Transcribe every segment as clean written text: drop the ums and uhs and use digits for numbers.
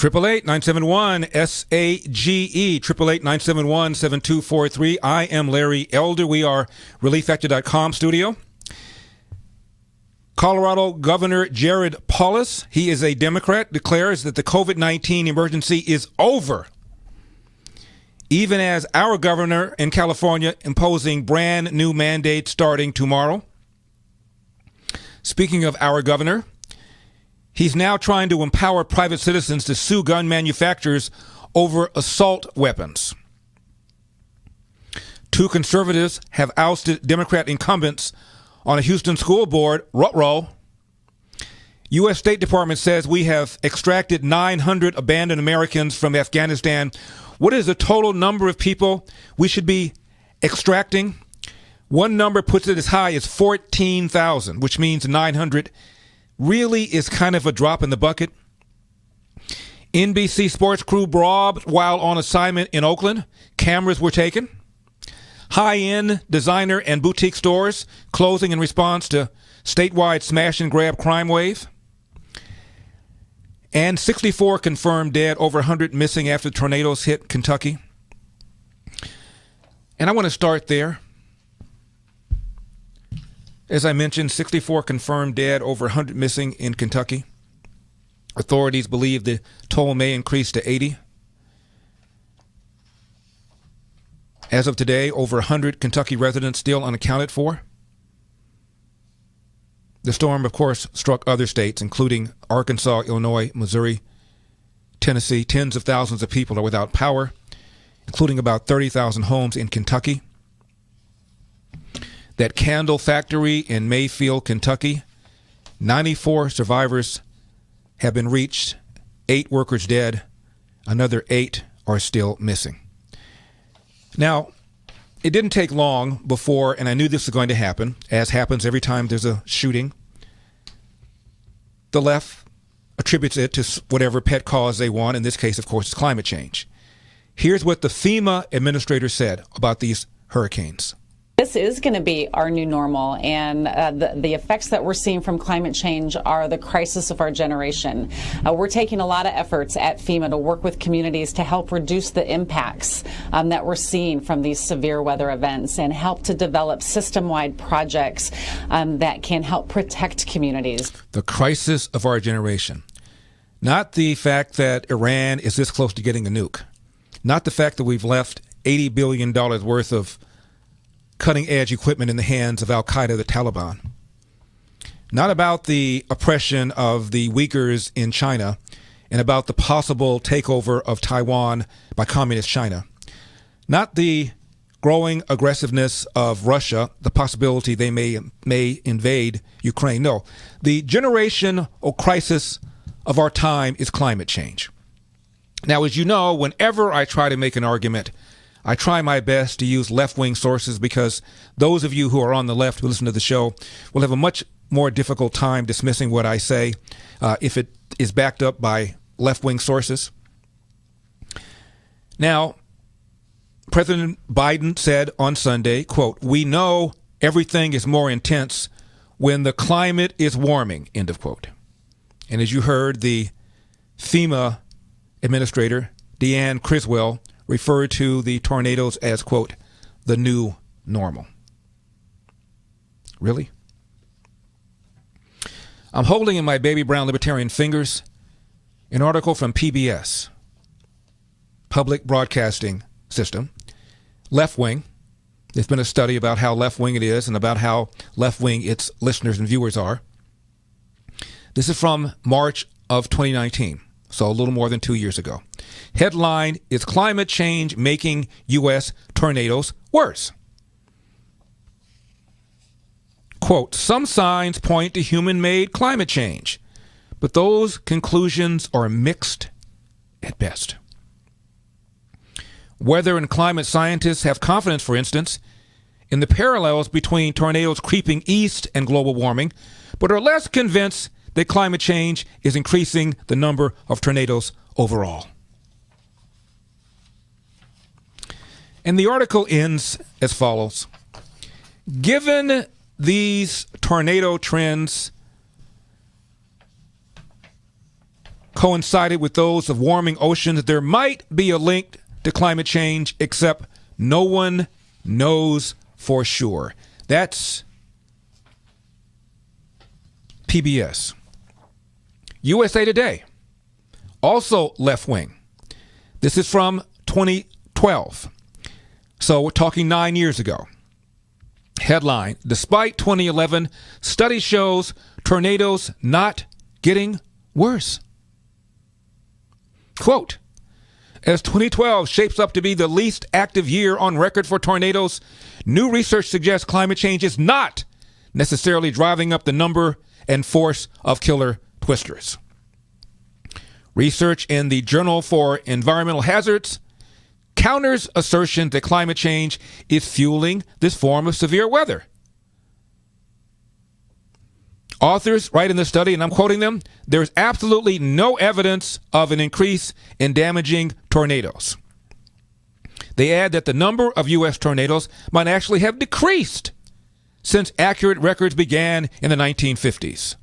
888-971-SAGE, 888-971-7243. I am Larry Elder. We are ReliefFactor.com studio. Colorado Governor Jared Polis, he is a Democrat, declares that the COVID-19 emergency is over, even as our governor in California imposing brand new mandates starting tomorrow. Speaking of our governor, he's now trying to empower private citizens to sue gun manufacturers over assault weapons. Two conservatives have ousted Democrat incumbents on a Houston school board. Ruh-roh. U.S. State Department says we have extracted 900 abandoned Americans from Afghanistan. What is the total number of people we should be extracting? One number puts it as high as 14,000, which means 900 really is kind of a drop in the bucket. NBC sports crew robbed while on assignment in Oakland. Cameras were taken. High-end designer and boutique stores closing in response to statewide smash-and-grab crime wave. And 64 confirmed dead, over 100 missing after tornadoes hit Kentucky. And I want to start there. As I mentioned, 64 confirmed dead, over 100 missing in Kentucky. Authorities believe the toll may increase to 80. As of today, over 100 Kentucky residents still unaccounted for. The storm, of course, struck other states, including Arkansas, Illinois, Missouri, Tennessee. Tens of thousands of people are without power, including about 30,000 homes in Kentucky. That candle factory in Mayfield, Kentucky, 94 survivors have been reached, 8 workers dead, another 8 are still missing. Now, it didn't take long before, and I knew this was going to happen, as happens every time there's a shooting. The left attributes it to whatever pet cause they want. In this case, of course, it's climate change. Here's what the FEMA administrator said about these hurricanes. This is going to be our new normal, and the effects that we're seeing from climate change are the crisis of our generation. We're taking a lot of efforts at FEMA to work with communities to help reduce the impacts that we're seeing from these severe weather events and help to develop system-wide projects that can help protect communities. The crisis of our generation. Not the fact that Iran is this close to getting a nuke. Not the fact that we've left $80 billion worth of cutting-edge equipment in the hands of al-Qaeda, the Taliban. Not about the oppression of the Uyghurs in China and about the possible takeover of Taiwan by communist China. Not the growing aggressiveness of Russia, the possibility they may invade Ukraine. No, the generational crisis of our time is climate change. Now, as you know, whenever I try to make an argument, I try my best to use left-wing sources because those of you who are on the left who listen to the show will have a much more difficult time dismissing what I say if it is backed up by left-wing sources. Now, President Biden said on Sunday, quote, "We know everything is more intense when the climate is warming," end of quote. And as you heard, the FEMA administrator, Deanne Criswell, referred to the tornadoes as, quote, the new normal. Really? I'm holding in my baby brown libertarian fingers an article from PBS, Public Broadcasting System, left-wing. There's been a study about how left-wing it is and about how left-wing its listeners and viewers are. This is from March of 2019, so a little more than 2 years ago. Headline, is climate change making U.S. tornadoes worse? Quote, some signs point to human-made climate change, but those conclusions are mixed at best. Weather and climate scientists have confidence, for instance, in the parallels between tornadoes creeping east and global warming, but are less convinced that climate change is increasing the number of tornadoes overall. And the article ends as follows. Given these tornado trends coincided with those of warming oceans. There might be a link to climate change, except no one knows for sure. That's PBS. USA Today, also left wing. This is from 2012. So we're talking 9 years ago. Headline: despite 2011, study shows tornadoes not getting worse. Quote: as 2012 shapes up to be the least active year on record for tornadoes, new research suggests climate change is not necessarily driving up the number and force of killer twisters. Research in the Journal for Environmental Hazards counters assertion that climate change is fueling this form of severe weather. Authors write in the study, and I'm quoting them, "There's absolutely no evidence of an increase in damaging tornadoes." They add that the number of U.S. tornadoes might actually have decreased since accurate records began in the 1950s.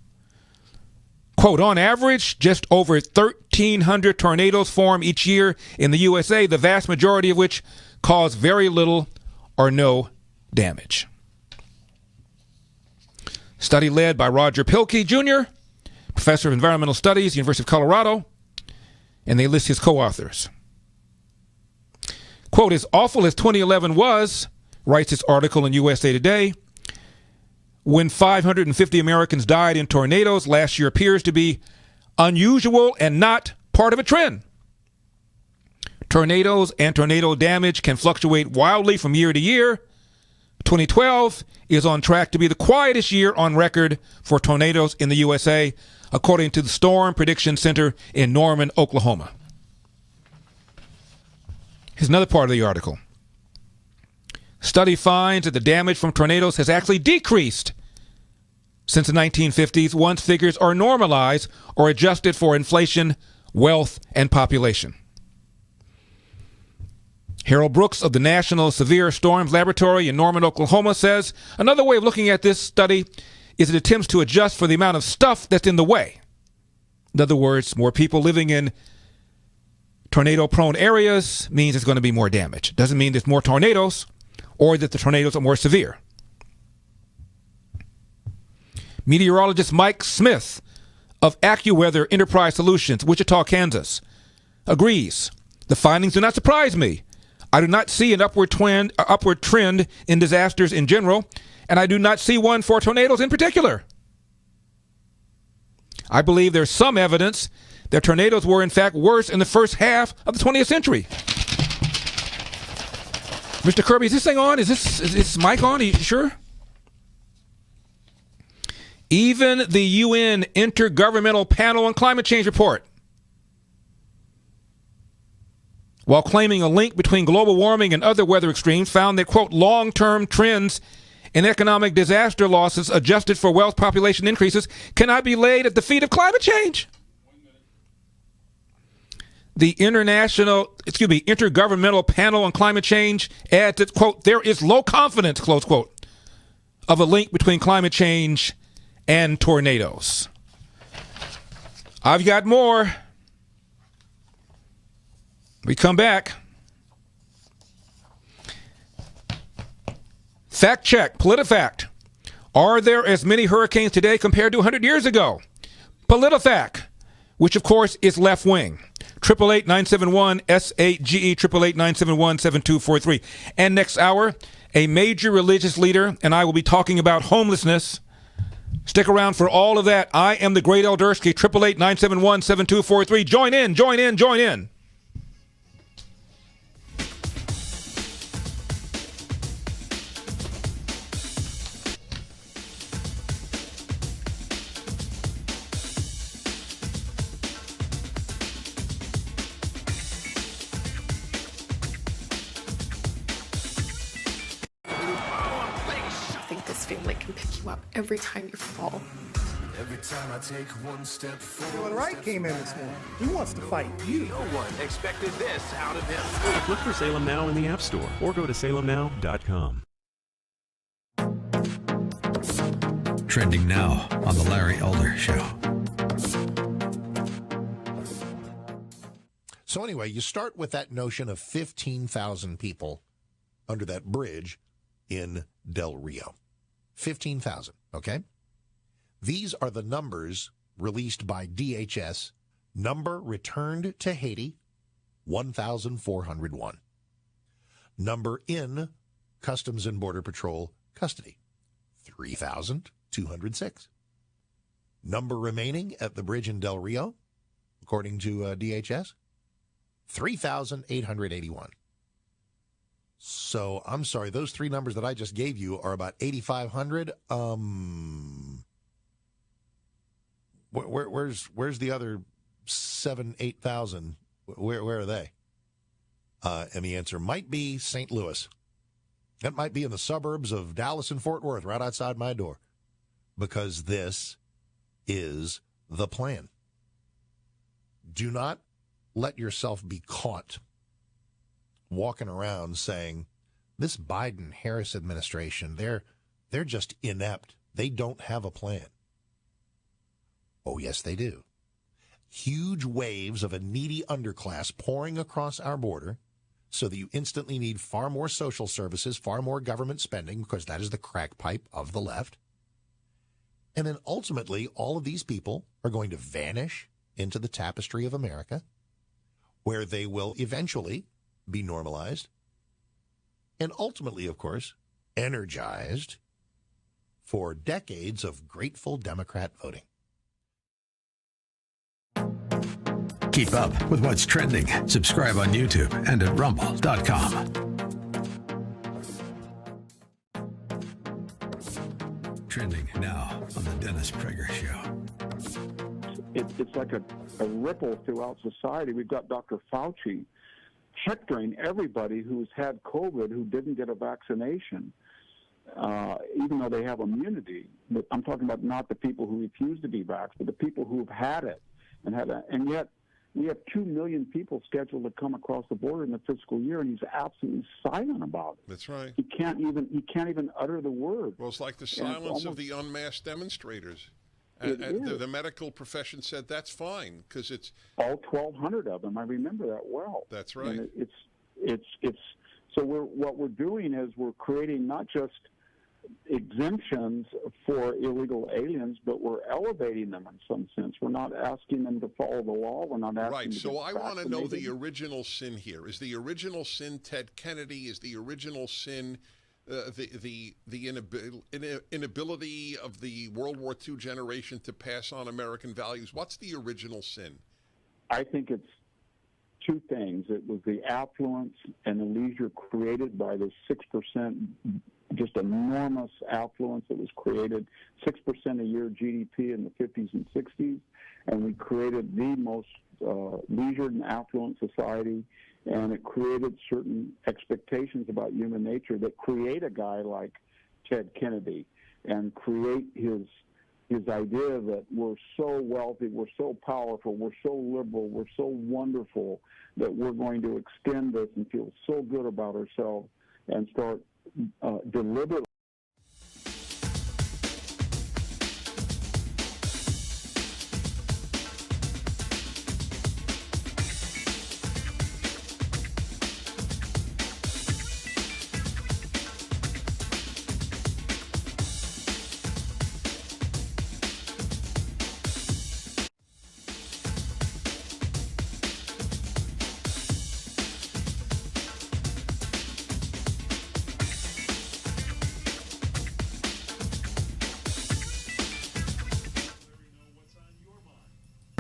Quote, on average, just over 1,300 tornadoes form each year in the USA, the vast majority of which cause very little or no damage. Study led by Roger Pilkey, Jr., professor of environmental studies, University of Colorado, and they list his co-authors. Quote, as awful as 2011 was, writes this article in USA Today, when 550 Americans died in tornadoes last year appears to be unusual and not part of a trend. Tornadoes and tornado damage can fluctuate wildly from year to year. 2012 is on track to be the quietest year on record for tornadoes in the USA, according to the Storm Prediction Center in Norman, Oklahoma. Here's another part of the article. Study finds that the damage from tornadoes has actually decreased since the 1950s once figures are normalized or adjusted for inflation, wealth, and population. Harold Brooks of the National Severe Storms Laboratory in Norman, Oklahoma says another way of looking at this study is it attempts to adjust for the amount of stuff that's in the way. In other words, more people living in tornado-prone areas means there's going to be more damage. Doesn't mean there's more tornadoes or that the tornadoes are more severe. Meteorologist Mike Smith of AccuWeather Enterprise Solutions, Wichita, Kansas, agrees. The findings do not surprise me. I do not see an upward trend in disasters in general, and I do not see one for tornadoes in particular. I believe there's some evidence that tornadoes were in fact worse in the first half of the 20th century. Mr. Kirby, is this thing on? Is this mic on? Are you sure? Even the UN Intergovernmental Panel on Climate Change report, while claiming a link between global warming and other weather extremes, found that, quote, long-term trends in economic disaster losses adjusted for wealth population increases cannot be laid at the feet of climate change. The Intergovernmental Panel on Climate Change adds that, quote, there is low confidence, close quote, of a link between climate change and tornadoes. I've got more. We come back. Fact check, PolitiFact. Are there as many hurricanes today compared to 100 years ago? PolitiFact, which of course is left wing. 888-971-SAGE, 888-971-7243. And next hour, a major religious leader and I will be talking about homelessness. Stick around for all of that. I am the Great Eldersky, 888-971-7243. Join in, join in, join in. Every time you fall. Every time I take one step forward. Dylan Wright came in this morning. He wants to fight you. No one expected this out of him. Look for Salem Now in the App Store or go to salemnow.com. Trending now on The Larry Elder Show. So anyway, you start with that notion of 15,000 people under that bridge in Del Rio. 15,000, okay? These are the numbers released by DHS. Number returned to Haiti, 1,401. Number in Customs and Border Patrol custody, 3,206. Number remaining at the bridge in Del Rio, according to DHS, 3,881. So, I'm sorry, those three numbers that I just gave you are about 8,500. Where's the other 8,000? Where are they? And the answer might be St. Louis. That might be in the suburbs of Dallas and Fort Worth, right outside my door, because this is the plan. Do not let yourself be caught walking around saying, this Biden-Harris administration, they're just inept. They don't have a plan. Oh, yes, they do. Huge waves of a needy underclass pouring across our border so that you instantly need far more social services, far more government spending, because that is the crack pipe of the left. And then ultimately, all of these people are going to vanish into the tapestry of America, where they will eventually be normalized and ultimately, of course, energized for decades of grateful Democrat voting. Keep up with what's trending. Subscribe on YouTube and at rumble.com. Trending now on the Dennis Prager Show. It's like a ripple throughout society. We've got Dr. Fauci hectoring everybody who's had COVID who didn't get a vaccination, even though they have immunity. But I'm talking about not the people who refuse to be vaxxed, but the people who've had it and yet we have 2 million people scheduled to come across the border in the fiscal year, and he's absolutely silent about it. That's right. He can't even utter the word. Well, it's like the silence of the unmasked demonstrators. The medical profession said that's fine because it's all 1,200 of them. I remember that well. That's right. And it's so what we're doing is we're creating not just exemptions for illegal aliens, but we're elevating them in some sense. We're not asking them to follow the law. We're not asking right. them So to I want to know the original sin here. Is the original sin Ted Kennedy? Is the original sin the inability of the World War II generation to pass on American values? What's the original sin? I think it's two things. It was the affluence and the leisure created by the 6%, just enormous affluence that was created, 6% a year GDP in the 50s and 60s, and we created the most leisured and affluent society, and it created certain expectations about human nature that create a guy like Ted Kennedy and create his idea that we're so wealthy, we're so powerful, we're so liberal, we're so wonderful that we're going to extend this and feel so good about ourselves and start deliberately.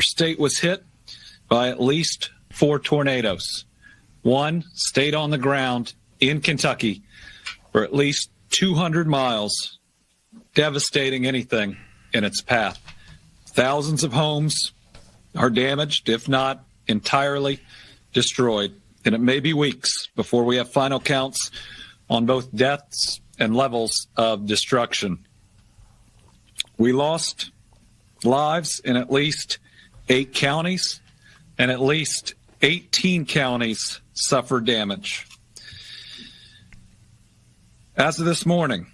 State was hit by at least 4 tornadoes. One stayed on the ground in Kentucky for at least 200 miles, devastating anything in its path. Thousands of homes are damaged, if not entirely destroyed, and it may be weeks before we have final counts on both deaths and levels of destruction. We lost lives in at least 8 counties, and at least 18 counties suffered damage. As of this morning,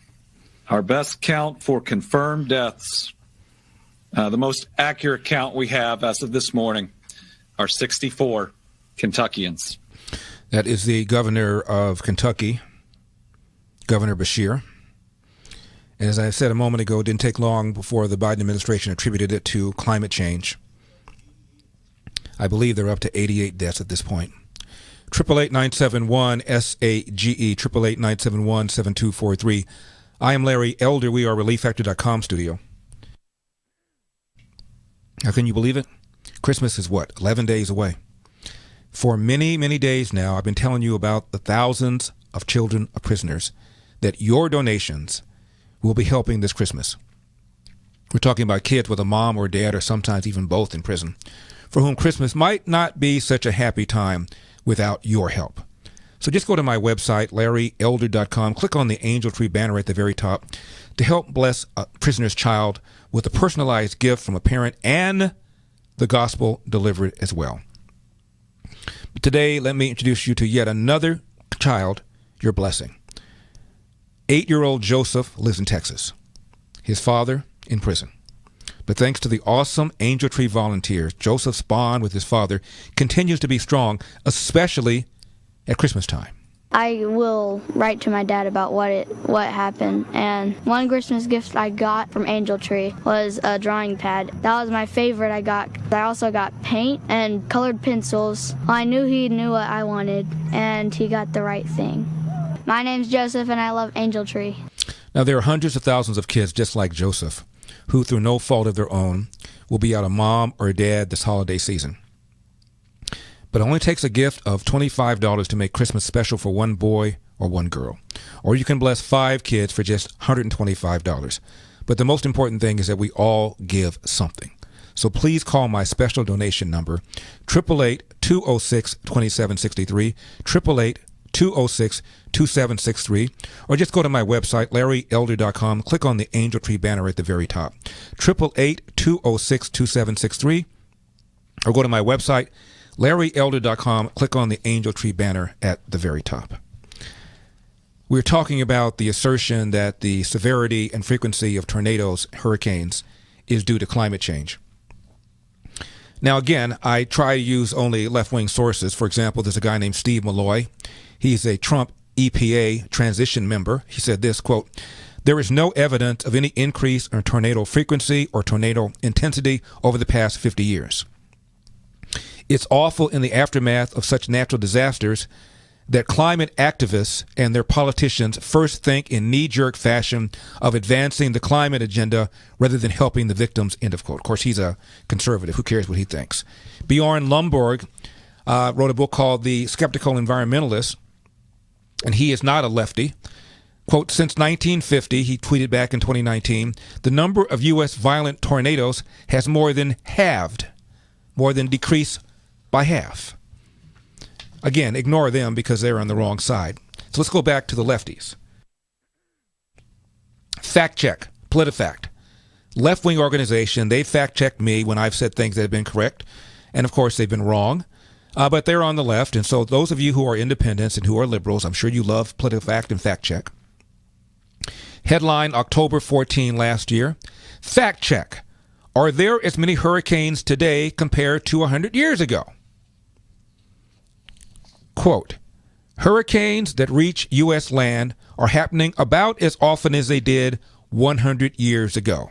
our best count for confirmed deaths, the most accurate count we have as of this morning, are 64. Kentuckians. That is the governor of Kentucky, Governor Beshear. And as I said a moment ago, it didn't take long before the Biden administration attributed it to climate change. I believe they're up to 88 deaths at this point. 888-971-SAGE, 888-971-7243. I am Larry Elder. We are ReliefFactor.com studio. How can you believe it? Christmas is what, 11 days away. For many, many days now, I've been telling you about the thousands of children of prisoners that your donations will be helping this Christmas. We're talking about kids with a mom or dad or sometimes even both in prison, for whom Christmas might not be such a happy time without your help. So just go to my website, LarryElder.com, click on the Angel Tree banner at the very top to help bless a prisoner's child with a personalized gift from a parent and the gospel delivered as well. But today, let me introduce you to yet another child you're blessing. 8-year-old Joseph lives in Texas. His father in prison. But thanks to the awesome Angel Tree volunteers, Joseph's bond with his father continues to be strong, especially at Christmas time. I will write to my dad about what happened, and one Christmas gift I got from Angel Tree was a drawing pad. That was my favorite I got. I also got paint and colored pencils. I knew he knew what I wanted, and he got the right thing. My name's Joseph, and I love Angel Tree. Now, there are hundreds of thousands of kids just like Joseph who, through no fault of their own, will be out a mom or a dad this holiday season. But it only takes a gift of $25 to make Christmas special for one boy or one girl. Or you can bless 5 kids for just $125. But the most important thing is that we all give something. So please call my special donation number, 888-206-2763, 888-206-2763, or just go to my website, LarryElder.com, click on the Angel Tree banner at the very top, 888-206-2763, or go to my website, LarryElder.com, click on the Angel Tree banner at the very top. We're talking about the assertion that the severity and frequency of tornadoes, hurricanes, is due to climate change. Now, again, I try to use only left-wing sources. For example, there's a guy named Steve Malloy. He's a Trump EPA transition member. He said this, quote, "There is no evidence of any increase in tornado frequency or tornado intensity over the past 50 years. It's awful in the aftermath of such natural disasters that climate activists and their politicians first think in knee-jerk fashion of advancing the climate agenda rather than helping the victims," end of quote. Of course, he's a conservative. Who cares what he thinks? Bjorn Lomborg wrote a book called The Skeptical Environmentalist, and he is not a lefty. Quote, "Since 1950, he tweeted back in 2019, the number of U.S. violent tornadoes has more than halved, more than decreased by half." Again, ignore them because they're on the wrong side. So let's go back to the lefties. Fact check, PolitiFact. Left-wing organization, they fact-checked me when I've said things that have been correct. And of course, they've been wrong. But they're on the left. And so those of you who are independents and who are liberals, I'm sure you love PolitiFact and fact check. Headline, October 14 last year. Fact check. Are there as many hurricanes today compared to 100 years ago? Quote, "Hurricanes that reach U.S. land are happening about as often as they did 100 years ago.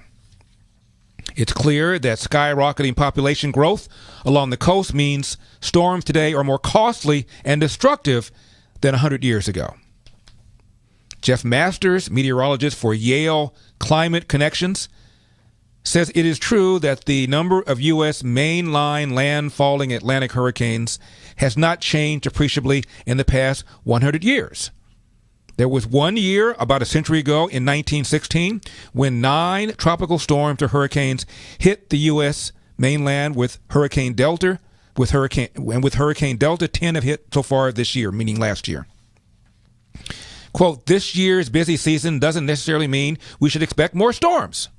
It's clear that skyrocketing population growth along the coast means storms today are more costly and destructive than 100 years ago." Jeff Masters, meteorologist for Yale Climate Connections, says it is true that the number of U.S. mainline landfalling Atlantic hurricanes has not changed appreciably in the past 100 years. There was one year, about a century ago, in 1916, when 9 tropical storms or hurricanes hit the U.S. mainland with Hurricane Delta. With Hurricane Delta, 10 have hit so far this year, meaning last year. Quote, "This year's busy season doesn't necessarily mean we should expect more storms.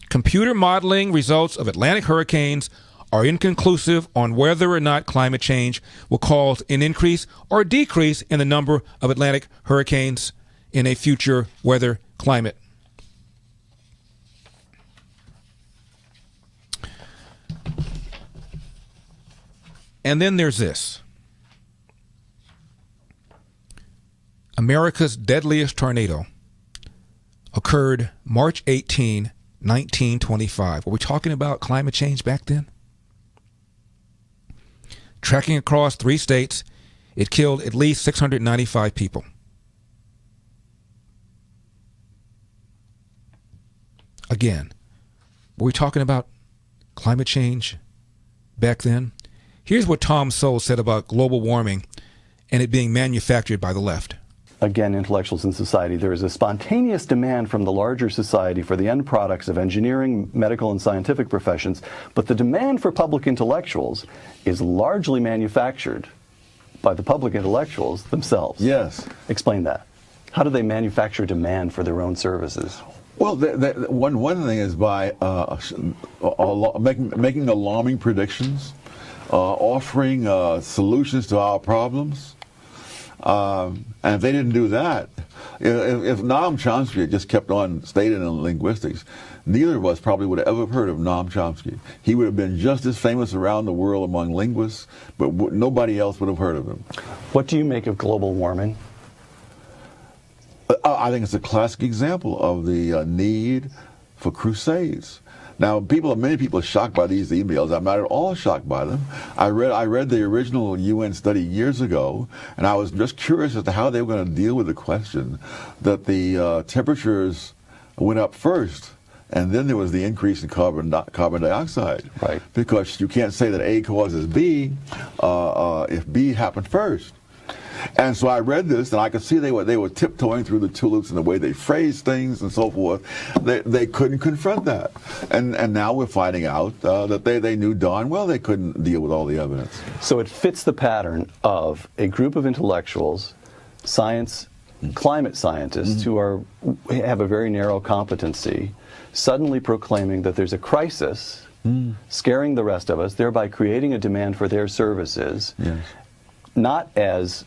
Computer modeling results of Atlantic hurricanes are inconclusive on whether or not climate change will cause an increase or decrease in the number of Atlantic hurricanes in a future weather climate." And then there's this. America's deadliest tornado occurred March 18, 1925. Were we talking about climate change back then? Tracking across 3 states, it killed at least 695 people. Again, were we talking about climate change back then? Here's what Tom Sowell said about global warming and it being manufactured by the left. Again, intellectuals in society, there is a spontaneous demand from the larger society for the end products of engineering, medical, and scientific professions, but the demand for public intellectuals is largely manufactured by the public intellectuals themselves. Yes. Explain that. How do they manufacture demand for their own services? Well, one thing is by making alarming predictions, offering solutions to our problems. And if they didn't do that, if Noam Chomsky had just kept on staying in linguistics, neither of us probably would have ever heard of Noam Chomsky. He would have been just as famous around the world among linguists, but nobody else would have heard of him. What do you make of global warming? I think it's a classic example of the need for crusades. Now, many people are shocked by these emails. I'm not at all shocked by them. I read the original UN study years ago, and I was just curious as to how they were going to deal with the question that the temperatures went up first, and then there was the increase in carbon dioxide. Right. Because you can't say that A causes B if B happened first. And so I read this, and I could see they were tiptoeing through the tulips in the way they phrased things and so forth. They couldn't confront that, and now we're finding out that they knew darn well they couldn't deal with all the evidence. So it fits the pattern of a group of intellectuals, climate scientists who have a very narrow competency, suddenly proclaiming that there's a crisis, scaring the rest of us, thereby creating a demand for their services, not as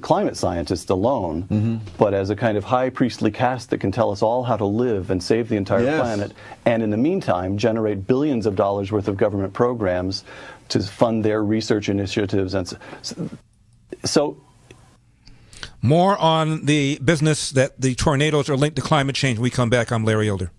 climate scientists alone, but as a kind of high priestly caste that can tell us all how to live and save the entire planet, and in the meantime generate billions of dollars worth of government programs to fund their research initiatives. And so more on the business that the tornadoes are linked to climate change when we come back. I'm Larry Elder.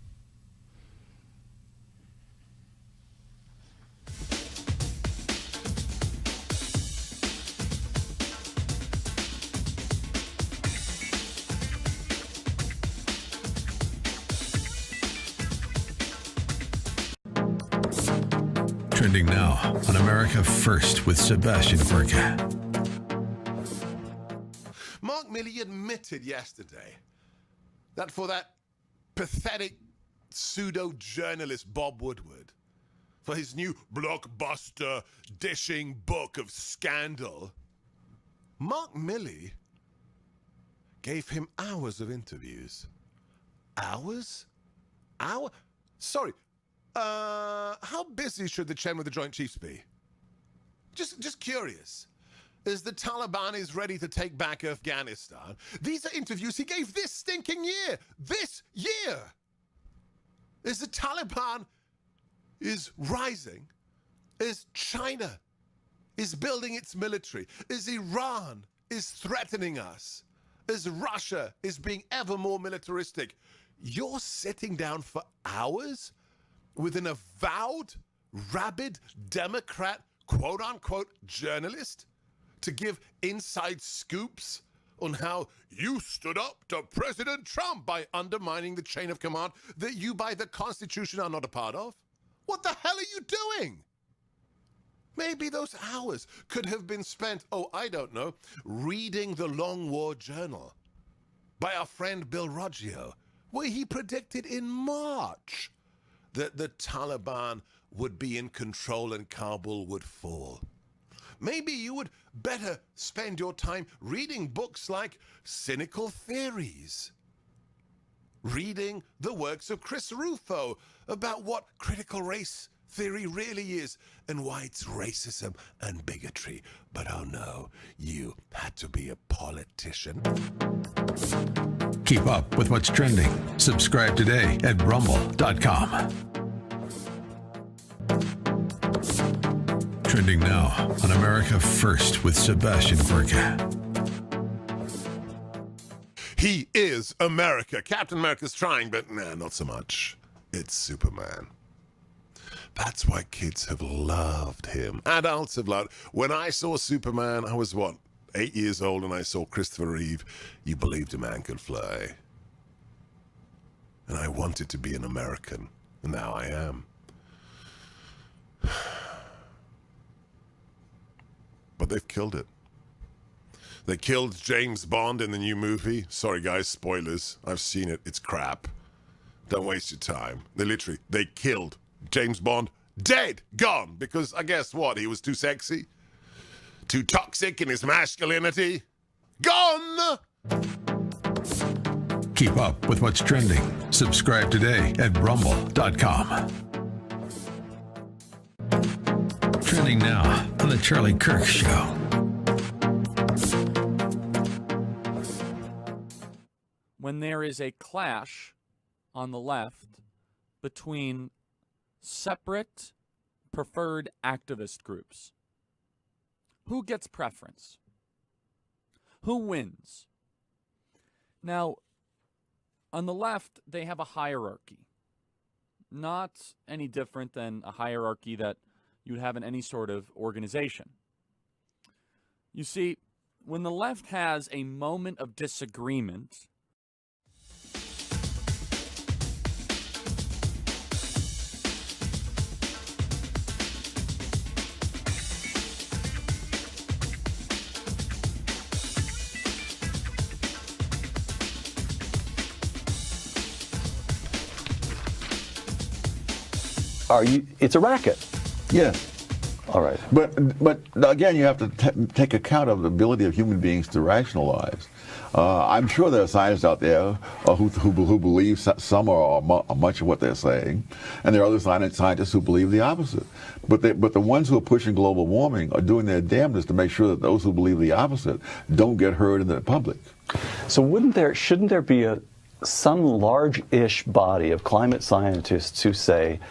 Trending now on America First with Sebastian Gorka. Mark Milley admitted yesterday that for that pathetic pseudo-journalist Bob Woodward, for his new blockbuster dishing book of scandal, Mark Milley gave him hours of interviews. Hours? Sorry. How busy should the chairman of the Joint Chiefs be? Just curious. As the Taliban is ready to take back Afghanistan, these are interviews he gave this stinking year. This year. As the Taliban is rising, as China is building its military, as Iran is threatening us, as Russia is being ever more militaristic, you're sitting down for hours with an avowed, rabid Democrat, quote-unquote, journalist to give inside scoops on how you stood up to President Trump by undermining the chain of command that you by the Constitution are not a part of? What the hell are you doing? Maybe those hours could have been spent, I don't know, reading the Long War Journal by our friend Bill Roggio, where he predicted in March that the Taliban would be in control and Kabul would fall. Maybe you would better spend your time reading books like Cynical Theories, reading the works of Chris Rufo about what critical race theory really is and why it's racism and bigotry. But oh no, you had to be a politician. Keep up with what's trending. Subscribe today at rumble.com. Trending now on America First with Sebastian Gorka. He is America. Captain America's trying, but nah, not so much. It's Superman. That's why kids have loved him. Adults have loved. When I saw Superman, I was, 8 years old, and I saw Christopher Reeve. You believed a man could fly. And I wanted to be an American, and now I am. But they've killed it. They killed James Bond in the new movie. Sorry, guys, spoilers. I've seen it. It's crap. Don't waste your time. They killed James Bond. Dead. Gone. Because I guess what? He was too sexy? Too toxic in his masculinity? Gone! Keep up with what's trending. Subscribe today at rumble.com. Trending now on The Charlie Kirk Show. When there is a clash on the left between separate preferred activist groups, who gets preference? Who wins? Now, on the left, they have a hierarchy. Not any different than a hierarchy that you would have in any sort of organization. You see, when the left has a moment of disagreement, it's a racket. Yes. All right. But again, you have to take account of the ability of human beings to rationalize. I'm sure there are scientists out there who believe some or much of what they're saying, and there are other scientists who believe the opposite. But the ones who are pushing global warming are doing their damnedest to make sure that those who believe the opposite don't get heard in the public. So shouldn't there be some large-ish body of climate scientists who say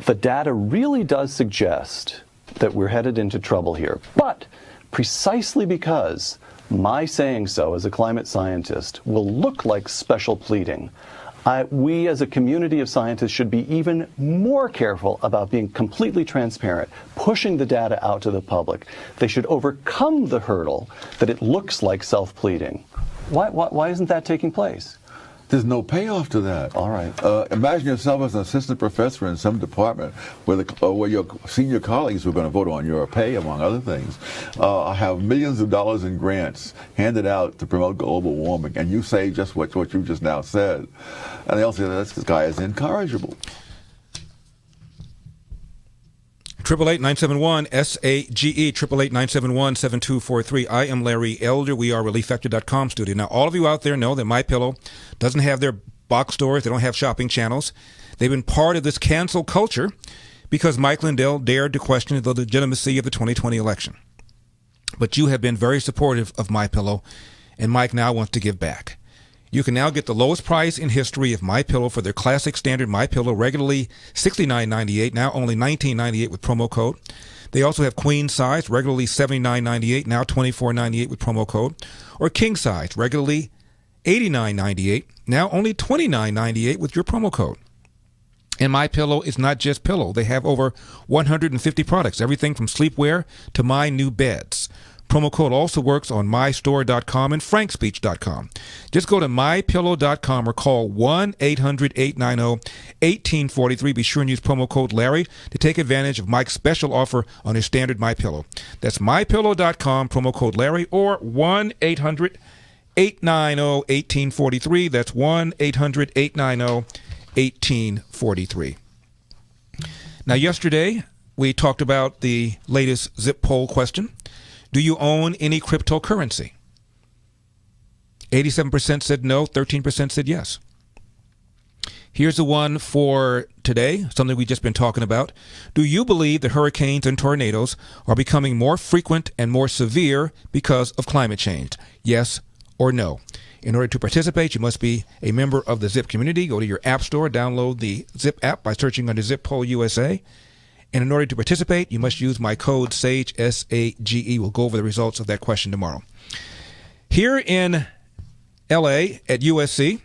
the data really does suggest that we're headed into trouble here, but precisely because my saying so as a climate scientist will look like special pleading, we as a community of scientists should be even more careful about being completely transparent, pushing the data out to the public. They should overcome the hurdle that it looks like self-pleading. Why isn't that taking place? There's no payoff to that. All right. Imagine yourself as an assistant professor in some department where your senior colleagues who are going to vote on your pay, among other things, have millions of dollars in grants handed out to promote global warming, and you say just what you just now said, and they'll say this guy is incorrigible. 888-971-SAGE, 888-971-7243. I am Larry Elder. We are ReliefFactor.com studio. Now, all of you out there know that MyPillow doesn't have their box stores. They don't have shopping channels. They've been part of this cancel culture because Mike Lindell dared to question the legitimacy of the 2020 election. But you have been very supportive of MyPillow, and Mike now wants to give back. You can now get the lowest price in history of MyPillow for their classic standard MyPillow, regularly $69.98, now only $19.98 with promo code. They also have queen size, regularly $79.98, now $24.98 with promo code, or king size, regularly $89.98, now only $29.98 with your promo code. And MyPillow is not just pillow. They have over 150 products, everything from sleepwear to my new beds. Promo code also works on mystore.com and frankspeech.com. Just go to mypillow.com or call 1-800-890-1843. Be sure and use promo code Larry to take advantage of Mike's special offer on his standard MyPillow. That's mypillow.com, promo code Larry, or 1-800-890-1843. That's 1-800-890-1843. Now, yesterday, we talked about the latest Zip poll question. Do you own any cryptocurrency? 87% said no, 13% said yes. Here's the one for today, something we've just been talking about. Do you believe that hurricanes and tornadoes are becoming more frequent and more severe because of climate change? Yes or no? In order to participate, you must be a member of the Zip community. Go to your app store, download the Zip app by searching under Zip Poll USA, And in order to participate, you must use my code SAGE, S-A-G-E. We'll go over the results of that question tomorrow. Here in L.A. at USC,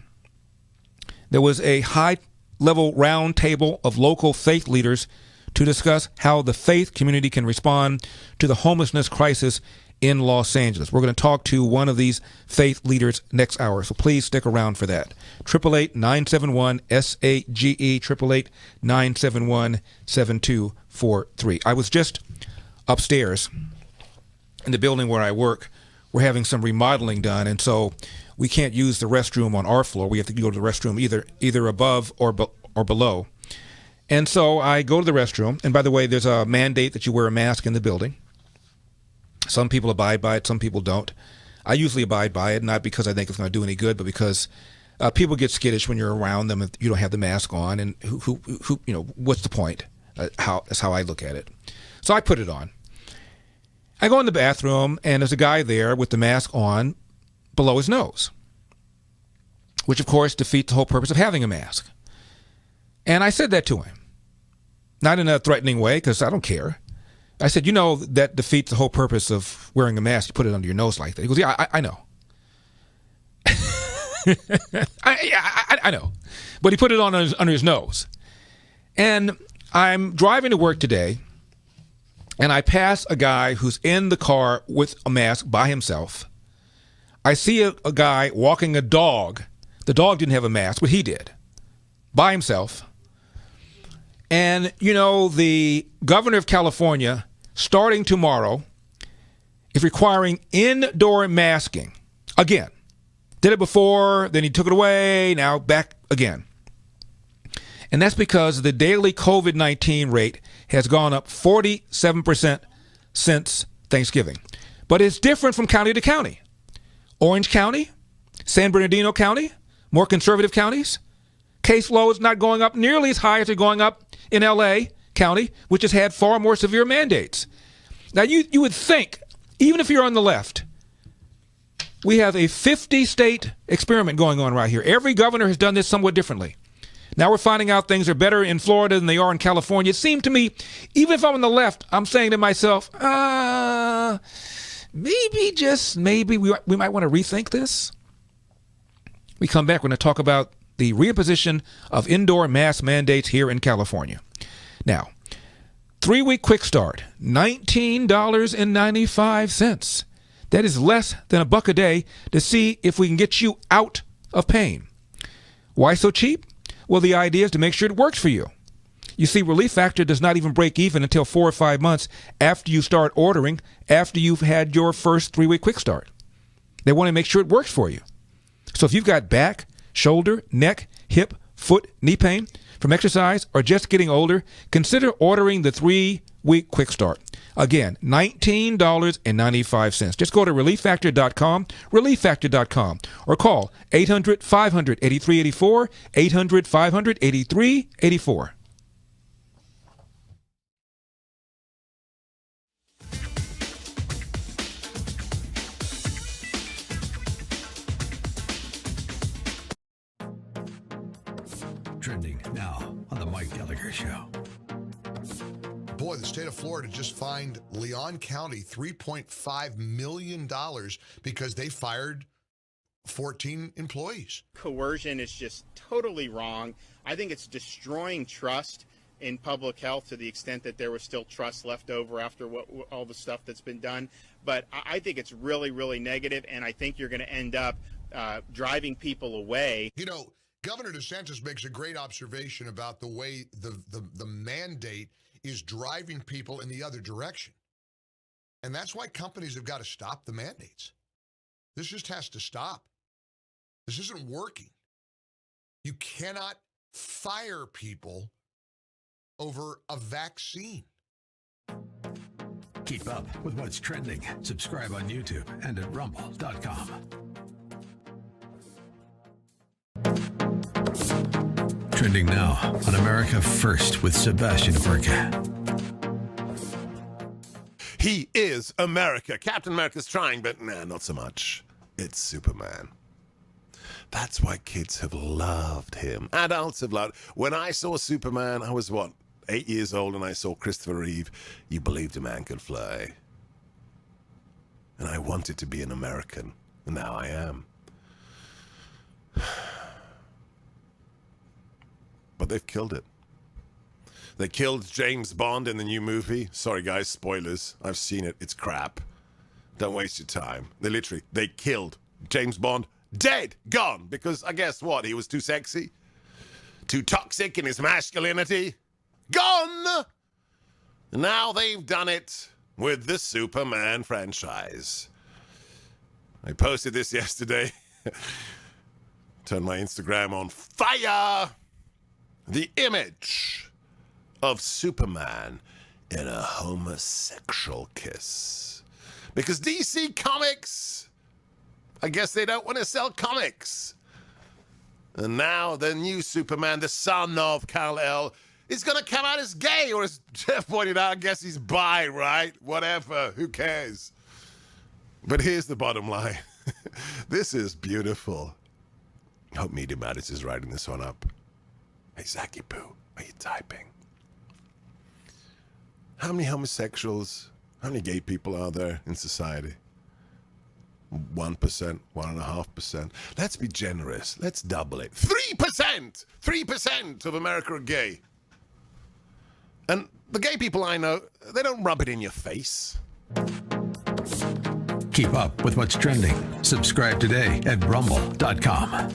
there was a high-level round table of local faith leaders to discuss how the faith community can respond to the homelessness crisis in Los Angeles. We're going to talk to one of these faith leaders next hour, so please stick around for that. 888-971-SAGE, 888-971-7243. I was just upstairs in the building where I work. We're having some remodeling done, and so we can't use the restroom on our floor. We have to go to the restroom either above or below. And so I go to the restroom, and by the way, there's a mandate that you wear a mask in the building. Some people abide by it, some people don't. I usually abide by it, not because I think it's going to do any good, but because people get skittish when you're around them if you don't have the mask on, and who what's the point? That's how I look at it. So I put it on. I go in the bathroom, and there's a guy there with the mask on below his nose, which of course defeats the whole purpose of having a mask. And I said that to him, not in a threatening way, because I don't care. I said, that defeats the whole purpose of wearing a mask. You put it under your nose like that. He goes, yeah, I know. I know. But he put it on under his nose. And I'm driving to work today, and I pass a guy who's in the car with a mask by himself. I see a guy walking a dog. The dog didn't have a mask, but he did, by himself. And, the governor of California, starting tomorrow, is requiring indoor masking. Again. Did it before, then he took it away, now back again. And that's because the daily COVID-19 rate has gone up 47% since Thanksgiving. But it's different from county to county. Orange County, San Bernardino County, more conservative counties, caseload is not going up nearly as high as they're going up in L.A. County, which has had far more severe mandates. Now, you would think, even if you're on the left, we have a 50-state experiment going on right here. Every governor has done this somewhat differently. Now we're finding out things are better in Florida than they are in California. It seemed to me, even if I'm on the left, I'm saying to myself, maybe we might want to rethink this. We come back, we're going to talk about the reimposition of indoor mask mandates here in California. Now, 3-week quick start, $19.95. That is less than $1 a day to see if we can get you out of pain. Why so cheap? Well, the idea is to make sure it works for you. You see, Relief Factor does not even break even until 4 or 5 months after you start ordering, after you've had your first 3-week quick start. They want to make sure it works for you. So if you've got back, shoulder, neck, hip, foot, knee pain from exercise or just getting older, consider ordering the 3-week quick start. Again, $19.95. Just go to relieffactor.com, relieffactor.com, or call 800-500-8384, 800-500-8384. Trending now on the Mike Gallagher Show. Boy, the state of Florida just fined Leon County $3.5 million because they fired 14 employees. Coercion is just totally wrong. I think it's destroying trust in public health to the extent that there was still trust left over after all the stuff that's been done. But I think it's really, really negative, and I think you're going to end up driving people away. Governor DeSantis makes a great observation about the way the mandate is driving people in the other direction. And that's why companies have got to stop the mandates. This just has to stop. This isn't working. You cannot fire people over a vaccine. Keep up with what's trending. Subscribe on YouTube and at rumble.com. Trending now on America First with Sebastian Burka. He is America. Captain America's trying, but not so much. It's Superman. That's why kids have loved him. Adults have loved. When I saw Superman, I was what? 8 years old and I saw Christopher Reeve, you believed a man could fly. And I wanted to be an American, and now I am. But they've killed it. They killed James Bond in the new movie. Sorry, guys, spoilers. I've seen it. It's crap. Don't waste your time. They killed James Bond. Dead. Gone. Because I guess what? He was too sexy? Too toxic in his masculinity? Gone! Now they've done it with the Superman franchise. I posted this yesterday. Turned my Instagram on fire. The image of Superman in a homosexual kiss. Because DC Comics, I guess they don't want to sell comics. And now the new Superman, the son of Kal-El, is going to come out as gay, or as Jeff pointed out, I guess he's bi, right? Whatever, who cares? But here's the bottom line. This is beautiful. I hope Media Matters is writing this one up. Hey, Zachy Poo, are you typing? How many homosexuals, how many gay people are there in society? 1%, 1.5%. Let's be generous. Let's double it. 3%! 3% of America are gay. And the gay people I know, they don't rub it in your face. Keep up with what's trending. Subscribe today at rumble.com.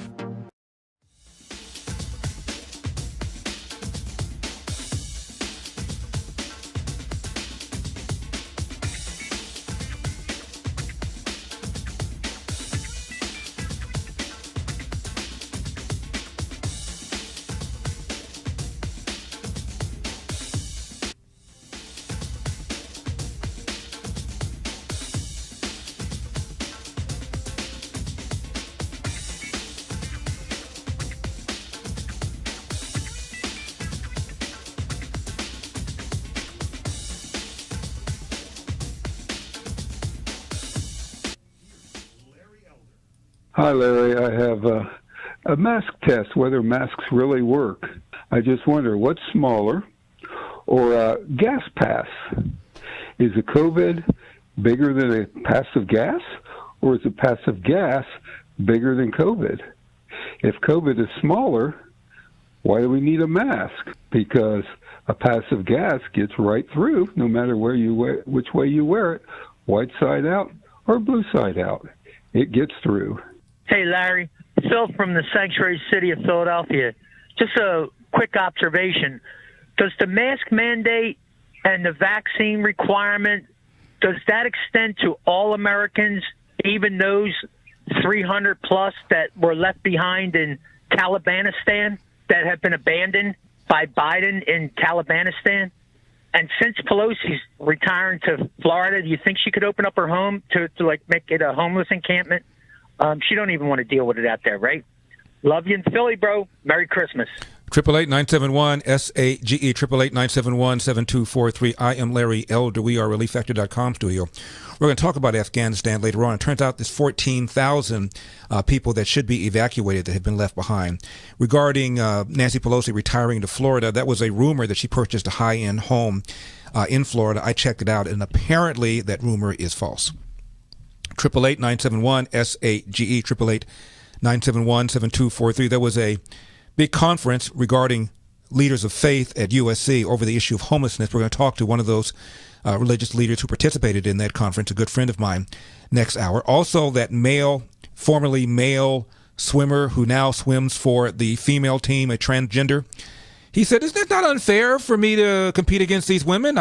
Hi, Larry. I have a mask test, whether masks really work. I just wonder, what's smaller? Or a gas pass? Is a COVID bigger than a pass of gas? Or is a pass of gas bigger than COVID? If COVID is smaller, why do we need a mask? Because a pass of gas gets right through, no matter where you wear, which way you wear it, white side out or blue side out. It gets through. Hey, Larry. Phil from the sanctuary city of Philadelphia. Just a quick observation. Does the mask mandate and the vaccine requirement, does that extend to all Americans, even those 300 plus that were left behind in Talibanistan, that have been abandoned by Biden in Talibanistan? And since Pelosi's retiring to Florida, do you think she could open up her home to like make it a homeless encampment? She don't even want to deal with it out there, right? Love you in Philly, bro. Merry Christmas. 888-971-SAGE, 888-971-7243. I am Larry Elder. We are ReliefFactor.com studio. We're going to talk about Afghanistan later on. It turns out there's 14,000 people that should be evacuated that have been left behind. Regarding Nancy Pelosi retiring to Florida, that was a rumor that she purchased a high-end home in Florida. I checked it out, and apparently that rumor is false. 888-971-SAGE, 888-971-7243. There was a big conference regarding leaders of faith at USC over the issue of homelessness. We're going to talk to one of those religious leaders who participated in that conference, a good friend of mine, next hour. Also, that formerly male swimmer who now swims for the female team, a transgender. He said, "Isn't it not unfair for me to compete against these women?"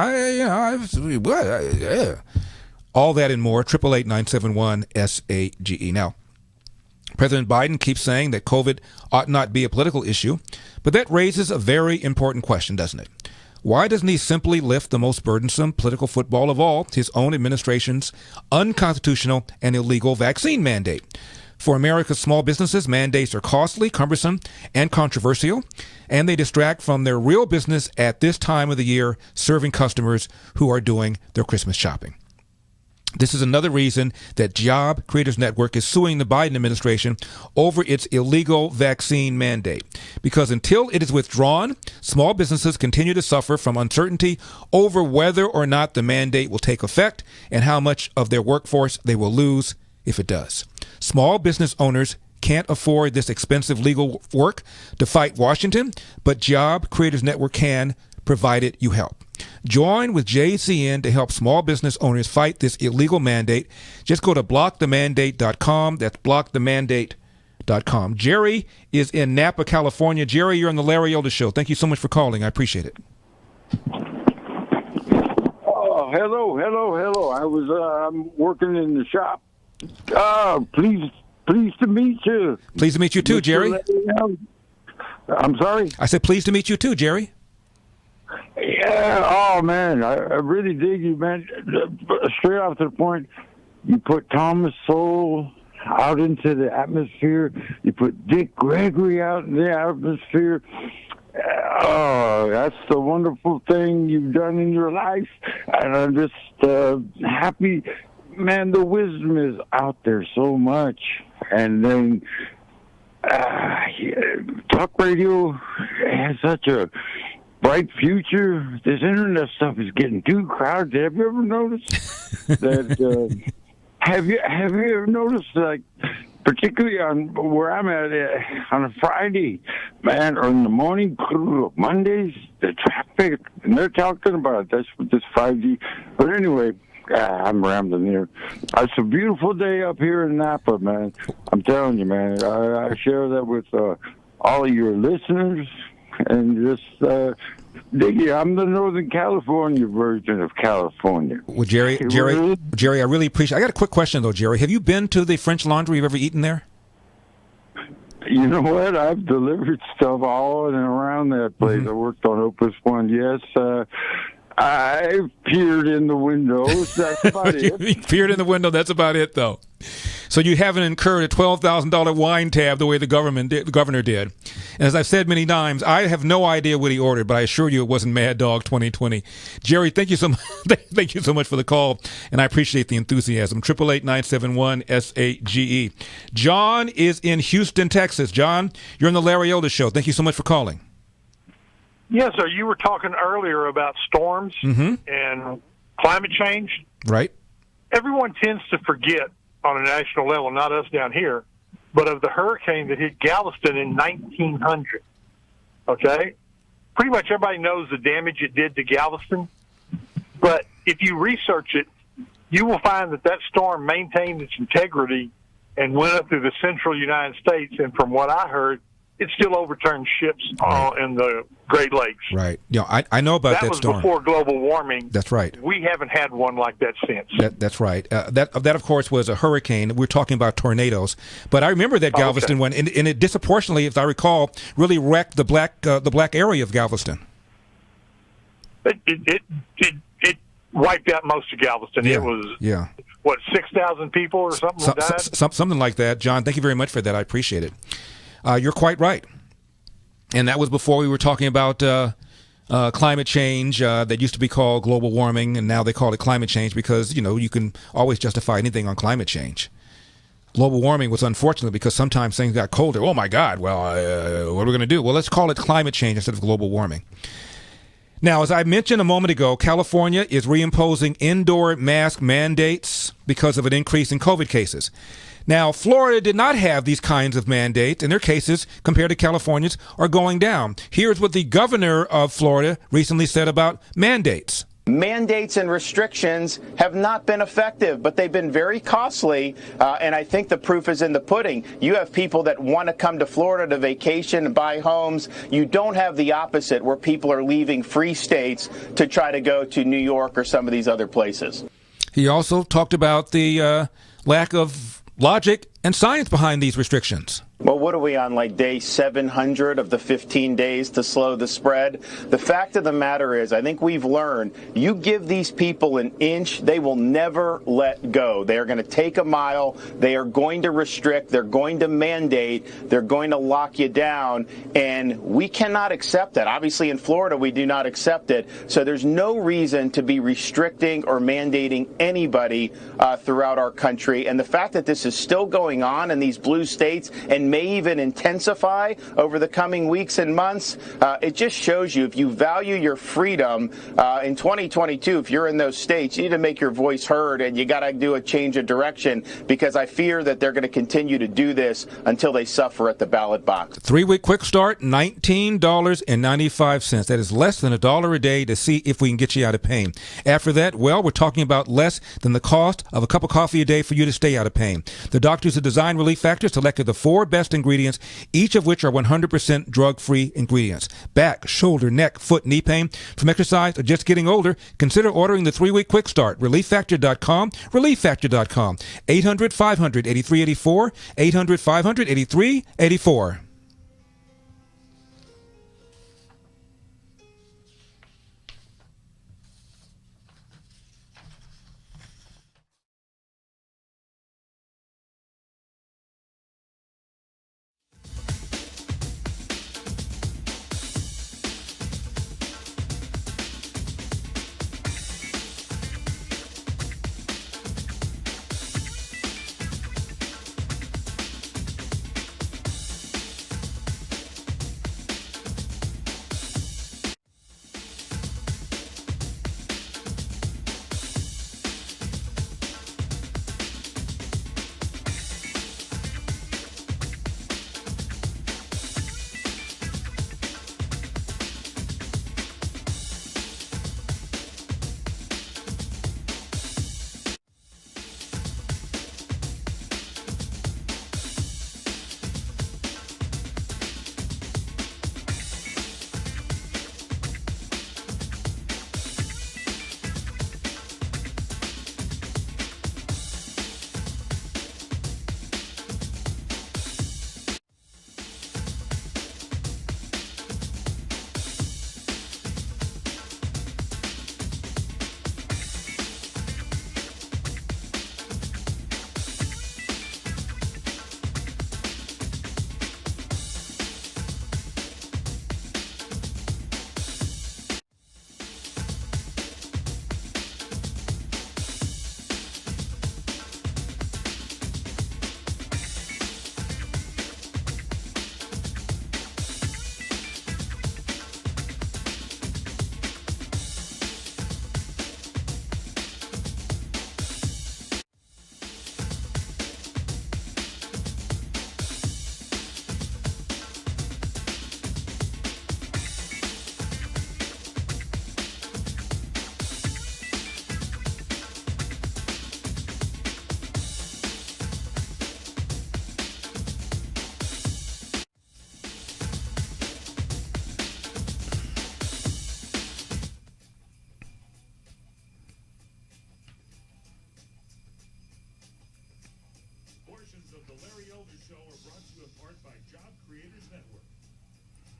All that and more, 888-971-SAGE. Now, President Biden keeps saying that COVID ought not be a political issue, but that raises a very important question, doesn't it? Why doesn't he simply lift the most burdensome political football of all, his own administration's unconstitutional and illegal vaccine mandate? For America's small businesses, mandates are costly, cumbersome, and controversial, and they distract from their real business at this time of the year, serving customers who are doing their Christmas shopping. This is another reason that Job Creators Network is suing the Biden administration over its illegal vaccine mandate. Because until it is withdrawn, small businesses continue to suffer from uncertainty over whether or not the mandate will take effect and how much of their workforce they will lose if it does. Small business owners can't afford this expensive legal work to fight Washington, but Job Creators Network can, provided you help. Join with JCN to help small business owners fight this illegal mandate. Just go to blockthemandate.com. That's blockthemandate.com. Jerry is in Napa, California. Jerry, you're on the Larry Elder Show. Thank you so much for calling. I appreciate it. Oh, hello. I was I'm working in the shop. Pleased to meet you. Pleased to meet you too, Jerry. I'm sorry? I said pleased to meet you too, Jerry. Yeah, oh man, I really dig you, man. Straight off to the point, you put Thomas Sowell out into the atmosphere. You put Dick Gregory out in the atmosphere. Oh, that's the wonderful thing you've done in your life. And I'm just happy. Man, the wisdom is out there so much. And then talk radio has such a bright future. This internet stuff is getting too crowded. Have you ever noticed that? Have you ever noticed, like, particularly on where I'm at on a Friday, man, or in the morning, Mondays, the traffic, and they're talking about that's with this 5G. But anyway, I'm rambling here. It's a beautiful day up here in Napa, man. I'm telling you, man. I share that with all of your listeners. And just, Diggy, I'm the Northern California version of California. Well, Jerry, I really appreciate it. I got a quick question, though, Jerry. Have you been to the French Laundry? You've ever eaten there? You know what? I've delivered stuff all in and around that place. I worked on Opus One. Yes, I peered in the windows. That's about it. You peered in the window. That's about it, though. So you haven't incurred a $12,000 wine tab the way the governor did. And as I've said many times, I have no idea what he ordered, but I assure you it wasn't Mad Dog 2020. Jerry, thank you so much. Thank you so much for the call, and I appreciate the enthusiasm. 888-971-SAGE. John is in Houston, Texas. John, you're on the Larry Elder Show. Thank you so much for calling. Yes, sir. You were talking earlier about storms and climate change. Right. Everyone tends to forget on a national level, not us down here, but of the hurricane that hit Galveston in 1900. Okay? Pretty much everybody knows the damage it did to Galveston. But if you research it, you will find that that storm maintained its integrity and went up through the central United States. And from what I heard, it still overturned ships in the Great Lakes. Right. You know, I know about that storm. That was before global warming. That's right. We haven't had one like that since. That's right. That of course was a hurricane. We're talking about tornadoes, but I remember that Galveston one, and it disproportionately, if I recall, really wrecked the black area of Galveston. It wiped out most of Galveston. Yeah. It was 6,000 people or something died. Something like that. John, thank you very much for that. I appreciate it. You're quite right. And that was before we were talking about climate change that used to be called global warming, and now they call it climate change because, you know, you can always justify anything on climate change. Global warming was unfortunate because sometimes things got colder. Oh, my God. Well, what are we going to do? Well, let's call it climate change instead of global warming. Now, as I mentioned a moment ago, California is reimposing indoor mask mandates because of an increase in COVID cases. Now, Florida did not have these kinds of mandates, and their cases, compared to California's, are going down. Here's what the governor of Florida recently said about mandates. Mandates and restrictions have not been effective, but they've been very costly, and I think the proof is in the pudding. You have people that want to come to Florida to vacation and buy homes. You don't have the opposite, where people are leaving free states to try to go to New York or some of these other places. He also talked about the lack of logic and science behind these restrictions. Well, what are we on, like day 700 of the 15 days to slow the spread? The fact of the matter is, I think we've learned, you give these people an inch, they will never let go. They are going to take a mile. They are going to restrict. They're going to mandate. They're going to lock you down. And we cannot accept that. Obviously, in Florida, we do not accept it. So there's no reason to be restricting or mandating anybody throughout our country. And the fact that this is still going on in these blue states and may even intensify over the coming weeks and months, it just shows you if you value your freedom in 2022, if you're in those states, you need to make your voice heard, and you got to do a change of direction, because I fear that they're going to continue to do this until they suffer at the ballot box. 3-week quick start, $19.95. That is less than $1 a day to see if we can get you out of pain. After that, well, we're talking about less than the cost of a cup of coffee a day for you to stay out of pain. The doctors who designed Relief Factor selected the 4 best ingredients, each of which are 100% drug-free ingredients. Back, shoulder, neck, foot, knee pain from exercise or just getting older, consider ordering the 3-week quick start. ReliefFactor.com, ReliefFactor.com. 800-500-8384, 800-500-8384.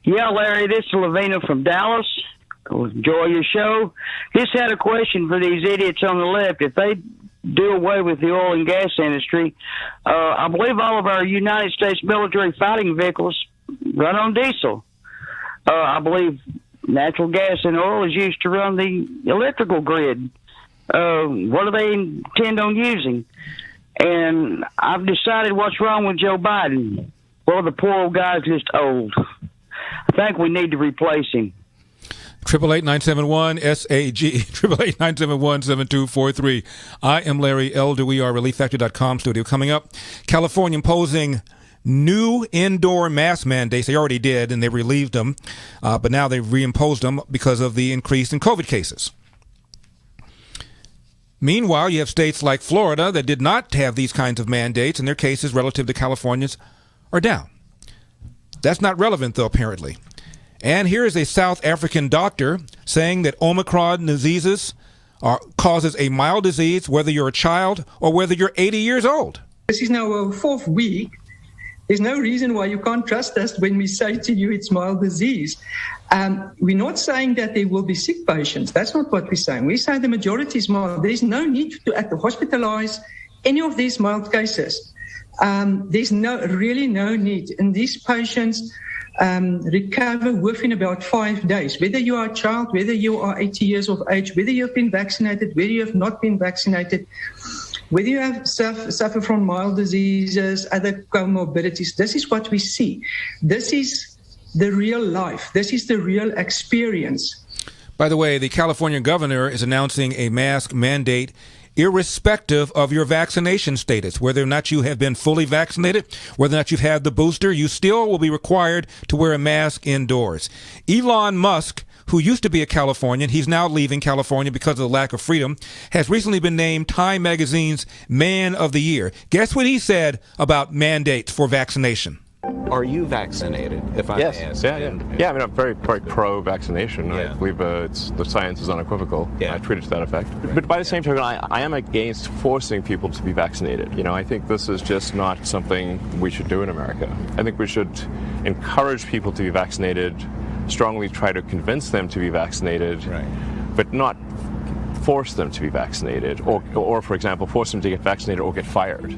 Yeah, Larry, this is Lavina from Dallas. Enjoy your show. Just had a question for these idiots on the left. If they do away with the oil and gas industry, I believe all of our United States military fighting vehicles run on diesel. I believe natural gas and oil is used to run the electrical grid. What do they intend on using? And I've decided what's wrong with Joe Biden. Well, the poor old guy's just old. I think we need to replace him. 888-971-SAG, 888-971-7243. I am Larry Elder. We are ReliefFactor.com studio. Coming up, California imposing new indoor mask mandates. They already did, and they relieved them, but now they've reimposed them because of the increase in COVID cases. Meanwhile, you have states like Florida that did not have these kinds of mandates, and their cases relative to California's are down. That's not relevant, though, apparently. And here is a South African doctor saying that Omicron diseases causes a mild disease, whether you're a child or whether you're 80 years old. This is now our 4th week. There's no reason why you can't trust us when we say to you it's mild disease. We're not saying that there will be sick patients. That's not what we're saying. We say the majority is mild. There's no need to hospitalize any of these mild cases. There's really no need. And these patients recover within about 5 days. Whether you are a child, whether you are 80 years of age, whether you've been vaccinated, whether you have not been vaccinated, whether you have suffer from mild diseases, other comorbidities, this is what we see. This is the real life. This is the real experience. By the way, the California governor is announcing a mask mandate irrespective of your vaccination status. Whether or not you have been fully vaccinated, whether or not you've had the booster, you still will be required to wear a mask indoors. Elon Musk, who used to be a Californian, he's now leaving California because of the lack of freedom, has recently been named Time Magazine's Man of the Year. Guess what he said about mandates for vaccination? Are you vaccinated, if I may ask? Yeah, I mean, I'm very pro-vaccination. Yeah. I believe the science is unequivocal. Yeah. I treat it to that effect. But by the same token, I am against forcing people to be vaccinated. You know, I think this is just not something we should do in America. I think we should encourage people to be vaccinated, strongly try to convince them to be vaccinated, but not force them to be vaccinated, or for example, force them to get vaccinated or get fired.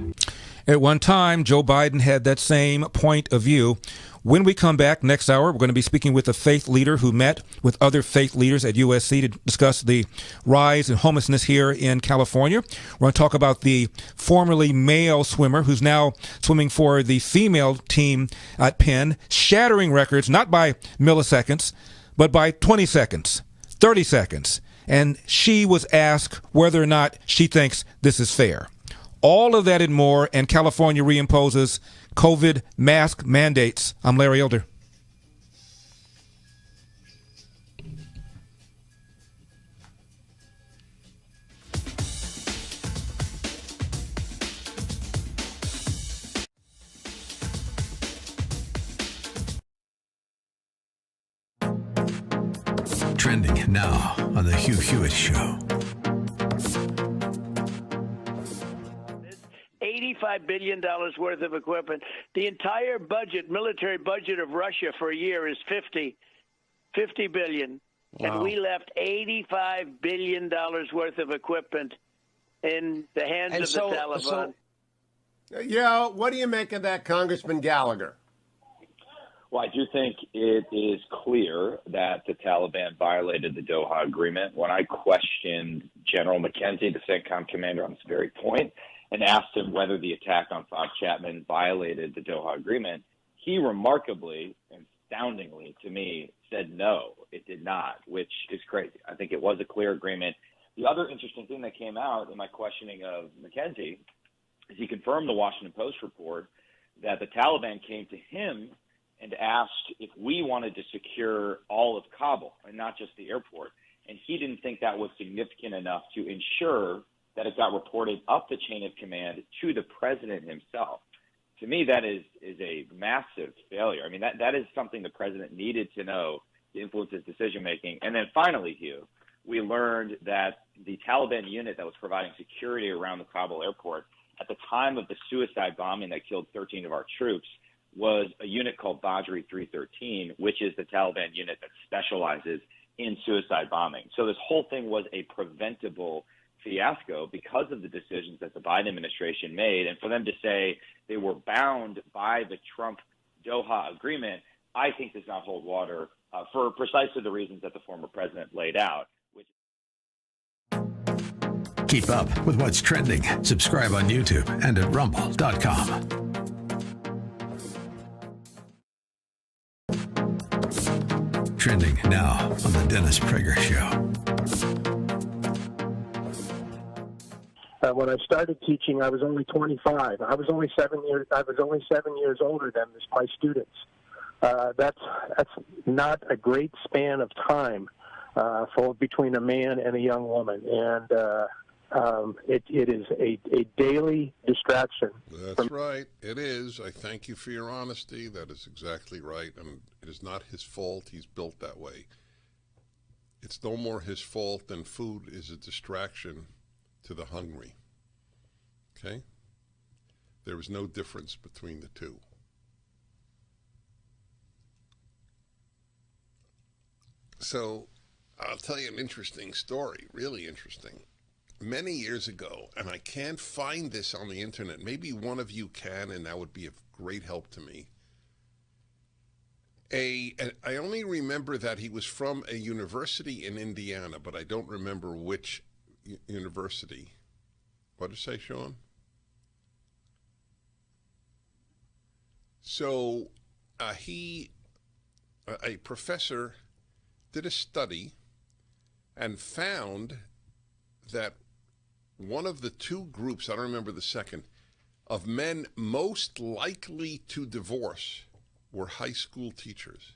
At one time, Joe Biden had that same point of view. When we come back next hour, we're going to be speaking with a faith leader who met with other faith leaders at USC to discuss the rise in homelessness here in California. We're going to talk about the formerly male swimmer who's now swimming for the female team at Penn, shattering records, not by milliseconds, but by 20 seconds, 30 seconds. And she was asked whether or not she thinks this is fair. All of that and more, and California reimposes COVID mask mandates. I'm Larry Elder. Trending now on The Hugh Hewitt Show. $85 billion worth of equipment. The entire budget, military budget of Russia for a year is $50 billion. Wow. And we left $85 billion worth of equipment in the hands of the Taliban. What do you make of that, Congressman Gallagher? Well, I do think it is clear that the Taliban violated the Doha Agreement. When I questioned General McKenzie, the CENTCOM commander, on this very point, and asked him whether the attack on Fox Chapman violated the Doha Agreement, he remarkably and astoundingly to me said no, it did not, which is crazy. I think it was a clear agreement. The other interesting thing that came out in my questioning of McKenzie is he confirmed the Washington Post report that the Taliban came to him and asked if we wanted to secure all of Kabul and not just the airport. And he didn't think that was significant enough to ensure that it got reported up the chain of command to the president himself. To me, that is a massive failure. I mean, that is something the president needed to know to influence his decision-making. And then finally, Hugh, we learned that the Taliban unit that was providing security around the Kabul airport at the time of the suicide bombing that killed 13 of our troops was a unit called Badri 313, which is the Taliban unit that specializes in suicide bombing. So this whole thing was a preventable fiasco because of the decisions that the Biden administration made. And for them to say they were bound by the Trump Doha agreement, I think does not hold water for precisely the reasons that the former president laid out. Keep up with what's trending. Subscribe on YouTube and at rumble.com. Trending now on the Dennis Prager Show. When I started teaching, I was only 25. I was only 7 years older than my students. That's not a great span of time for between a man and a young woman, and it is a daily distraction. That's right. It is. I thank you for your honesty. That is exactly right, and it is not his fault. He's built that way. It's no more his fault than food is a distraction to the hungry. Okay? There was no difference between the two. So I'll tell you an interesting story, really interesting. Many years ago, and I can't find this on the internet, maybe one of you can, and that would be of great help to me. I only remember that he was from a university in Indiana, but I don't remember which university. What did it say, Sean? So a professor did a study and found that one of the two groups, I don't remember the second, of men most likely to divorce were high school teachers.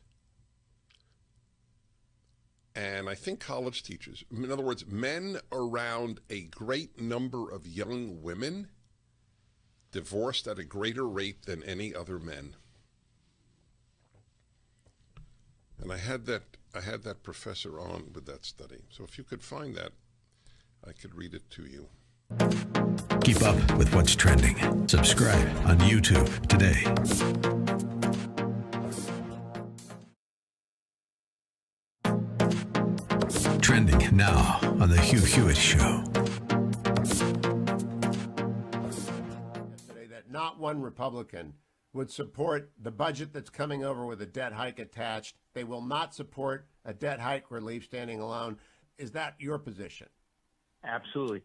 And I think college teachers. In other words, men around a great number of young women divorced at a greater rate than any other men. And I had that professor on with that study. So if you could find that, I could read it to you. Keep up with what's trending. Subscribe on YouTube today. Trending now on The Hugh Hewitt Show. Yesterday, that not one Republican would support the budget that's coming over with a debt hike attached. They will not support a debt hike relief standing alone. Is that your position? Absolutely.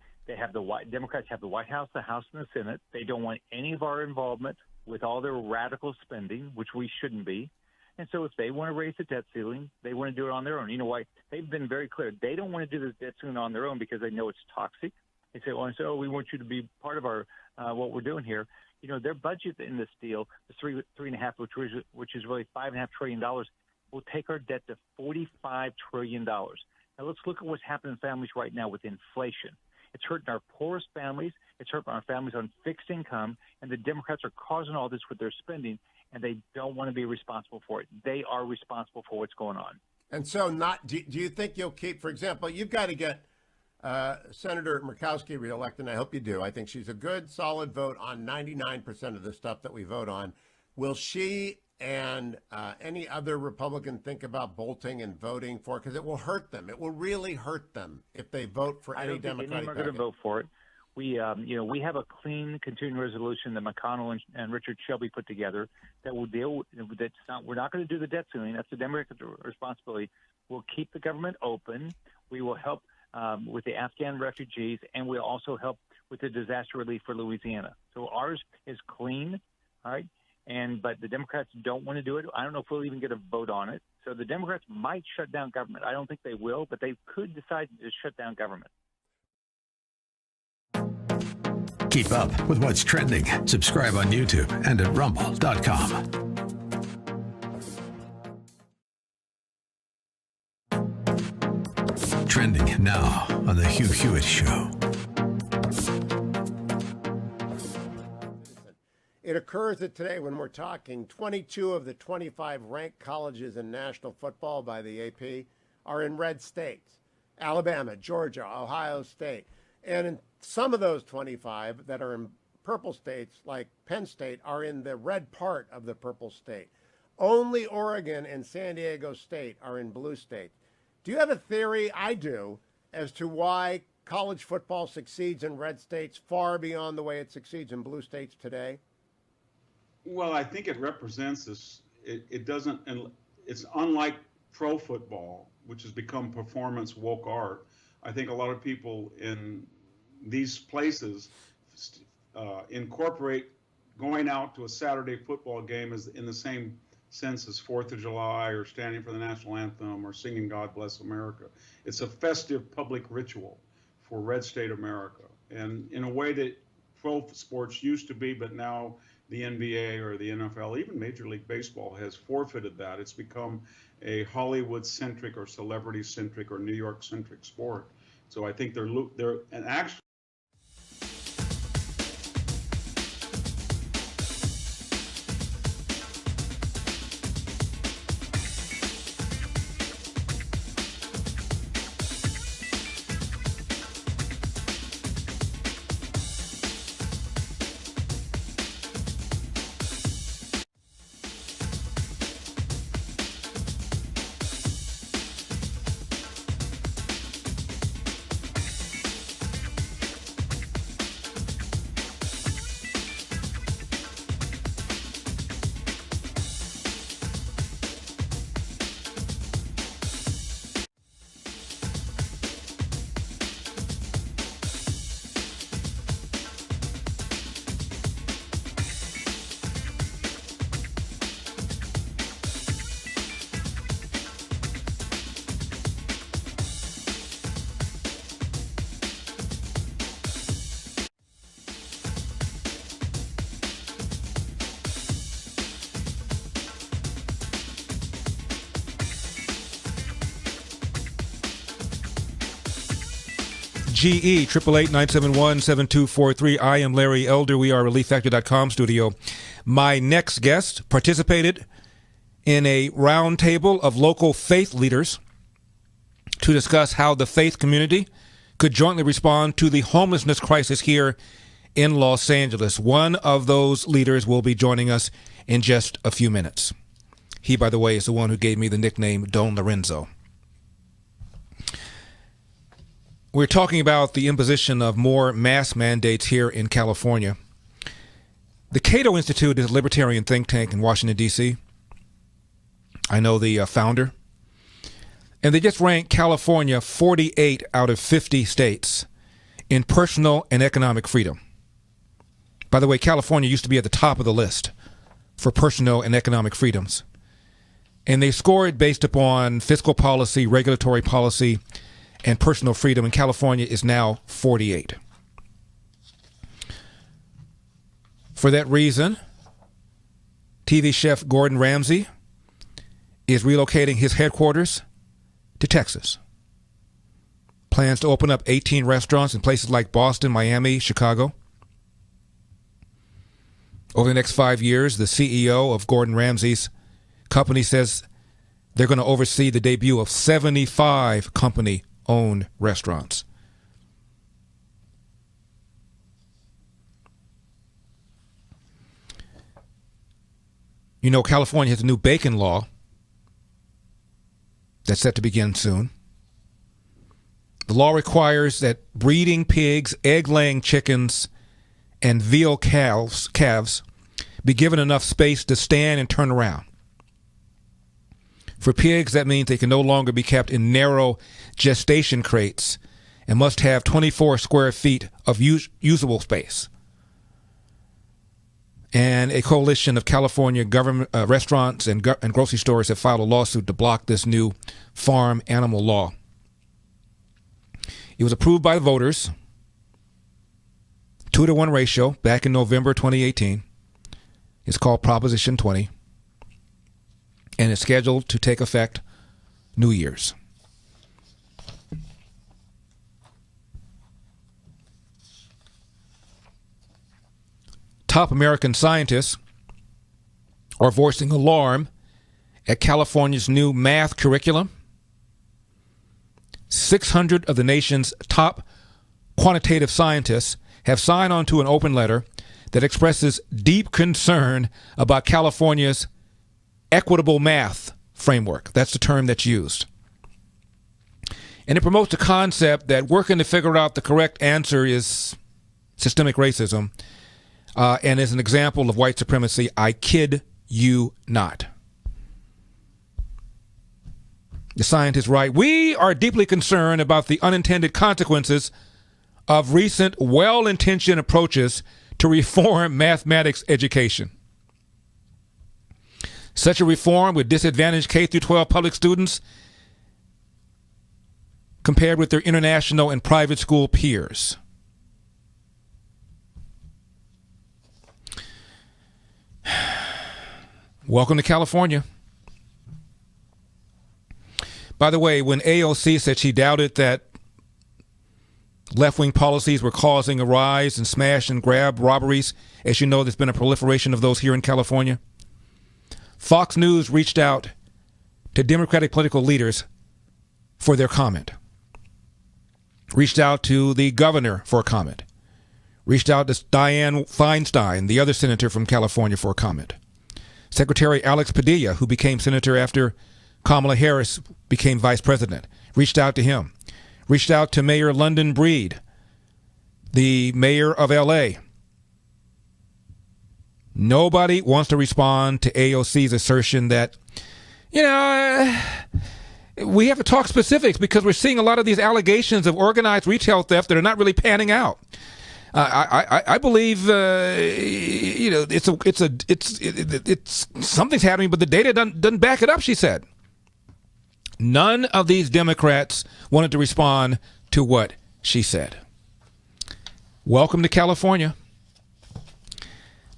Democrats have the White House, the House, and the Senate. They don't want any of our involvement with all their radical spending, which we shouldn't be. And so if they want to raise the debt ceiling, they want to do it on their own. You know why? They've been very clear. They don't want to do this debt ceiling on their own because they know it's toxic. They say, oh, we want you to be part of our what we're doing here. You know, their budget in this deal is $3.5, which is really $5.5 trillion. Will take our debt to $45 trillion. Now let's look at what's happening in families right now with inflation. It's hurting our poorest families. It's hurting our families on fixed income. And the Democrats are causing all this with their spending, and they don't want to be responsible for it. They are responsible for what's going on. And so do you think you'll keep, for example, you've got to get Senator Murkowski reelected, and I hope you do. I think she's a good, solid vote on 99% of the stuff that we vote on. Will she and any other Republican think about bolting and voting for it? Because it will hurt them. It will really hurt them if they vote for any Democratic. I don't think any of them are going to vote for it. We have a clean continuing resolution that McConnell and Richard Shelby put together that will deal with that. We're not going to do the debt ceiling. That's the Democratic responsibility. We'll keep the government open. We will help with the Afghan refugees, and we'll also help with the disaster relief for Louisiana. So ours is clean, all right? But the Democrats don't want to do it. I don't know if we'll even get a vote on it. So the Democrats might shut down government. I don't think they will, but they could decide to shut down government. Keep up with what's trending. Subscribe on YouTube and at rumble.com. Trending now on The Hugh Hewitt Show. It occurs that today, when we're talking, 22 of the 25 ranked colleges in national football by the AP are in red states: Alabama, Georgia, Ohio State. And in some of those 25 that are in purple states, like Penn State, are in the red part of the purple state. Only Oregon and San Diego State are in blue states. Do you have a theory? I do, as to why college football succeeds in red states far beyond the way it succeeds in blue states today? Well, I think it represents this. It doesn't, and it's unlike pro football, which has become performance woke art. I think a lot of people in these places incorporate going out to a Saturday football game as in the same sense as 4th of July or standing for the national anthem or singing God Bless America. It's a festive public ritual for red state America, and in a way that pro sports used to be, but now the NBA or the NFL, even Major League Baseball, has forfeited that. It's become a Hollywood-centric or celebrity-centric or New York-centric sport. So I think they're and actually. GE, 888-971-7243. I am Larry Elder. We are ReliefFactor.com studio. My next guest participated in a roundtable of local faith leaders to discuss how the faith community could jointly respond to the homelessness crisis here in Los Angeles. One of those leaders will be joining us in just a few minutes. He, by the way, is the one who gave me the nickname Don Lorenzo. We're talking about the imposition of more mask mandates here in California. The Cato Institute is a libertarian think tank in Washington, D.C. I know the founder. And they just ranked California 48 out of 50 states in personal and economic freedom. By the way, California used to be at the top of the list for personal and economic freedoms. And they score it based upon fiscal policy, regulatory policy, and personal freedom, and California is now 48. For that reason, TV chef Gordon Ramsay is relocating his headquarters to Texas. Plans to open up 18 restaurants in places like Boston, Miami, Chicago. Over the next 5 years, the CEO of Gordon Ramsay's company says they're going to oversee the debut of 75 company-owned restaurants. You know, California has a new bacon law that's set to begin soon. The law requires that breeding pigs, egg-laying chickens, and veal calves be given enough space to stand and turn around. For pigs, that means they can no longer be kept in narrow gestation crates and must have 24 square feet of usable space. And a coalition of California government restaurants and grocery stores have filed a lawsuit to block this new farm animal law. It was approved by the voters, 2-to-1 ratio, back in November 2018. It's called Proposition 20, and it's scheduled to take effect New Year's. Top American scientists are voicing alarm at California's new math curriculum. 600 of the nation's top quantitative scientists have signed on to an open letter that expresses deep concern about California's equitable math framework. That's the term that's used. And it promotes the concept that working to figure out the correct answer is systemic racism, and is an example of white supremacy. I kid you not. The scientists write, "We are deeply concerned about the unintended consequences of recent well-intentioned approaches to reform mathematics education. Such a reform would disadvantage K-12 public students compared with their international and private school peers." Welcome to California. By the way, when AOC said she doubted that left-wing policies were causing a rise in smash and grab robberies, as you know, there's been a proliferation of those here in California, Fox News reached out to Democratic political leaders for their comment. Reached out to the governor for a comment. Reached out to Dianne Feinstein, the other senator from California, for a comment. Secretary Alex Padilla, who became senator after Kamala Harris became vice president, reached out to him. Reached out to Mayor London Breed, the mayor of L.A. Nobody wants to respond to AOC's assertion that, we have to talk specifics because we're seeing a lot of these allegations of organized retail theft that are not really panning out. I believe it's something's happening, but the data doesn't back it up, she said. None of these Democrats wanted to respond to what she said. Welcome to California.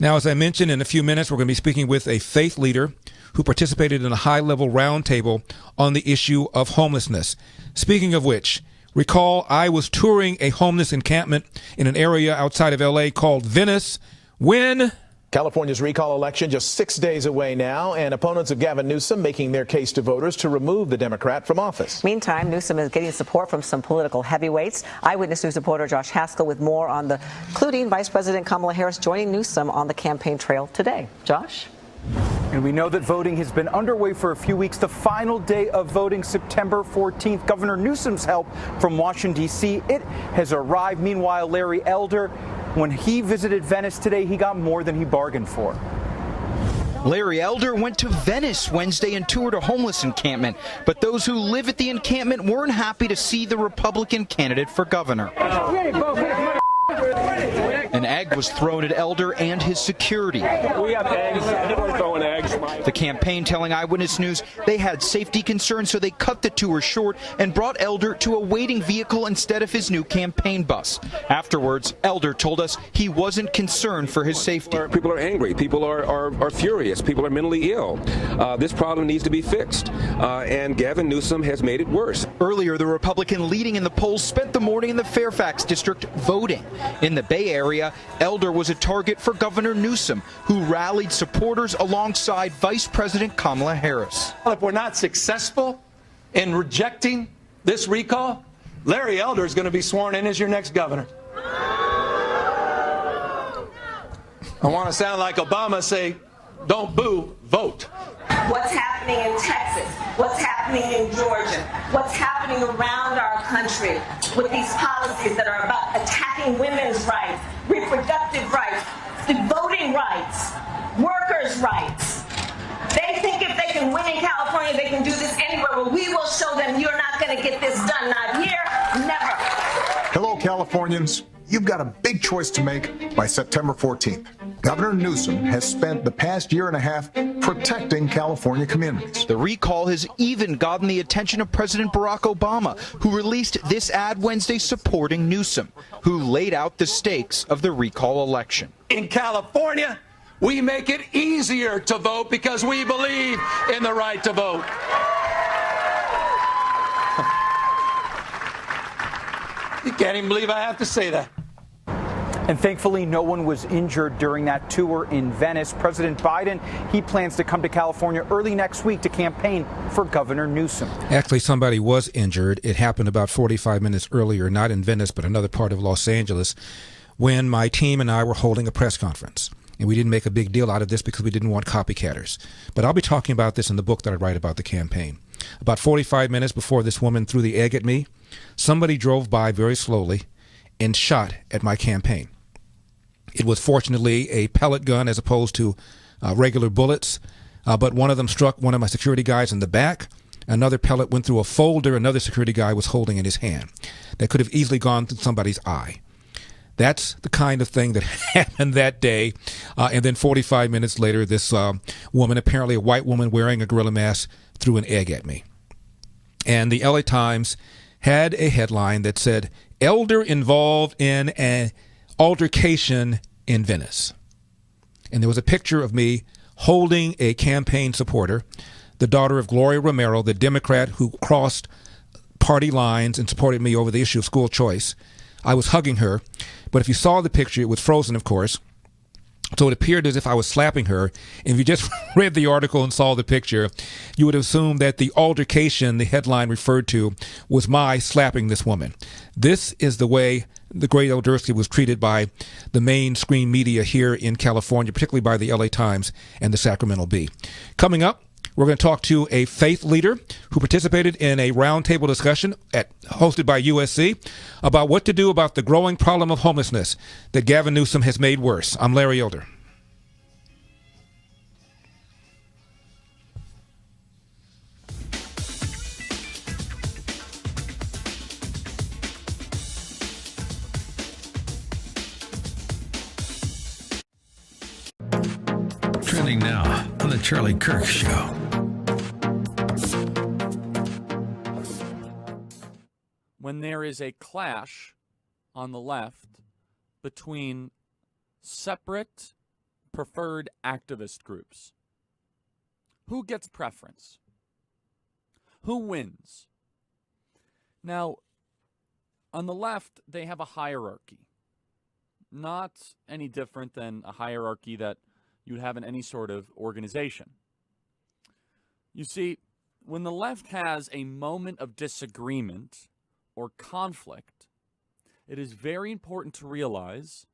Now, as I mentioned, in a few minutes, we're going to be speaking with a faith leader who participated in a high-level roundtable on the issue of homelessness. Speaking of which, Recall, I was touring a homeless encampment in an area outside of L.A. called Venice when California's recall election just 6 days away now, and opponents of Gavin Newsom making their case to voters to remove the Democrat from office. Meantime, Newsom is getting support from some political heavyweights. Eyewitness News reporter Josh Haskell with more on the including Vice President Kamala Harris joining Newsom on the campaign trail today. Josh? And we know that voting has been underway for a few weeks. The final day of voting, September 14th. Governor Newsom's help from Washington, D.C., it has arrived. Meanwhile, Larry Elder, when he visited Venice today, he got more than he bargained for. Larry Elder went to Venice Wednesday and toured a homeless encampment, but those who live at the encampment weren't happy to see the Republican candidate for governor. An egg was thrown at Elder and his security. We have eggs. Anyone throwing eggs? The campaign telling Eyewitness News they had safety concerns, so they cut the tour short and brought Elder to a waiting vehicle instead of his new campaign bus. Afterwards, Elder told us he wasn't concerned for his safety. People are angry. People are furious. People are mentally ill. This problem needs to be fixed, and Gavin Newsom has made it worse. Earlier, the Republican leading in the polls spent the morning in the Fairfax district voting. In the Bay Area, Elder was a target for Governor Newsom, who rallied supporters alongside Vice President Kamala Harris. If we're not successful in rejecting this recall, Larry Elder is going to be sworn in as your next governor. I want to sound like Obama, say, don't boo, vote. What's happening in Texas, what's happening in Georgia, what's happening around our country with these policies that are about attacking women's rights, reproductive rights, voting rights, workers' rights. They think if they can win in California, they can do this anywhere. Well, we will show them you're not going to get this done. Not here, never. Hello, Californians. You've got a big choice to make by September 14th. Governor Newsom has spent the past year and a half protecting California communities. The recall has even gotten the attention of President Barack Obama, who released this ad Wednesday supporting Newsom, who laid out the stakes of the recall election. In California, we make it easier to vote because we believe in the right to vote. You can't even believe I have to say that. And thankfully, no one was injured during that tour in Venice. President Biden, he plans to come to California early next week to campaign for Governor Newsom. Actually, somebody was injured. It happened about 45 minutes earlier, not in Venice, but another part of Los Angeles, when my team and I were holding a press conference. And we didn't make a big deal out of this because we didn't want copycatters. But I'll be talking about this in the book that I write about the campaign. About 45 minutes before this woman threw the egg at me, somebody drove by very slowly and shot at my campaign. It was fortunately a pellet gun as opposed to regular bullets, but one of them struck one of my security guys in the back. Another pellet went through a folder another security guy was holding in his hand. That could have easily gone through somebody's eye. That's the kind of thing that happened that day. And then 45 minutes later, this woman, apparently a white woman wearing a gorilla mask, threw an egg at me. And the LA Times had a headline that said, "Elder involved in an altercation in Venice." And there was a picture of me holding a campaign supporter, the daughter of Gloria Romero, the Democrat who crossed party lines and supported me over the issue of school choice. I was hugging her, but if you saw the picture, it was frozen, of course. So it appeared as if I was slapping her. And if you just read the article and saw the picture, you would assume that the altercation the headline referred to was my slapping this woman. This is the way the great Eldersky was treated by the mainstream media here in California, particularly by the LA Times and the Sacramento Bee. Coming up, we're going to talk to a faith leader who participated in a roundtable discussion hosted by USC about what to do about the growing problem of homelessness that Gavin Newsom has made worse. I'm Larry Elder. Trending now on the Charlie Kirk Show. When there is a clash on the left between separate preferred activist groups, who gets preference? Who wins? Now, On the left, they have a hierarchy. Not any different than a hierarchy that you'd have in any sort of organization. You see, when the left has a moment of disagreement or conflict, it is very important to realize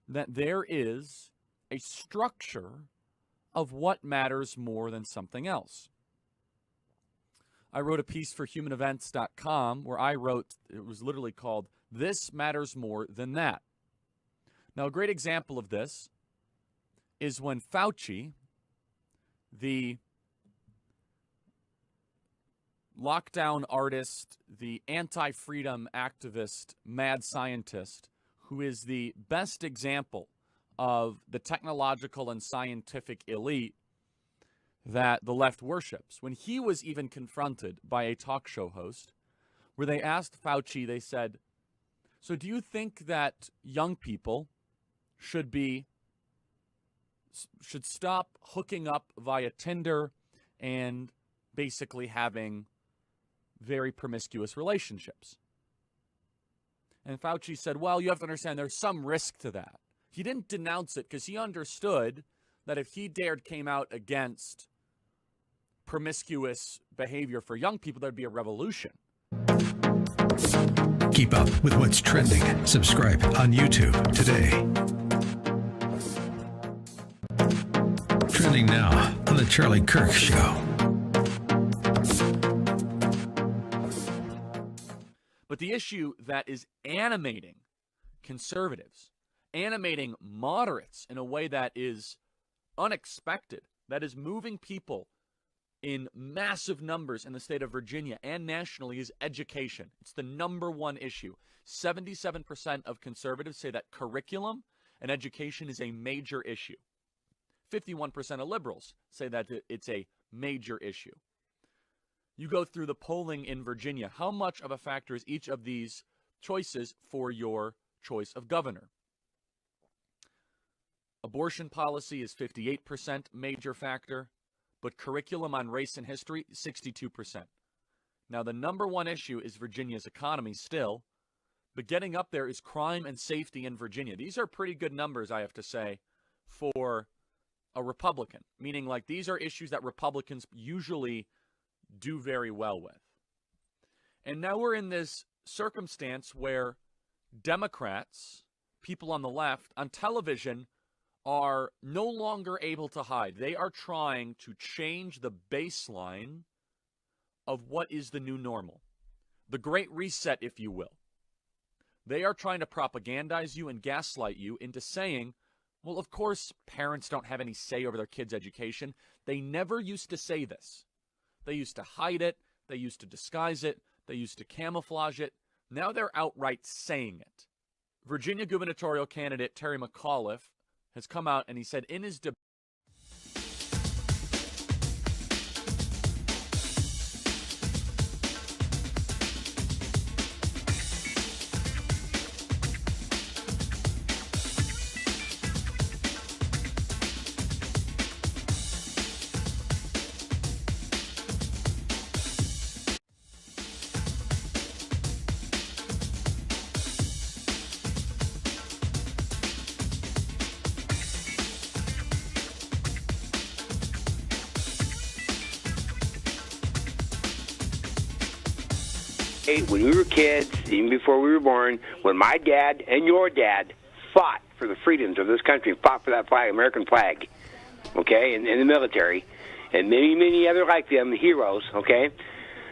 that there is a structure of what matters more than something else. I wrote a piece for humanevents.com where I wrote, it was literally called, "This Matters More Than That." Now, a great example of this is when Fauci, the lockdown artist, the anti-freedom activist, mad scientist, who is the best example of the technological and scientific elite that the left worships. When he was even confronted by a talk show host, where they asked Fauci, they said, "So do you think that young people should stop hooking up via Tinder and basically having very promiscuous relationships?" And Fauci said, "Well, you have to understand there's some risk to that." He didn't denounce it because he understood that if he came out against promiscuous behavior for young people, there'd be a revolution. Keep up with what's trending. Subscribe on YouTube today. Trending now on The Charlie Kirk Show. But the issue that is animating conservatives, animating moderates in a way that is unexpected, that is moving people in massive numbers in the state of Virginia and nationally, is education. It's the number one issue. 77% of conservatives say that curriculum and education is a major issue. 51% of liberals say that it's a major issue. You go through the polling in Virginia. How much of a factor is each of these choices for your choice of governor? Abortion policy is 58% major factor, but curriculum on race and history, 62%. Now, the number one issue is Virginia's economy still, but getting up there is crime and safety in Virginia. These are pretty good numbers, I have to say, for a Republican, meaning like these are issues that Republicans usually do very well with. And now we're in this circumstance where Democrats, people on the left, on television are no longer able to hide. They are trying to change the baseline of what is the new normal, the Great Reset, if you will. They are trying to propagandize you and gaslight you into saying, well, of course, parents don't have any say over their kids' education. They never used to say this. They used to hide it. They used to disguise it. They used to camouflage it. Now they're outright saying it. Virginia gubernatorial candidate Terry McAuliffe has come out and he said in his debate, when we were kids, even before we were born, when my dad and your dad fought for the freedoms of this country, fought for that flag, American flag, okay, in the military, and many, many other like them, heroes, okay?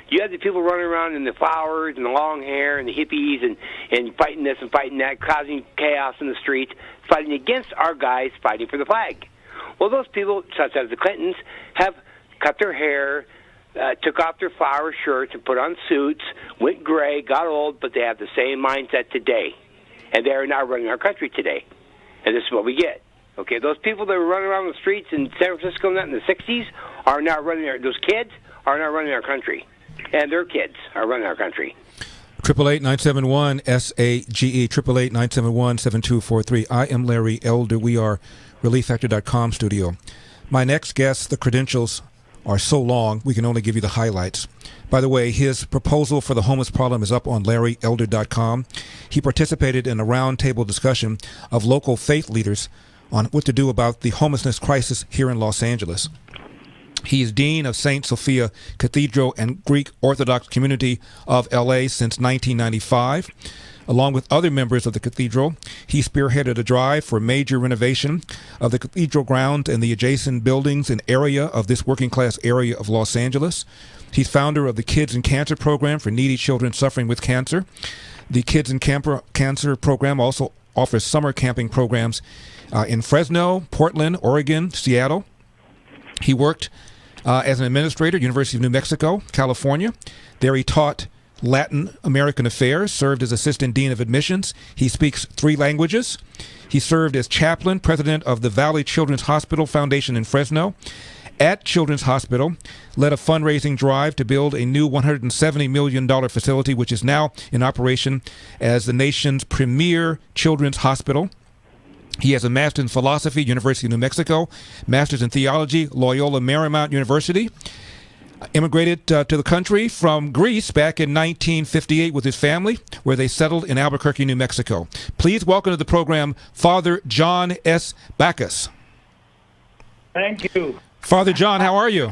You had the people running around in the flowers and the long hair and the hippies and fighting this and fighting that, causing chaos in the streets, fighting against our guys fighting for the flag. Well, those people, such as the Clintons, have cut their hair, took off their flower shirts and put on suits, went gray, got old, but they have the same mindset today. And they are now running our country today. And this is what we get. Okay, those people that were running around the streets in San Francisco and that in the 60s are now running those kids are now running our country. And their kids are running our country. 888-971-SAGE, 888-971-7243. I am Larry Elder. We are ReliefFactor.com studio. My next guest, the credentials are so long, we can only give you the highlights. By the way, his proposal for the homeless problem is up on LarryElder.com. He participated in a roundtable discussion of local faith leaders on what to do about the homelessness crisis here in Los Angeles. He is Dean of St. Sophia Cathedral and Greek Orthodox Community of LA since 1995. Along with other members of the cathedral, he spearheaded a drive for major renovation of the cathedral grounds and the adjacent buildings and area of this working class area of Los Angeles. He's founder of the Kids in Cancer program for needy children suffering with cancer. The Kids in Cancer program also offers summer camping programs in Fresno, Portland, Oregon, Seattle. He worked as an administrator at University of New Mexico, California. There he taught Latin American affairs, served as assistant dean of admissions. He speaks 3 languages. He served as chaplain, president of the Valley Children's Hospital Foundation in Fresno. At Children's Hospital, led a fundraising drive to build a new $170 million facility, which is now in operation as the nation's premier children's hospital. He has a master's in philosophy, University of New Mexico, master's in theology, Loyola Marymount University. Immigrated to the country from Greece back in 1958 with his family, where they settled in Albuquerque, New Mexico. Please welcome to the program Father John S. Backus. Thank you. Father John, how are you?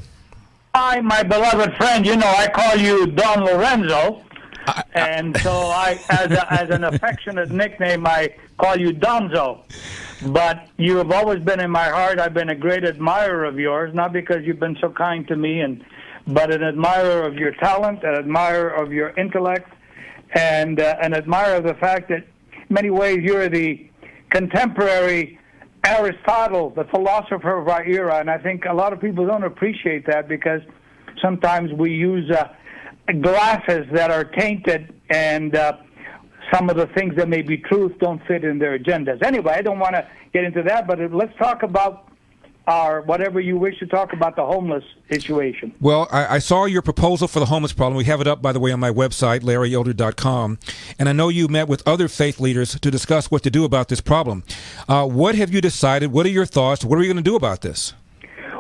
Hi, my beloved friend. You know, I call you Don Lorenzo, and so I, as an affectionate nickname, I call you Donzo. But you have always been in my heart. I've been a great admirer of yours, not because you've been so kind to me, but an admirer of your talent, an admirer of your intellect, and an admirer of the fact that in many ways you're the contemporary Aristotle, the philosopher of our era. And I think a lot of people don't appreciate that because sometimes we use glasses that are tainted, and some of the things that may be truth don't fit in their agendas. Anyway, I don't want to get into that, but let's talk about whatever you wish to talk about, the homeless situation. Well, I saw your proposal for the homeless problem. We have it up, by the way, on my website, LarryElder.com. And I know you met with other faith leaders to discuss what to do about this problem. What have you decided? What are your thoughts? What are we going to do about this?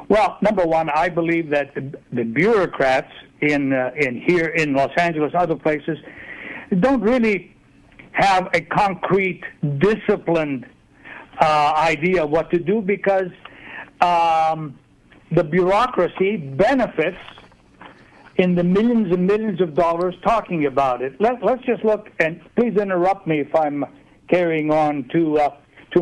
Well, number one, I believe that the bureaucrats in here in Los Angeles, other places, don't really have a concrete, disciplined idea of what to do, because the bureaucracy benefits in the millions and millions of dollars talking about it. Let's just look, and please interrupt me if I'm carrying on too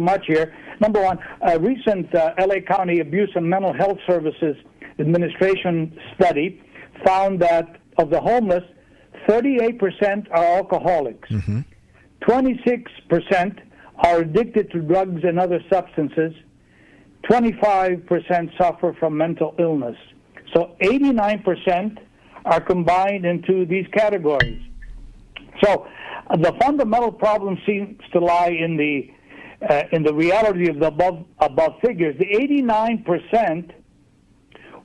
much here. Number one, a recent LA County Abuse and Mental Health Services Administration study found that of the homeless, 38% are alcoholics. 26% are addicted to drugs and other substances. 25% suffer from mental illness. So 89% are combined into these categories. So the fundamental problem seems to lie in the reality of the above figures. The 89%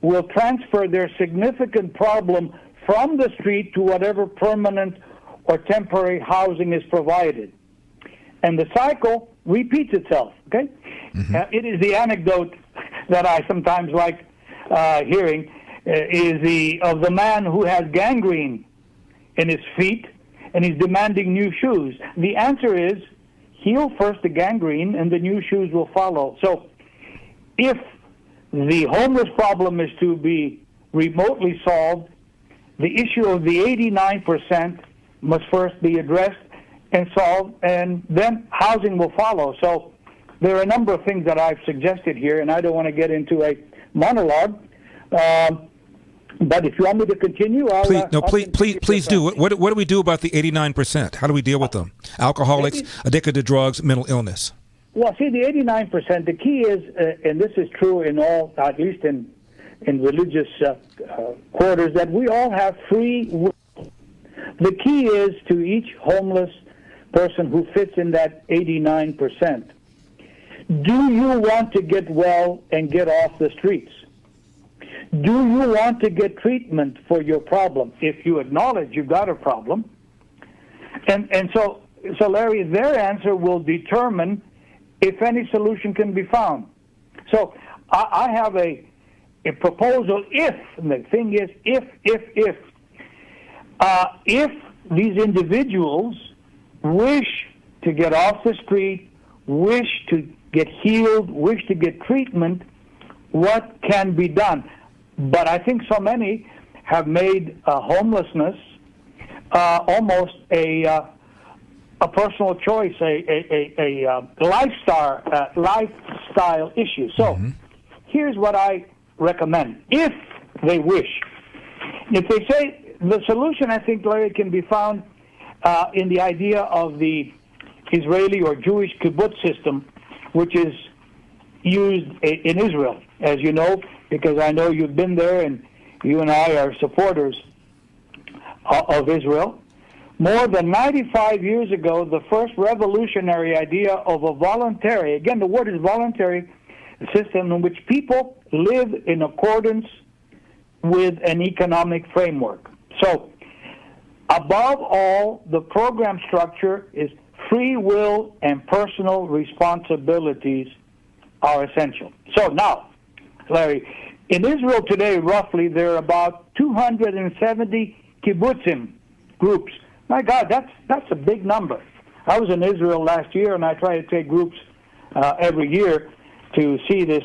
will transfer their significant problem from the street to whatever permanent or temporary housing is provided. And the cycle repeats itself, okay? It is the anecdote that I sometimes like hearing, is of the man who has gangrene in his feet and he's demanding new shoes. The answer is heal first the gangrene and the new shoes will follow. So if the homeless problem is to be remotely solved, the issue of the 89% must first be addressed and solved, and then housing will follow. So there are a number of things that I've suggested here, and I don't want to get into a monologue. But if you want me to continue, please do. What do we do about the 89%? How do we deal with them? Alcoholics, addicted to drugs, mental illness. Well, see, the 89%, the key is, and this is true in all, at least in religious quarters, that we all have free will. The key is to each homeless person who fits in that 89%. Do you want to get well and get off the streets? Do you want to get treatment for your problem? If you acknowledge you've got a problem. And so Larry, their answer will determine if any solution can be found. So I have a a proposal if, and the thing is if these individuals wish to get off the street, wish to get healed, wish to get treatment, what can be done? But I think so many have made homelessness almost a personal choice, a lifestyle issue. So here's what I recommend, if they wish. If they say the solution, I think, Larry, can be found in the idea of the Israeli or Jewish kibbutz system, which is used in Israel, as you know, because I know you've been there and you and I are supporters of Israel. More than 95 years ago, the first revolutionary idea of a voluntary, again, the word is voluntary, system in which people live in accordance with an economic framework. So, above all, the program structure is free will and personal responsibilities are essential. So now, Larry, in Israel today, roughly, there are about 270 kibbutzim groups. My God, that's a big number. I was in Israel last year, and I try to take groups every year to see this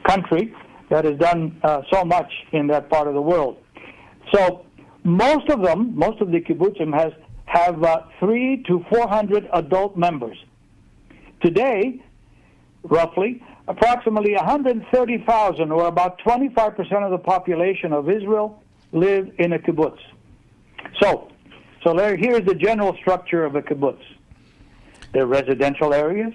country that has done so much in that part of the world. So most of the kibbutzim have 300 to 400 adult members. Today, roughly, approximately 130,000, or about 25% of the population of Israel, live in a kibbutz. So Larry, here's the general structure of a kibbutz. There are residential areas,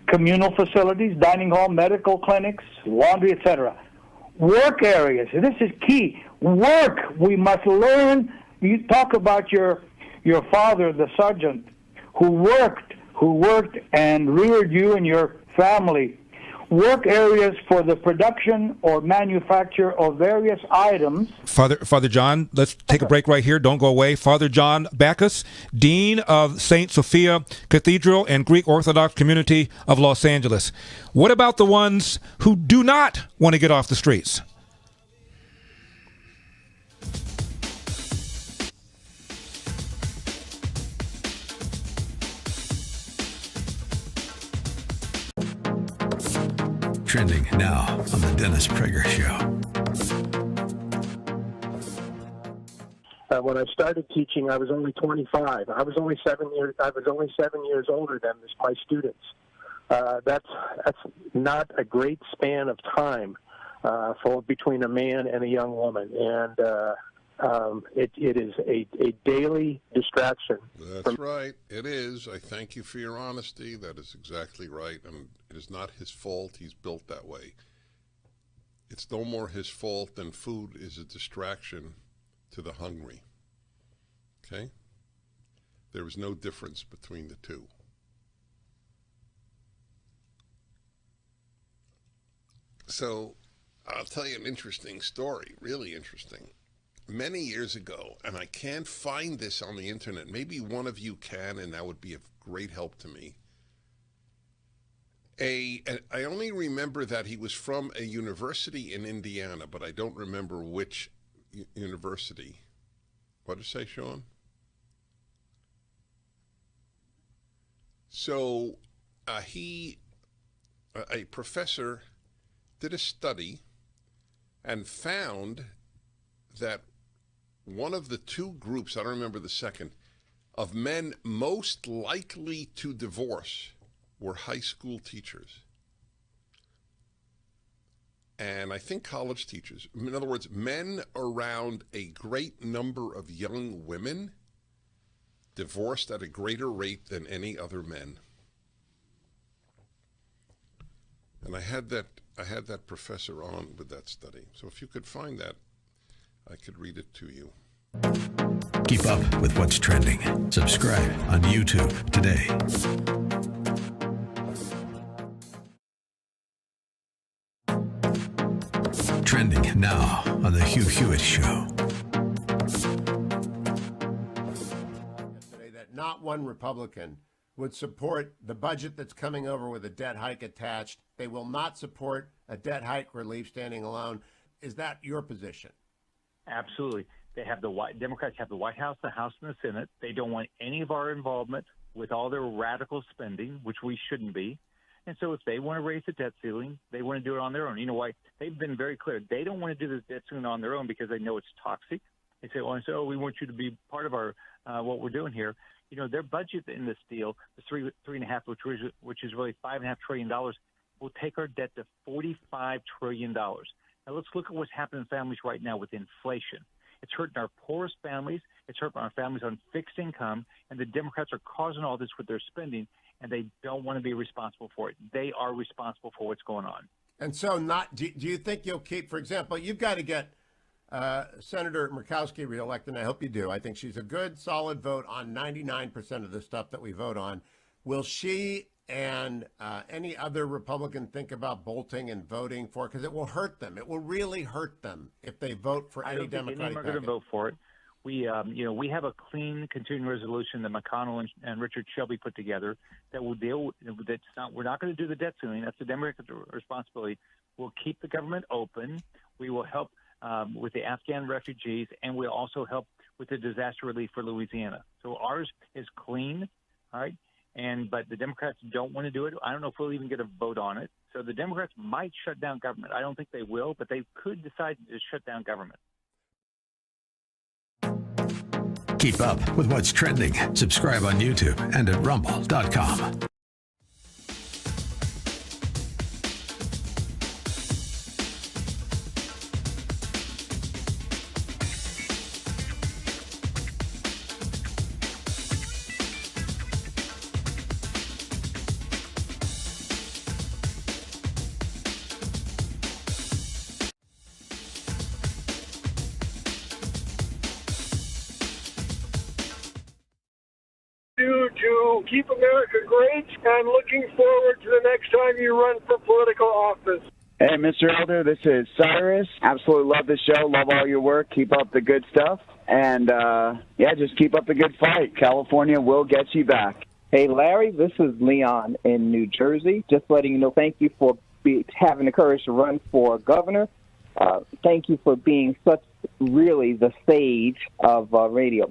communal facilities, dining hall, medical clinics, laundry, etc. Work areas. This is key. Work. We must learn. You talk about your father, the sergeant, who worked and reared you and your family. Work areas for the production or manufacture of various items. Father John, let's take a break right here. Don't go away. Father John Backus, Dean of St. Sophia Cathedral and Greek Orthodox Community of Los Angeles. What about the ones who do not want to get off the streets? Trending now on the Dennis Prager Show. When I started teaching, I was only 25. I was only 7 years older than my students. That's not a great span of time for between a man and a young woman, and it is a daily distraction. That's right. It is. I thank you for your honesty. That is exactly right. And it is not his fault. He's built that way. It's no more his fault than food is a distraction to the hungry. Okay? There is no difference between the two. So I'll tell you an interesting story, really interesting. Many years ago, and I can't find this on the internet. Maybe one of you can, and that would be of great help to me. I only remember that he was from a university in Indiana, but I don't remember which university. What did it say, Sean? So a professor did a study and found that one of the two groups, I don't remember the second, of men most likely to divorce were high school teachers. And I think college teachers. In other words, men around a great number of young women divorced at a greater rate than any other men. And I had that professor on with that study. So if you could find that, I could read it to you. Keep up with what's trending. Subscribe on YouTube today. Trending now on the Hugh Hewitt Show. Yesterday, that not one Republican would support the budget that's coming over with a debt hike attached. They will not support a debt hike relief standing alone. Is that your position? Absolutely. Democrats have the White House, the House, and the Senate. They don't want any of our involvement with all their radical spending, which we shouldn't be. And so if they want to raise the debt ceiling, they want to do it on their own. You know why? They've been very clear. They don't want to do this debt ceiling on their own because they know it's toxic. They say, oh, we want you to be part of our what we're doing here. You know, their budget in this deal, the $3.5, which is really $5.5 trillion, will take our debt to $45 trillion. Now let's look at what's happening in families right now with inflation. It's hurting our poorest families. It's hurting our families on fixed income. And the Democrats are causing all this with their spending, and they don't want to be responsible for it. They are responsible for what's going on. And so do you think you'll keep, for example, you've got to get Senator Murkowski reelected, and I hope you do. I think she's a good, solid vote on 99% of the stuff that we vote on. Will she and any other Republican think about bolting and voting for it? Because it will hurt them. It will really hurt them if they vote for any Democratic package. I don't think any of them are going to vote for it. We have a clean continuing resolution that McConnell and Richard Shelby put together that will deal with. We're not going to do the debt ceiling. That's the Democratic responsibility. We'll keep the government open. We will help with the Afghan refugees, and we'll also help with the disaster relief for Louisiana. So ours is clean, all right? But the Democrats don't want to do it. I don't know if we'll even get a vote on it. So the Democrats might shut down government. I don't think they will, but they could decide to shut down government. Keep up with what's trending. Subscribe on YouTube and at rumble.com. To keep America great, and looking forward to the next time you run for political office. Hey, Mr. Elder, this is Cyrus. Absolutely love the show. Love all your work. Keep up the good stuff. And, just keep up the good fight. California will get you back. Hey, Larry, this is Leon in New Jersey. Just letting you know, thank you for having the courage to run for governor. Thank you for being really the sage of radio.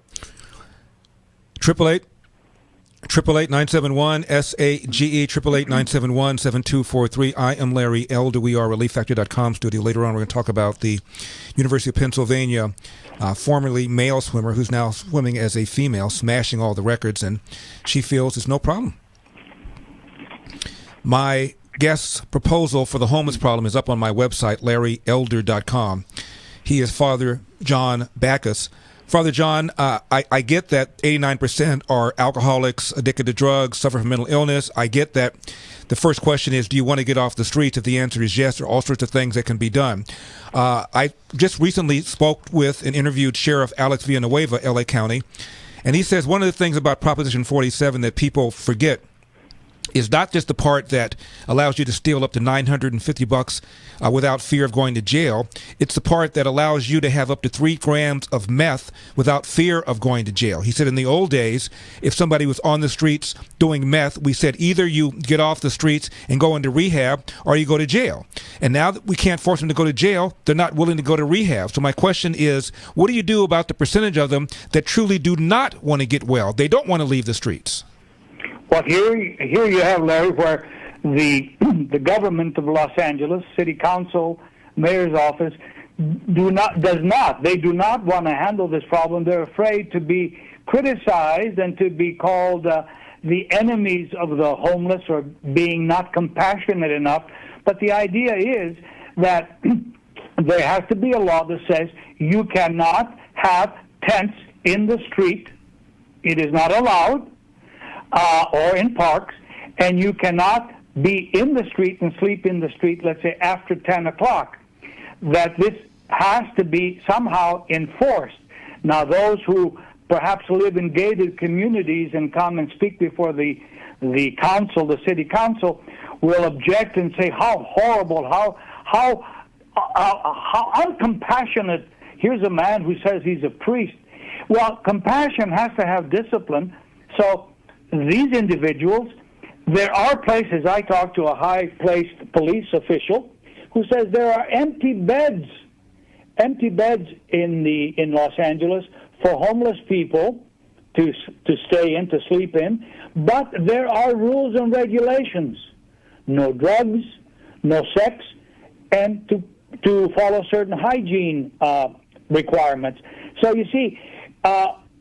888-971-SAGE, 888-971-7243. I am Larry Elder. We are ReliefFactor.com studio. Later on, we're going to talk about the University of Pennsylvania formerly male swimmer who's now swimming as a female, smashing all the records, and she feels it's no problem. My guest's proposal for the homeless problem is up on my website, LarryElder.com. He is Father John Backus. Father John, I get that 89% are alcoholics, addicted to drugs, suffer from mental illness. I get that the first question is, do you want to get off the streets? If the answer is yes, there are all sorts of things that can be done. I just recently spoke with and interviewed Sheriff Alex Villanueva, LA County, and he says one of the things about Proposition 47 that people forget is not just the part that allows you to steal up to $950 without fear of going to jail. It's the part that allows you to have up to 3 grams of meth without fear of going to jail. He said in the old days, if somebody was on the streets doing meth, we said either you get off the streets and go into rehab or you go to jail. And now that we can't force them to go to jail, they're not willing to go to rehab. So my question is, what do you do about the percentage of them that truly do not want to get well? They don't want to leave the streets. Well, here you have, Larry, where the government of Los Angeles, City Council, Mayor's office, do not want to handle this problem. They're afraid to be criticized and to be called the enemies of the homeless or being not compassionate enough. But the idea is that there has to be a law that says you cannot have tents in the street. It is not allowed. Or in parks, and you cannot be in the street and sleep in the street, let's say, after 10 o'clock. That this has to be somehow enforced. Now, those who perhaps live in gated communities and come and speak before the council, the city council, will object and say how horrible, how uncompassionate. Here's a man who says he's a priest. Well, compassion has to have discipline. So these individuals, there are places, I talked to a high-placed police official who says there are empty beds in Los Angeles for homeless people to stay in, to sleep in, but there are rules and regulations. No drugs, no sex, and to follow certain hygiene requirements. So you see,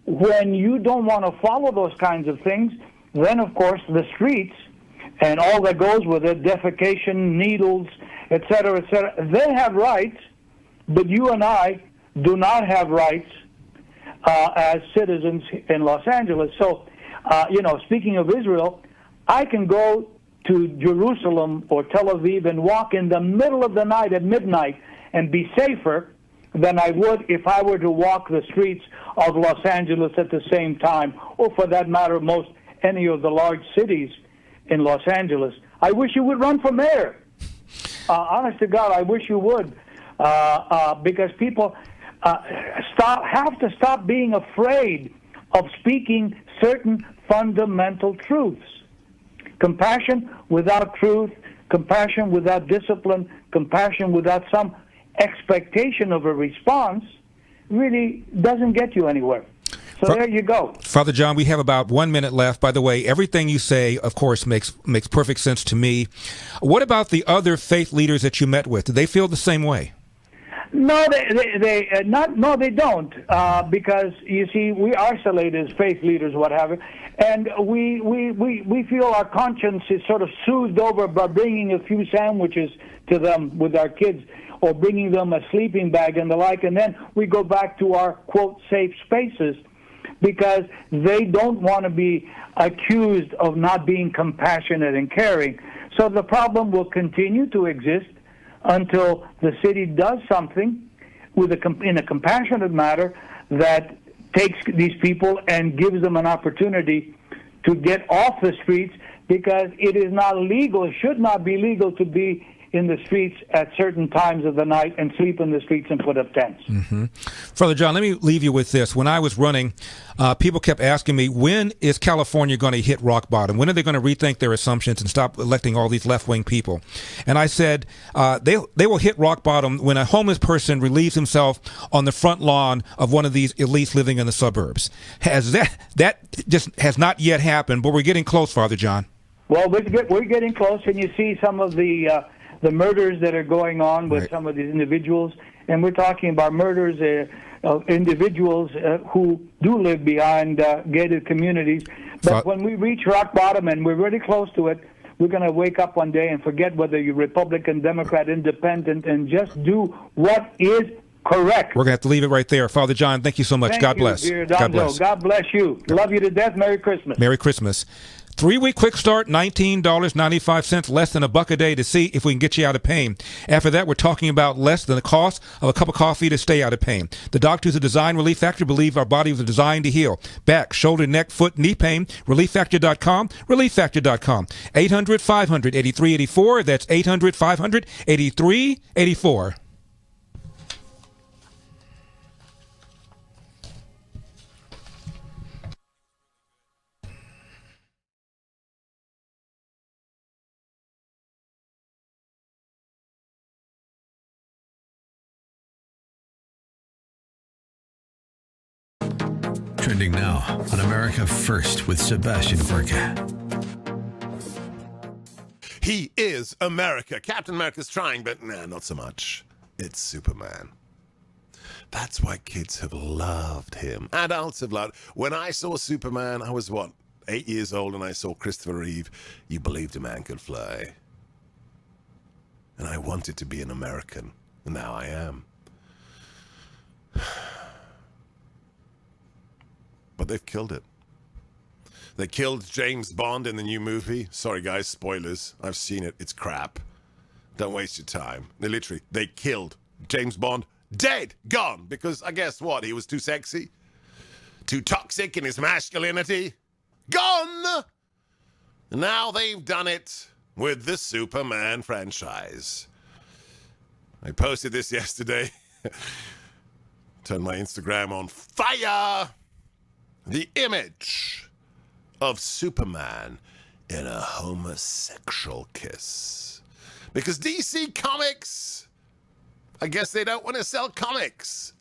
when you don't want to follow those kinds of things, then of course the streets and all that goes with it, defecation, needles, etc., they have rights, but you and I do not have rights as citizens in Los Angeles. So, speaking of Israel, I can go to Jerusalem or Tel Aviv and walk in the middle of the night at midnight and be safer than I would if I were to walk the streets of Los Angeles at the same time, or for that matter, any of the large cities in Los Angeles. I wish you would run for mayor. Honest to God, I wish you would, because people have to stop being afraid of speaking certain fundamental truths. Compassion without truth, compassion without discipline, compassion without some expectation of a response really doesn't get you anywhere. So there you go. Father John, we have about 1 minute left. By the way, everything you say, of course, makes perfect sense to me. What about the other faith leaders that you met with? Do they feel the same way? No, they don't, because you see, we isolate as faith leaders, what have you, and we feel our conscience is sort of soothed over by bringing a few sandwiches to them with our kids, or bringing them a sleeping bag and the like, and then we go back to our quote safe spaces, because they don't want to be accused of not being compassionate and caring. So the problem will continue to exist until the city does something in a compassionate manner that takes these people and gives them an opportunity to get off the streets, because it is not legal, it should not be legal to be in the streets at certain times of the night and sleep in the streets and put up tents. Mm-hmm. Father John, let me leave you with this. When I was running, people kept asking me, when is California going to hit rock bottom? When are they going to rethink their assumptions and stop electing all these left-wing people? And I said, they will hit rock bottom when a homeless person relieves himself on the front lawn of one of these elites living in the suburbs. That just has not yet happened, but we're getting close, Father John. Well, we're getting close, and you see some of the murders that are going on with some of these individuals, and we're talking about murders of individuals who do live behind gated communities. But when we reach rock bottom, and we're really close to it, we're going to wake up one day and forget whether you're Republican, Democrat, Independent, and just do what is correct. We're going to have to leave it right there. Father John, thank you so much. God bless. God bless. God bless you. Love you to death. Merry Christmas. Merry Christmas. 3-week quick start, $19.95, less than $1 a day to see if we can get you out of pain. After that, we're talking about less than the cost of a cup of coffee to stay out of pain. The doctors at Design Relief Factor believe our bodies are designed to heal. Back, shoulder, neck, foot, knee pain. ReliefFactor.com. ReliefFactor.com. 800-500-8384. That's 800-500-8384. Trending now on America First with Sebastian Gorka. He is America. Captain America's trying, but nah, not so much. It's Superman. That's why kids have loved him. Adults have loved. When I saw Superman, I was, 8 years old, and I saw Christopher Reeve. You believed a man could fly. And I wanted to be an American. And now I am. But they've killed it. They killed James Bond in the new movie. Sorry, guys, spoilers. I've seen it. It's crap. Don't waste your time. They killed James Bond. Dead. Gone. Because I guess what? He was too sexy? Too toxic in his masculinity? Gone! Now they've done it with the Superman franchise. I posted this yesterday. Turned my Instagram on fire. The image of Superman in a homosexual kiss. Because DC Comics, I guess they don't want to sell comics.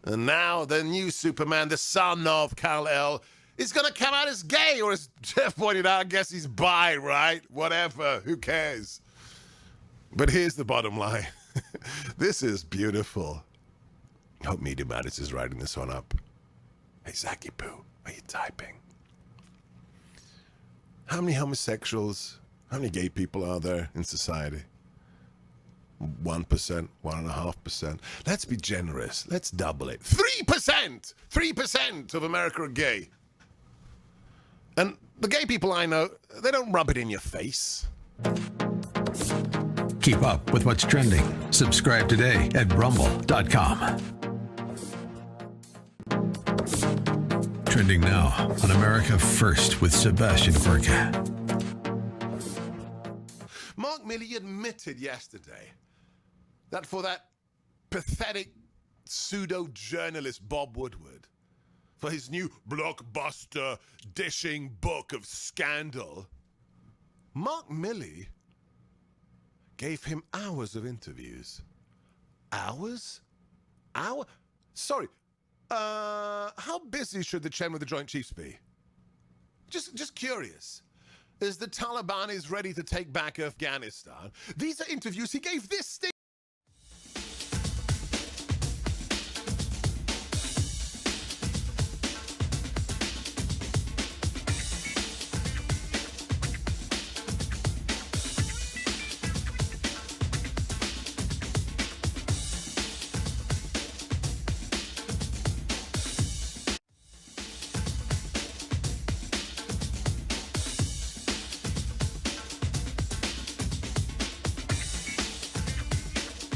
And now the new Superman, the son of Kal-El, is going to come out as gay, or as Jeff pointed out, I guess he's bi, right? Whatever, who cares? But here's the bottom line. This is beautiful. I hope Media Matters is writing this one up. Hey, Zachy Poo, are you typing? How many homosexuals, how many gay people are there in society? 1%, 1.5%. Let's be generous. Let's double it. 3%! 3% of America are gay. And the gay people I know, they don't rub it in your face. Keep up with what's trending. Subscribe today at rumble.com. Trending now on America First with Sebastian Gorka. Mark Milley admitted yesterday that for that pathetic pseudo-journalist Bob Woodward, for his new blockbuster dishing book of scandal, Mark Milley gave him hours of interviews. Hours? Sorry. How busy should the chairman of the Joint Chiefs be? Just curious. As the Taliban is ready to take back Afghanistan, these are interviews he gave this state.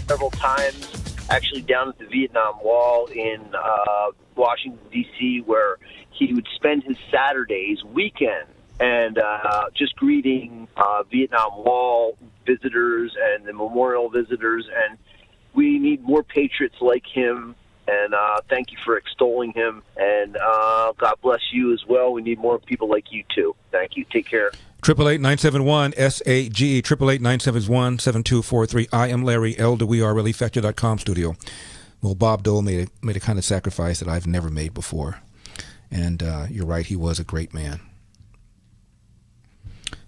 Several times, actually down at the Vietnam Wall in Washington, D.C., where he would spend his Saturdays, weekend, and just greeting Vietnam Wall visitors and the memorial visitors. And we need more patriots like him. And thank you for extolling him. And God bless you as well. We need more people like you, too. Thank you. Take care. 888-971-SAGE, 888-971-7243. I am Larry Elder. We are ReliefFactor.com studio. Well, Bob Dole made a kind of sacrifice that I've never made before. And you're right, he was a great man.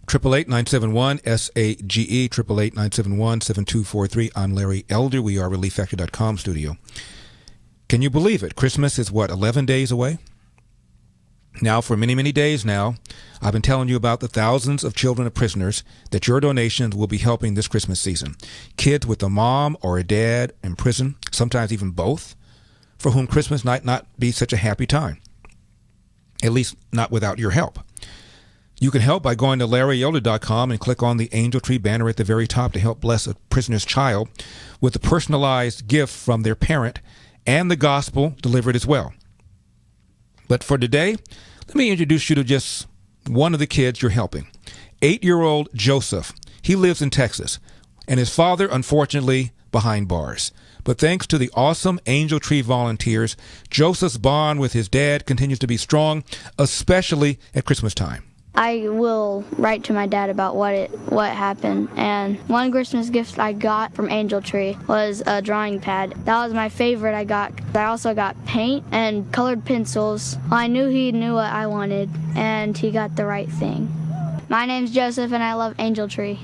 888-971-SAGE, 888-971-7243. I'm Larry Elder. We are ReliefFactor.com studio. Can you believe it? Christmas is, 11 days away? Now, for many, many days now, I've been telling you about the thousands of children of prisoners that your donations will be helping this Christmas season. Kids with a mom or a dad in prison, sometimes even both, for whom Christmas might not be such a happy time. At least not without your help. You can help by going to LarryElder.com and click on the Angel Tree banner at the very top to help bless a prisoner's child with a personalized gift from their parent and the gospel delivered as well. But for today, let me introduce you to just one of the kids you're helping. 8-year-old Joseph. He lives in Texas, and his father, unfortunately, behind bars. But thanks to the awesome Angel Tree volunteers, Joseph's bond with his dad continues to be strong, especially at Christmas time. I will write to my dad about what happened, and one Christmas gift I got from Angel Tree was a drawing pad. That was my favorite I got. I also got paint and colored pencils. I knew he knew what I wanted, and he got the right thing. My name's Joseph, and I love Angel Tree.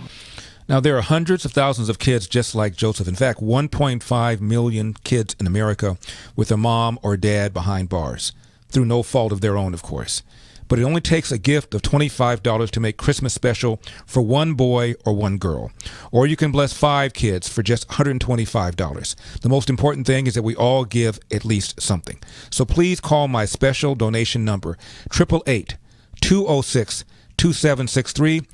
Now, there are hundreds of thousands of kids just like Joseph. In fact, 1.5 million kids in America with a mom or dad behind bars, through no fault of their own, of course. But it only takes a gift of $25 to make Christmas special for one boy or one girl. Or you can bless 5 kids for just $125. The most important thing is that we all give at least something. So please call my special donation number, 888-206-2763,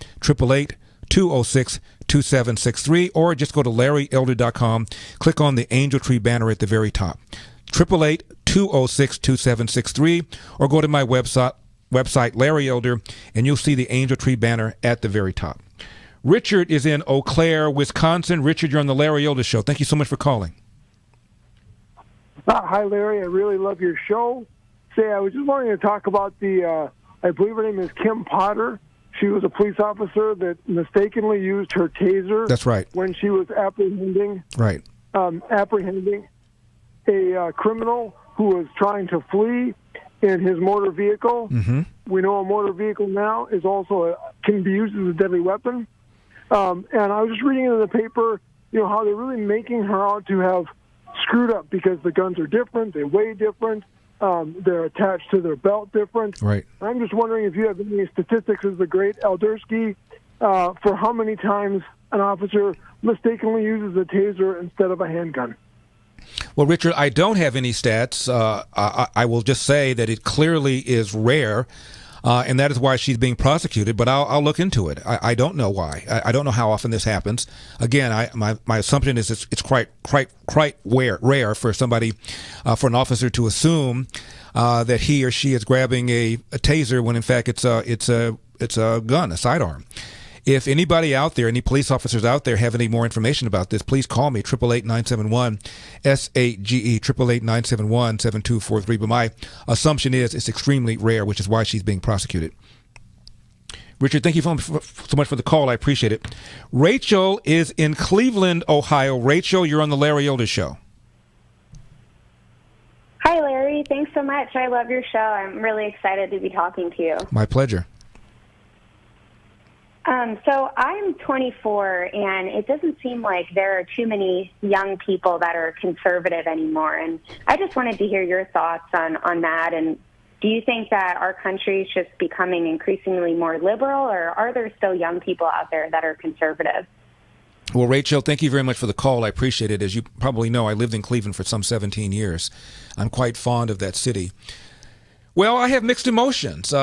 888-206-2763, or just go to LarryElder.com, click on the Angel Tree banner at the very top, 888-206-2763, or go to my website, Larry Elder, and you'll see the Angel Tree banner at the very top. Richard is in Eau Claire, Wisconsin. Richard, you're on the Larry Elder Show. Thank you so much for calling. Hi, Larry. I really love your show. I was just wanting to talk about the I believe her name is Kim Potter. She was a police officer that mistakenly used her taser. That's right. When she was apprehending a criminal who was trying to flee in his motor vehicle. Mm-hmm. We know a motor vehicle now is also can be used as a deadly weapon. And I was just reading in the paper, how they're really making her out to have screwed up because the guns are different, they weigh different, they're attached to their belt different. Right. I'm just wondering if you have any statistics as the great Eldersky for how many times an officer mistakenly uses a taser instead of a handgun. Well, Richard, I don't have any stats. I will just say that it clearly is rare, and that is why she's being prosecuted. But I'll look into it. I don't know why. I don't know how often this happens. Again, my assumption is it's quite rare for somebody, for an officer to assume that he or she is grabbing a taser when in fact it's a gun, a sidearm. If anybody out there, any police officers out there have any more information about this, please call me, 888-971-SAGE, 888-971-7243. But my assumption is it's extremely rare, which is why she's being prosecuted. Richard, thank you so much for the call. I appreciate it. Rachel is in Cleveland, Ohio. Rachel, you're on the Larry Elder Show. Hi, Larry. Thanks so much. I love your show. I'm really excited to be talking to you. My pleasure. So I'm 24, and it doesn't seem like there are too many young people that are conservative anymore. And I just wanted to hear your thoughts on that. And do you think that our country is just becoming increasingly more liberal, or are there still young people out there that are conservative? Well, Rachel, thank you very much for the call. I appreciate it. As you probably know, I lived in Cleveland for some 17 years. I'm quite fond of that city. Well, I have mixed emotions.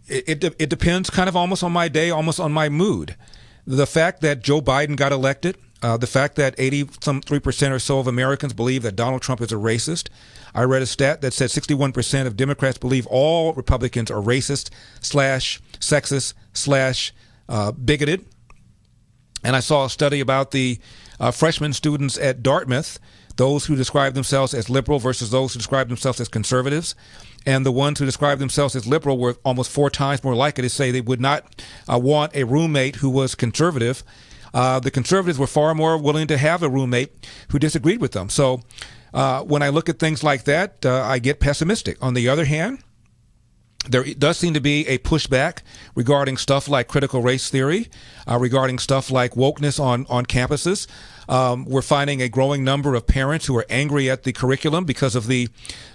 It depends kind of almost on my day, almost on my mood. The fact that Joe Biden got elected, the fact that 83% or so of Americans believe that Donald Trump is a racist. I read a stat that said 61% of Democrats believe all Republicans are racist / sexist / bigoted. And I saw a study about the freshman students at Dartmouth, those who describe themselves as liberal versus those who describe themselves as conservatives. And the ones who describe themselves as liberal were almost 4 times more likely to say they would not want a roommate who was conservative. The conservatives were far more willing to have a roommate who disagreed with them. So when I look at things like that, I get pessimistic. On the other hand, there does seem to be a pushback regarding stuff like critical race theory, regarding stuff like wokeness on campuses. We're finding a growing number of parents who are angry at the curriculum because of the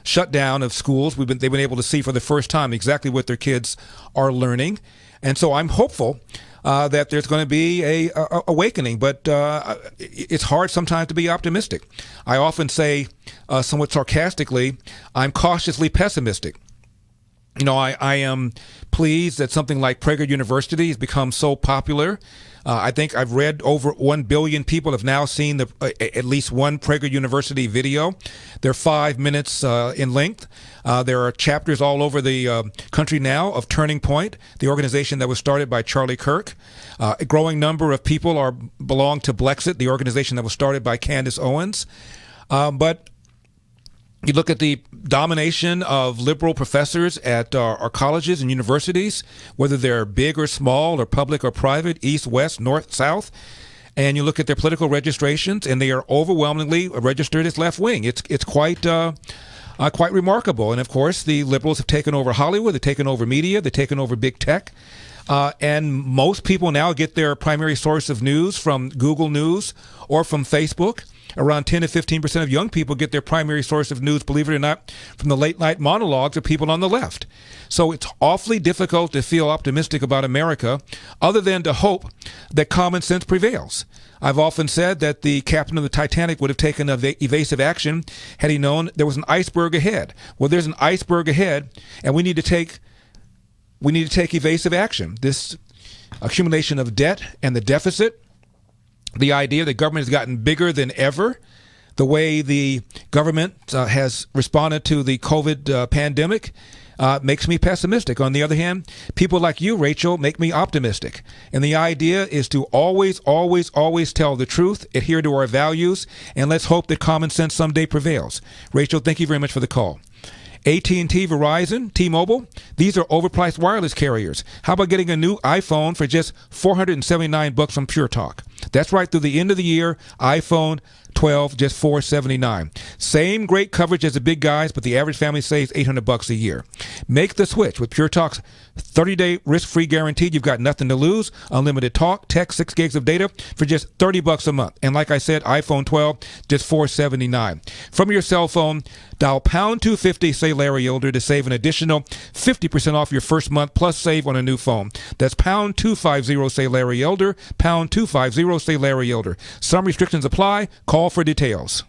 shutdown of schools. They've been able to see for the first time exactly what their kids are learning. And so I'm hopeful that there's going to be a awakening, but it's hard sometimes to be optimistic. I often say, somewhat sarcastically, I'm cautiously pessimistic. I am pleased that something like Prager University has become so popular. I think I've read over 1 billion people have now seen at least one Prager University video. They're 5 minutes in length. There are chapters all over the country now of Turning Point, the organization that was started by Charlie Kirk. A growing number of people belong to Blexit, the organization that was started by Candace Owens. But you look at the domination of liberal professors at our colleges and universities, whether they're big or small or public or private, east, west, north, south, and you look at their political registrations, and they are overwhelmingly registered as left-wing. It's quite remarkable. And, of course, the liberals have taken over Hollywood, they've taken over media, they've taken over big tech. And most people now get their primary source of news from Google News or from Facebook. Around 10 to 15% of young people get their primary source of news, believe it or not, from the late night monologues of people on the left. So it's awfully difficult to feel optimistic about America other than to hope that common sense prevails. I've often said that the captain of the Titanic would have taken evasive action had he known there was an iceberg ahead. Well, there's an iceberg ahead, and we need to take evasive action. This accumulation of debt and the deficit, the idea that government has gotten bigger than ever, the way the government has responded to the COVID pandemic makes me pessimistic. On the other hand, people like you, Rachel, make me optimistic. And the idea is to always, always, always tell the truth, adhere to our values, and let's hope that common sense someday prevails. Rachel, thank you very much for the call. AT&T, Verizon, T-Mobile, These are overpriced wireless carriers. How about getting a new iPhone for just $479 from Pure Talk? That's right, through the end of the year, iPhone 12, just $479. Same great coverage as the big guys, but the average family saves $800 a year. Make the switch with Pure Talk's 30-day risk-free guaranteed. You've got nothing to lose. Unlimited talk, text, 6 gigs of data for just $30 a month. And like I said, iPhone 12, just $479. From your cell phone, dial pound 250, say Larry Elder, to save an additional 50% off your first month, plus save on a new phone. That's pound 250, say Larry Elder, pound 250, say Larry Elder. Some restrictions apply. Call for details.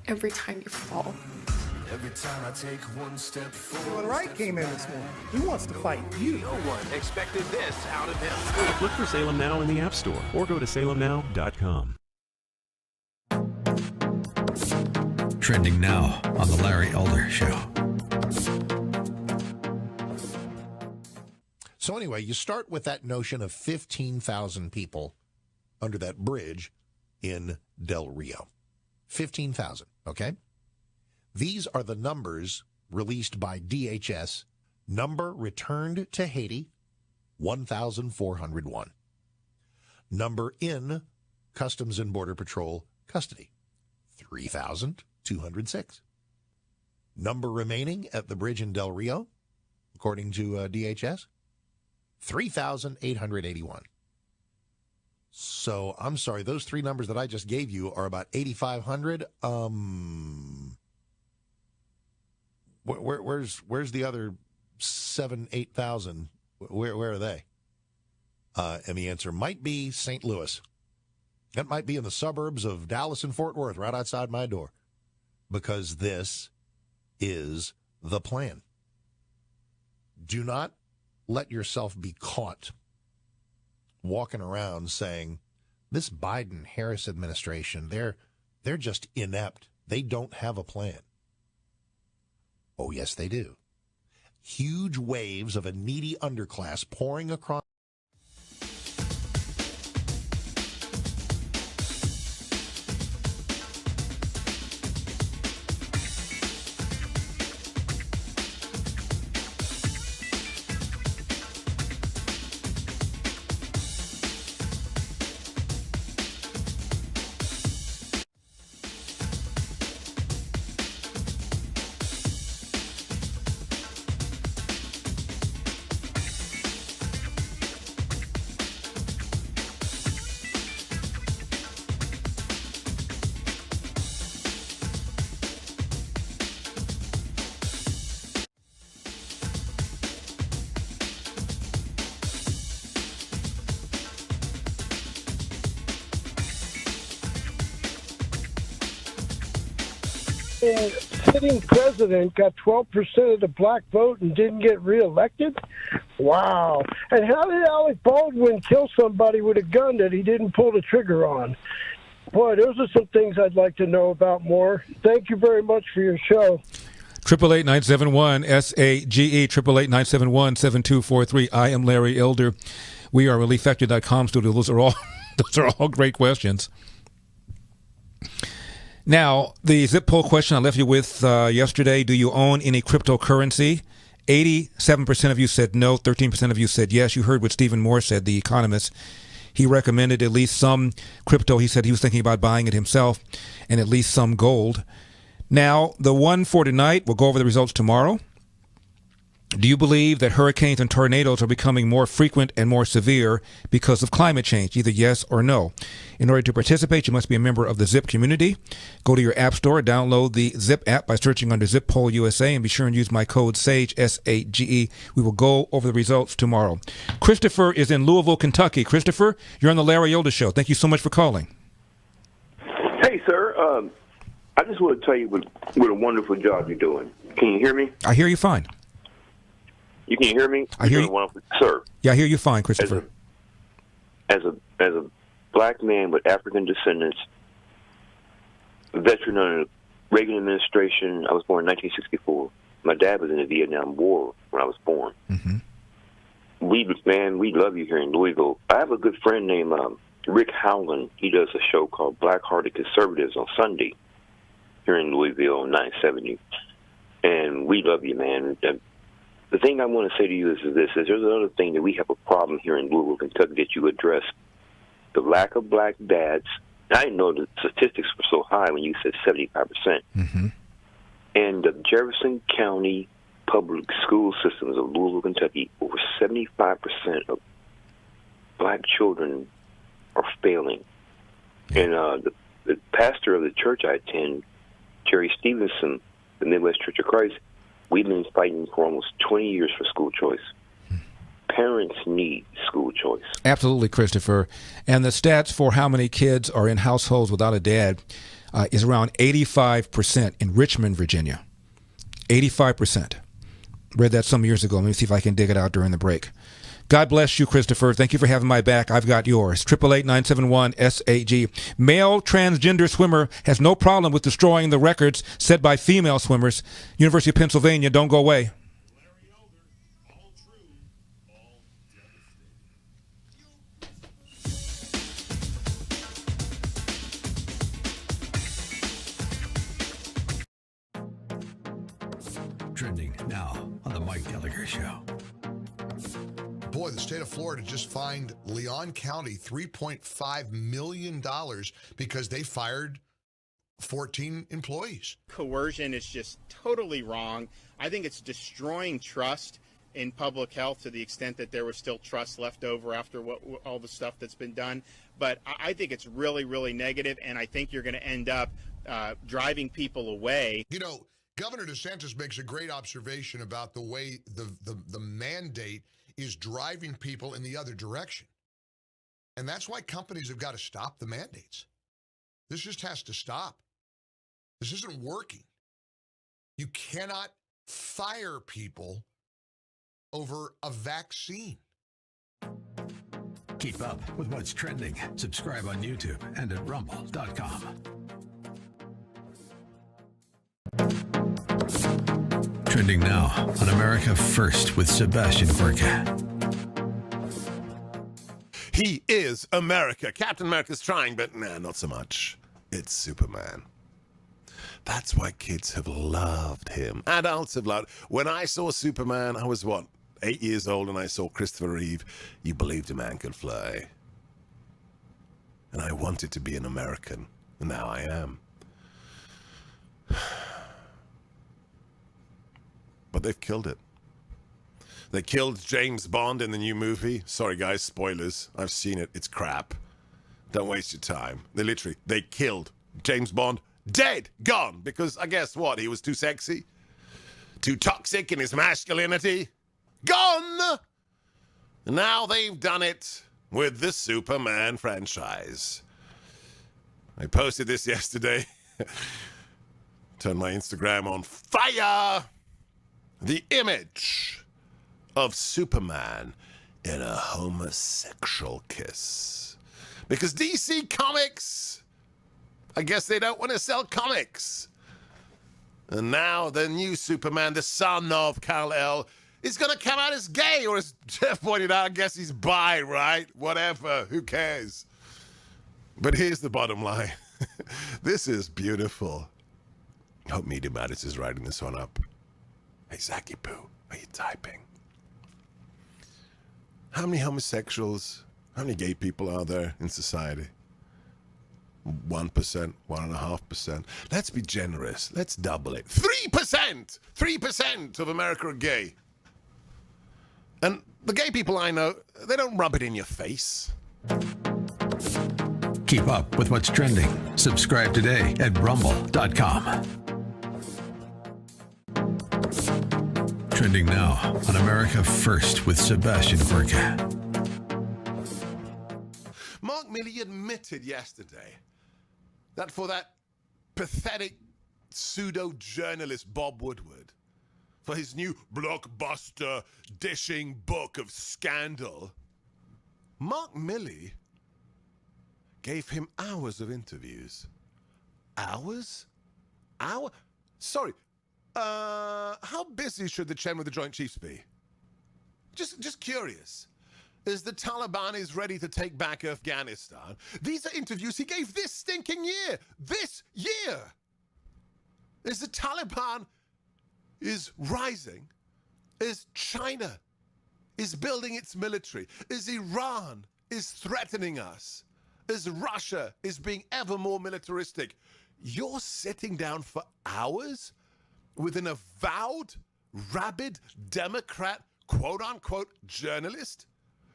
Every time you fall. Every time I take one step forward. When Wright came in this morning, he wants to fight you. No one expected this out of him. Look for Salem Now in the App Store or go to salemnow.com. Trending now on The Larry Elder Show. So anyway, you start with that notion of 15,000 people under that bridge in Del Rio. 15,000, okay? These are the numbers released by DHS. Number returned to Haiti, 1,401. Number in Customs and Border Patrol custody, 3,206. Number remaining at the bridge in Del Rio, according to DHS, 3,881. So, I'm sorry, those three numbers that I just gave you are about 8,500. Where's the other 8,000? Where are they? And the answer might be St. Louis. That might be in the suburbs of Dallas and Fort Worth, right outside my door. Because this is the plan. Do not let yourself be caught walking around saying, this Biden-Harris administration, they're just inept. They don't have a plan. Oh, yes, they do. Huge waves of a needy underclass pouring across. Sitting president got 12% of the black vote and didn't get reelected? Wow. And how did Alec Baldwin kill somebody with a gun that he didn't pull the trigger on? Boy, those are some things I'd like to know about more. Thank you very much for your show. 888-971-SAGE, 888-971-7243. I am Larry Elder. We are ReliefFactor.com studio. Those are all great questions. Now, the zip poll question I left you with yesterday, do you own any cryptocurrency? 87% of you said no, 13% of you said yes. You heard what Stephen Moore said, the economist. He recommended at least some crypto. He said he was thinking about buying it himself, and at least some gold. Now, the one for tonight, we'll go over the results tomorrow. Do you believe that hurricanes and tornadoes are becoming more frequent and more severe because of climate change? Either yes or no. In order to participate, you must be a member of the Zip community. Go to your app store, download the Zip app by searching under Zip Poll USA, and be sure and use my code SAGE, S-A-G-E. We will go over the results tomorrow. Christopher is in Louisville, Kentucky. Christopher, you're on the Larry Elder Show. Thank you so much for calling. Hey, sir. I just want to tell you what a wonderful job you're doing. Can you hear me? I hear you fine. You can hear me? I hear you. Sir. Yeah, I hear you fine, Christopher. as a black man with African descendants, a veteran under the Reagan administration. I was born in 1964. My dad was in the Vietnam War when I was born. Mm-hmm. We love you here in Louisville. I have a good friend named Rick Howland. He does a show called Black-Hearted Conservatives on Sunday here in Louisville on 970. And we love you, man. The thing I want to say to you is there's another thing that we have a problem here in Louisville, Kentucky that you address. The lack of black dads. I didn't know the statistics were so high when you said 75%. Mm-hmm. And the Jefferson County public school systems of Louisville, Kentucky, over 75% of black children are failing. And the pastor of the church I attend, Jerry Stevenson, the Midwest Church of Christ, we've been fighting for almost 20 years for school choice. Parents need school choice. Absolutely, Christopher. And the stats for how many kids are in households without a dad is around 85% in Richmond, Virginia. 85%. Read that some years ago. Let me see if I can dig it out during the break. God bless you, Christopher. Thank you for having my back. I've got yours. 888-971-SAG. Male transgender swimmer has no problem with destroying the records set by female swimmers. University of Pennsylvania, don't go away. Trending now on the Mike Gallagher Show. Boy, the state of Florida just fined Leon County $3.5 million because they fired 14 employees. Coercion is just totally wrong. I think it's destroying trust in public health to the extent that there was still trust left over after all the stuff that's been done. But I think it's really, really negative, and I think you're going to end up driving people away. You know, Governor DeSantis makes a great observation about the way the mandate is driving people in the other direction. And that's why companies have got to stop the mandates. This just has to stop. This isn't working. You cannot fire people over a vaccine. Keep up with what's trending. Subscribe on YouTube and at rumble.com. Trending now on America First with Sebastian Gorka. He is America. Captain America's trying, but nah, not so much. It's Superman. That's why kids have loved him. Adults have loved. When I saw Superman, I was 8 years old, and I saw Christopher Reeve. You believed a man could fly. And I wanted to be an American, and now I am. But they've killed it. They killed James Bond in the new movie. Sorry, guys, spoilers. I've seen it. It's crap. Don't waste your time. They killed James Bond. Dead. Gone. Because I guess what? He was too sexy? Too toxic in his masculinity? Gone! Now they've done it with the Superman franchise. I posted this yesterday. Turned my Instagram on fire. The image of Superman in a homosexual kiss. Because DC Comics, I guess they don't want to sell comics. And now the new Superman, the son of Kal-El, is going to come out as gay. Or as Jeff pointed out, I guess he's bi, right? Whatever, who cares? But here's the bottom line. This is beautiful. I hope Media Matters is writing this one up. Hey, Zachy Poo, are you typing? How many homosexuals, how many gay people are there in society? 1%, 1.5%. Let's be generous. Let's double it. 3%! 3% of America are gay. And the gay people I know, they don't rub it in your face. Keep up with what's trending. Subscribe today at rumble.com. Trending now on America First with Sebastian Gorka. Mark Milley admitted yesterday that for that pathetic pseudo-journalist Bob Woodward, for his new blockbuster dishing book of scandal, Mark Milley gave him hours of interviews. Hours? Sorry. How busy should the chairman of the Joint Chiefs be? Just curious. As the Taliban is ready to take back Afghanistan, these are interviews he gave this stinking year. This year! As the Taliban is rising, as China is building its military, as Iran is threatening us, as Russia is being ever more militaristic, you're sitting down for hours with an avowed, rabid Democrat, quote-unquote, journalist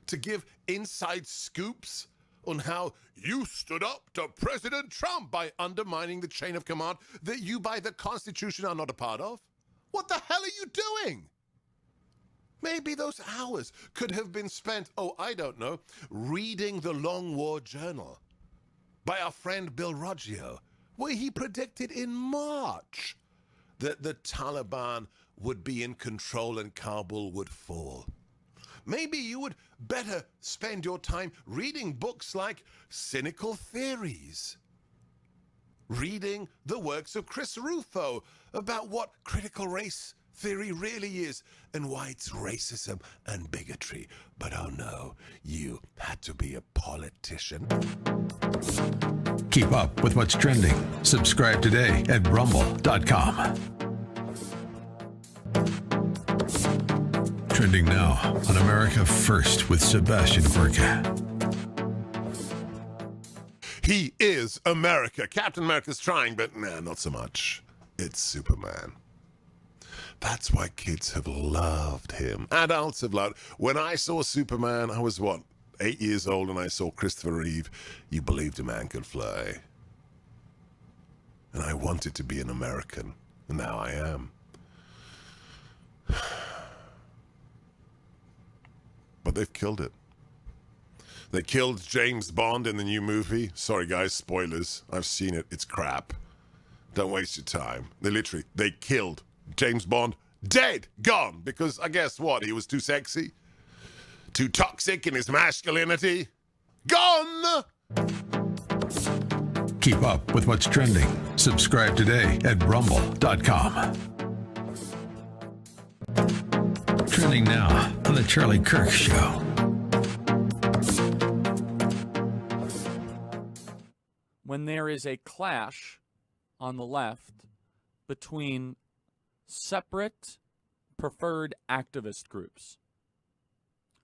to give inside scoops on how you stood up to President Trump by undermining the chain of command that you by the Constitution are not a part of? What the hell are you doing? Maybe those hours could have been spent, I don't know, reading the Long War Journal by our friend Bill Roggio, where he predicted in March that the Taliban would be in control and Kabul would fall. Maybe you would better spend your time reading books like Cynical Theories, reading the works of Chris Rufo about what critical race theory really is and why it's racism and bigotry. But oh no, you had to be a politician. Keep up with what's trending. Subscribe today at rumble.com. Trending now on America First with Sebastian Gorka. He is America. Captain America's trying, but nah, not so much. It's Superman. That's why kids have loved him. Adults have loved. When I saw Superman, I was 8 years old, and I saw Christopher Reeve. You believed a man could fly. And I wanted to be an American, and now I am. But they've killed it. They killed James Bond in the new movie. Sorry, guys, spoilers. I've seen it. It's crap. Don't waste your time. They killed James Bond. Dead. Gone. Because I guess what? He was too sexy? Too toxic in his masculinity? Gone! Keep up with what's trending. Subscribe today at rumble.com. Trending now on The Charlie Kirk Show. When there is a clash on the left between separate preferred activist groups,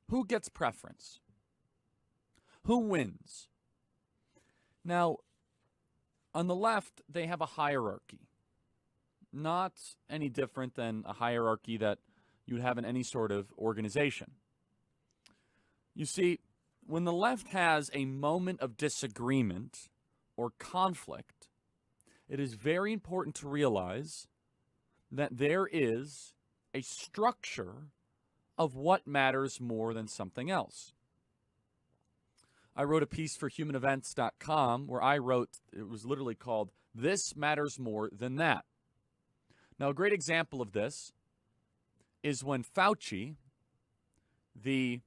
who gets preference? Who wins? Now, on the left, they have a hierarchy. Not any different than a hierarchy that you'd have in any sort of organization. You see, when the left has a moment of disagreement or conflict, it is very important to realize that there is a structure of what matters more than something else. I wrote a piece for humanevents.com where I wrote, it was literally called, "This Matters More Than That." Now, a great example of this is when Fauci, the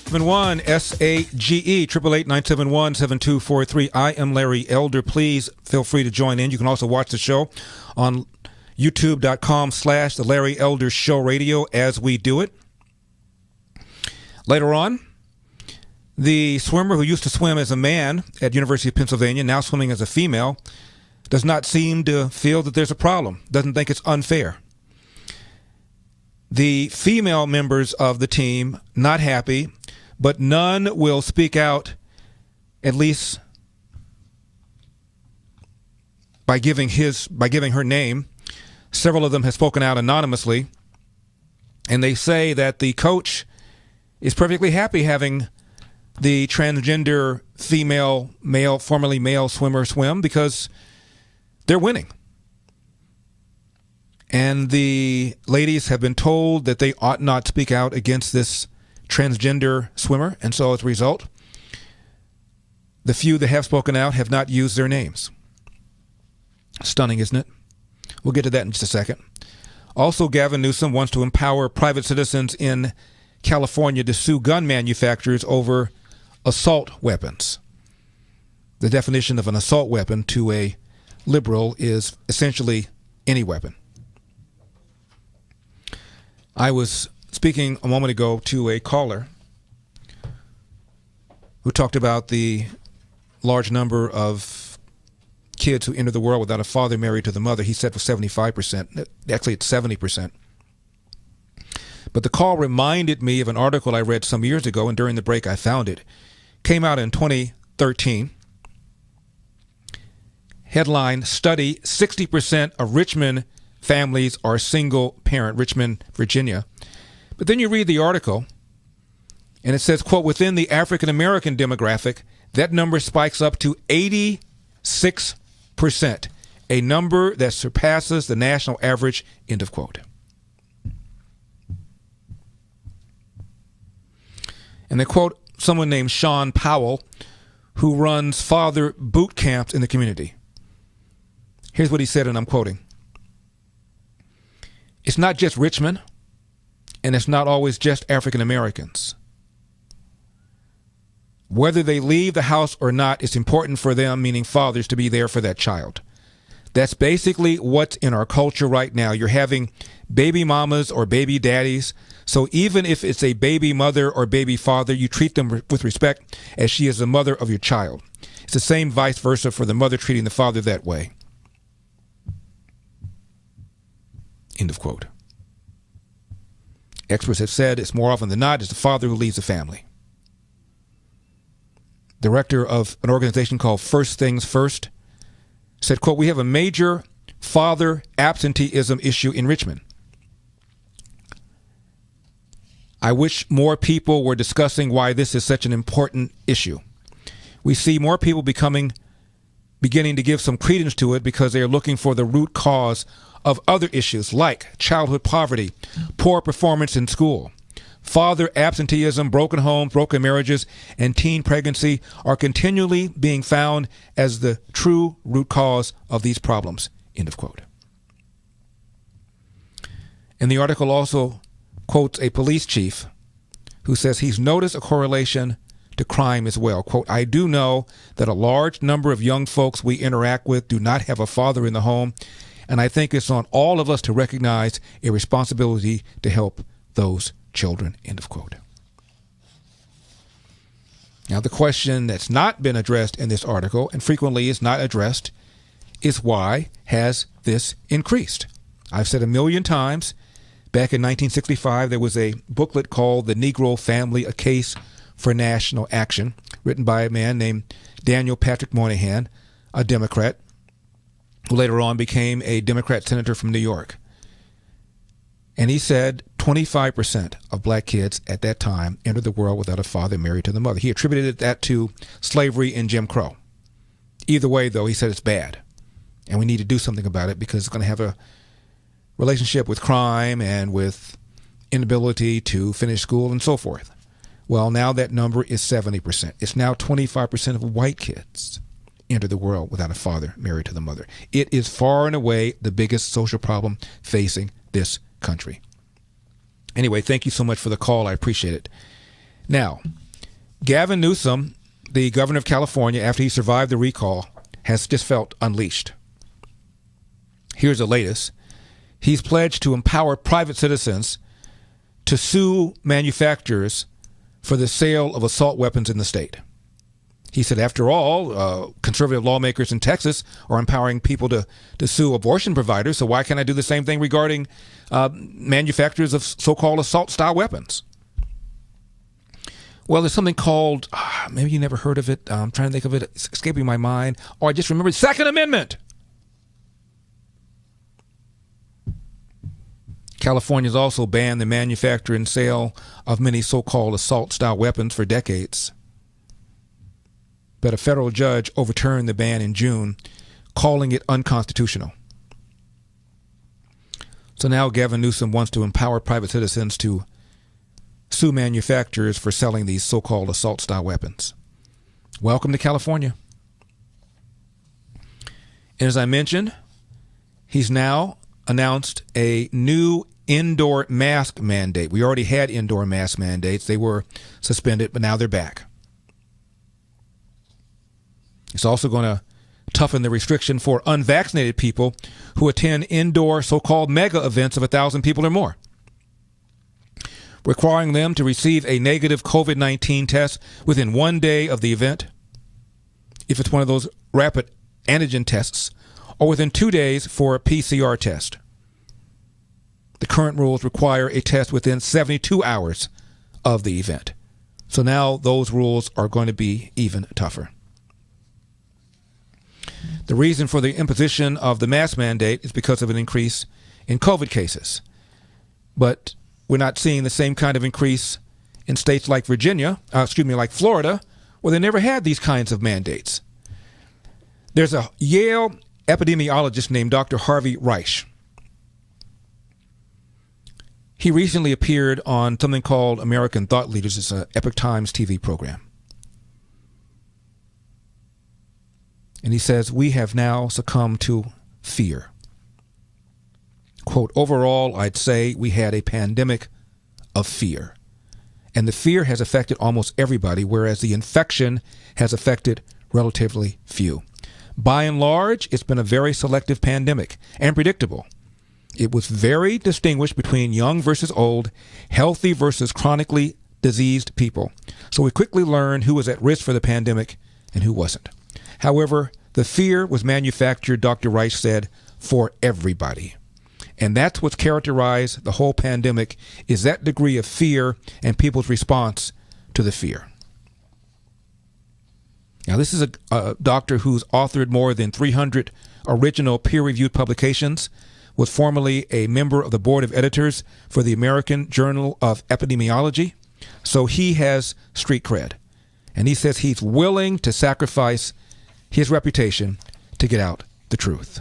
71 SAGE 888-971-7243. I am Larry Elder. Please feel free to join in. You can also watch the show on youtube.com/The Larry Elder Show Radio as we do it. Later on, the swimmer who used to swim as a man at University of Pennsylvania, now swimming as a female, does not seem to feel that there's a problem, doesn't think it's unfair. The female members of the team, not happy, but none will speak out, at least by giving her name. Several of them have spoken out anonymously, and they say that the coach is perfectly happy having the transgender female, male, formerly male swimmer swim because they're winning. And the ladies have been told that they ought not speak out against this transgender swimmer, and so as a result, the few that have spoken out have not used their names. Stunning, isn't it? We'll get to that in just a second. Also, Gavin Newsom wants to empower private citizens in California to sue gun manufacturers over assault weapons. The definition of an assault weapon to a liberal is essentially any weapon. I was speaking a moment ago to a caller who talked about the large number of kids who enter the world without a father married to the mother. He said for 75%. Actually, it's 70%. But the call reminded me of an article I read some years ago, and during the break I found it. Came out in 2013. Headline, study, 60% of Richmond families are single parent, Richmond, Virginia. But then you read the article, and it says, quote, within the African American demographic, that number spikes up to 86%, a number that surpasses the national average, end of quote. And they quote someone named Sean Powell, who runs father boot camps in the community. Here's what he said, and I'm quoting. It's not just Richmond, and it's not always just African Americans. Whether they leave the house or not, it's important for them, meaning fathers, to be there for that child. That's basically what's in our culture right now. You're having baby mamas or baby daddies. So even if it's a baby mother or baby father, you treat them with respect as she is the mother of your child. It's the same vice versa for the mother treating the father that way. End of quote. Experts have said it's more often than not it's the father who leaves the family. Director of an organization called First Things First said, quote, we have a major father absenteeism issue in Richmond. I wish more people were discussing why this is such an important issue. We see more people beginning to give some credence to it because they are looking for the root cause of other issues like childhood poverty, poor performance in school. Father absenteeism, broken homes, broken marriages, and teen pregnancy are continually being found as the true root cause of these problems, end of quote. And the article also quotes a police chief who says he's noticed a correlation to crime as well. Quote, I do know that a large number of young folks we interact with do not have a father in the home, and I think it's on all of us to recognize a responsibility to help those children, end of quote. Now, the question that's not been addressed in this article, and frequently is not addressed, is why has this increased? I've said a million times, back in 1965, there was a booklet called The Negro Family, A Case for National Action, written by a man named Daniel Patrick Moynihan, a Democrat, who later on became a Democrat senator from New York. And he said 25% of black kids at that time entered the world without a father married to the mother. He attributed that to slavery and Jim Crow. Either way, though, he said it's bad. And we need to do something about it because it's going to have a relationship with crime and with inability to finish school and so forth. Well, now that number is 70%. It's now 25% of white kids enter the world without a father married to the mother. It is far and away the biggest social problem facing this country. Anyway, thank you so much for the call. I appreciate it. Now, Gavin Newsom, the governor of California, after he survived the recall, has just felt unleashed. Here's the latest. He's pledged to empower private citizens to sue manufacturers for the sale of assault weapons in the state. He said, after all, conservative lawmakers in Texas are empowering people to sue abortion providers, so why can't I do the same thing regarding manufacturers of so-called assault-style weapons? Well, there's something called, maybe you never heard of it. I'm trying to think of it. It's escaping my mind. Oh, I just remembered. Second Amendment. California's also banned the manufacture and sale of many so-called assault-style weapons for decades. But a federal judge overturned the ban in June, calling it unconstitutional. So now Gavin Newsom wants to empower private citizens to sue manufacturers for selling these so-called assault-style weapons. Welcome to California. And as I mentioned, he's now announced a new indoor mask mandate. We already had indoor mask mandates. They were suspended, but now they're back. It's also going to toughen the restriction for unvaccinated people who attend indoor so-called mega events of 1,000 people or more, requiring them to receive a negative COVID-19 test within 1 day of the event, if it's one of those rapid antigen tests, or within 2 days for a PCR test. The current rules require a test within 72 hours of the event. So now those rules are going to be even tougher. The reason for the imposition of the mask mandate is because of an increase in COVID cases. But we're not seeing the same kind of increase in states like like Florida, where they never had these kinds of mandates. There's a Yale epidemiologist named Dr. Harvey Reich. He recently appeared on something called American Thought Leaders. It's an Epoch Times TV program. And he says, we have now succumbed to fear. Quote, overall, I'd say we had a pandemic of fear. And the fear has affected almost everybody, whereas the infection has affected relatively few. By and large, it's been a very selective pandemic and predictable. It was very distinguished between young versus old, healthy versus chronically diseased people. So we quickly learned who was at risk for the pandemic and who wasn't. However, the fear was manufactured, Dr. Reich said, for everybody. And that's what's characterized the whole pandemic, is that degree of fear and people's response to the fear. Now, this is a doctor who's authored more than 300 original peer-reviewed publications, was formerly a member of the board of editors for the American Journal of Epidemiology. So he has street cred. And he says he's willing to sacrifice his reputation to get out the truth.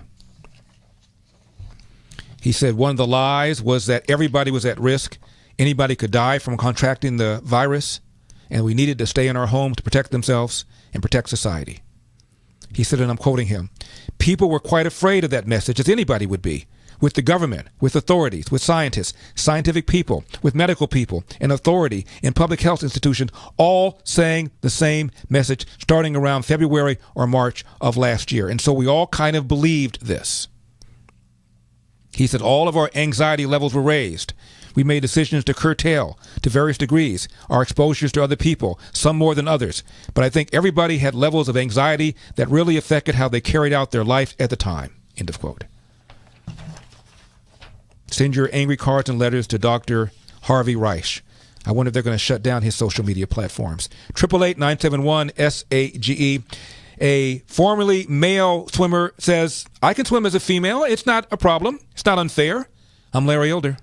He said one of the lies was that everybody was at risk. Anybody could die from contracting the virus, and we needed to stay in our homes to protect themselves and protect society. He said, and I'm quoting him, people were quite afraid of that message, as anybody would be, with the government, with authorities, with scientists, scientific people, with medical people, and authority, and public health institutions, all saying the same message starting around February or March of last year. And so we all kind of believed this. He said all of our anxiety levels were raised. We made decisions to curtail, to various degrees, our exposures to other people, some more than others. But I think everybody had levels of anxiety that really affected how they carried out their life at the time. End of quote. Send your angry cards and letters to Dr. Harvey Reich. I wonder if they're going to shut down his social media platforms. 888-971-SAGE. A formerly male swimmer says, I can swim as a female. It's not a problem. It's not unfair. I'm Larry Elder.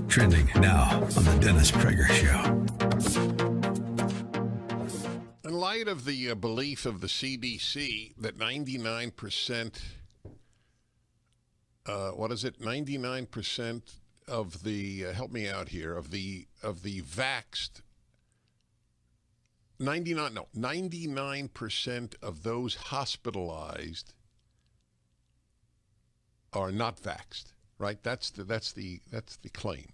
Trending now on the Dennis Prager Show. In light of the belief of the CDC that 99%, 99% of the help me out here, of the vaxxed, 99% of those hospitalized are not vaxxed, right? That's the claim.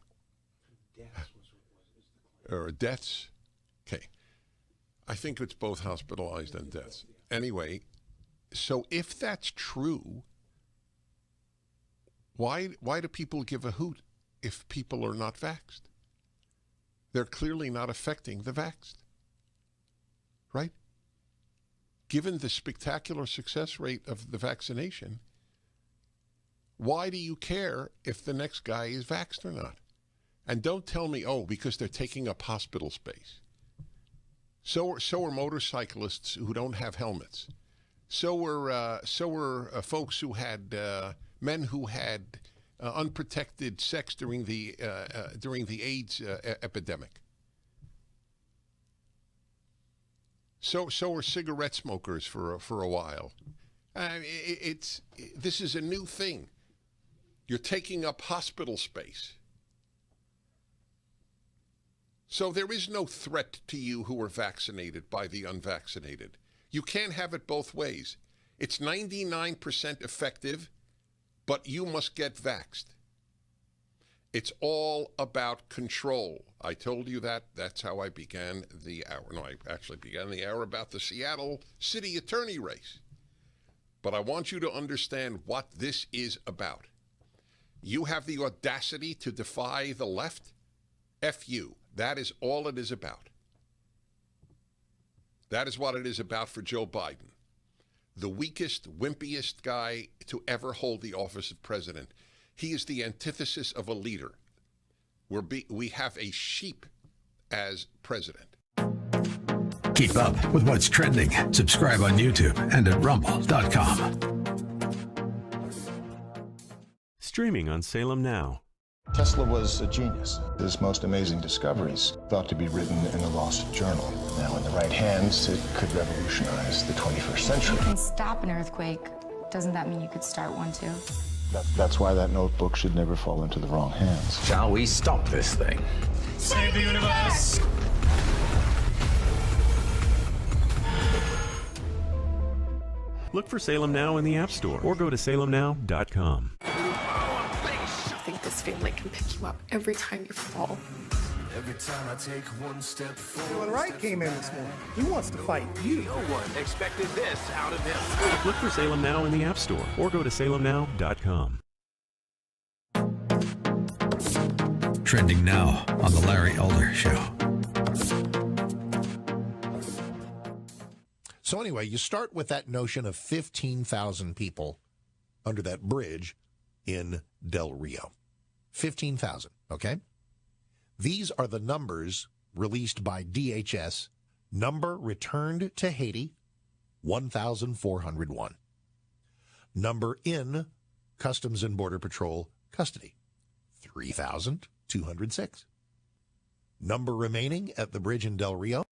Or deaths. Okay. I think it's both hospitalized and deaths. Anyway, so if that's true, why do people give a hoot if people are not vaxxed? They're clearly not affecting the vaxxed, right? Given the spectacular success rate of the vaccination, why do you care if the next guy is vaxxed or not? And don't tell me, because they're taking up hospital space. So are motorcyclists who don't have helmets. So were folks who had men who had unprotected sex during the AIDS epidemic. So were cigarette smokers for a while. This is a new thing. You're taking up hospital space. So there is no threat to you who are vaccinated by the unvaccinated. You can't have it both ways. It's 99% effective, but you must get vaxxed. It's all about control. I told you that. That's how I began the hour. No, I actually began the hour about the Seattle city attorney race. But I want you to understand what this is about. You have the audacity to defy the left? F you. That is all it is about. That is what it is about for Joe Biden. The weakest, wimpiest guy to ever hold the office of president. He is the antithesis of a leader. We have a sheep as president. Keep up with what's trending. Subscribe on YouTube and at rumble.com. Streaming on Salem Now. Tesla was a genius. His most amazing discoveries thought to be written in a lost journal. Now, in the right hands, it could revolutionize the 21st century. You can stop an earthquake. Doesn't that mean you could start one too? That's why that notebook should never fall into the wrong hands. Shall we stop this thing? Save the universe! Look for Salem Now in the App Store or go to salemnow.com. I think this family can pick you up every time you fall. Every time I take one step forward. When Wright came in this morning, he wants to fight you. No one expected this out of him. Look for Salem Now in the App Store or go to salemnow.com. Trending now on The Larry Elder Show. So anyway, you start with that notion of 15,000 people under that bridge in Del Rio. 15,000, okay? These are the numbers released by DHS. Number returned to Haiti, 1,401. Number in Customs and Border Patrol custody, 3,206. Number remaining at the bridge in Del Rio,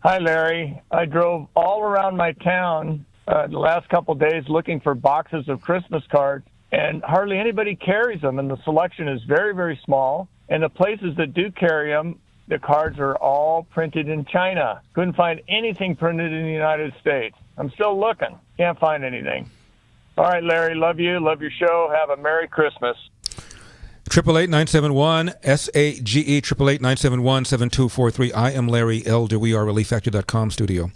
Hi, Larry. I drove all around my town the last couple of days looking for boxes of Christmas cards, and hardly anybody carries them, and the selection is very, very small. And the places that do carry them, the cards are all printed in China. Couldn't find anything printed in the United States. I'm still looking. Can't find anything. All right, Larry, love you. Love your show. Have a Merry Christmas. 888-971-SAGE, 888-971-7243. I am Larry Elder. We are ReliefFactor.com studio.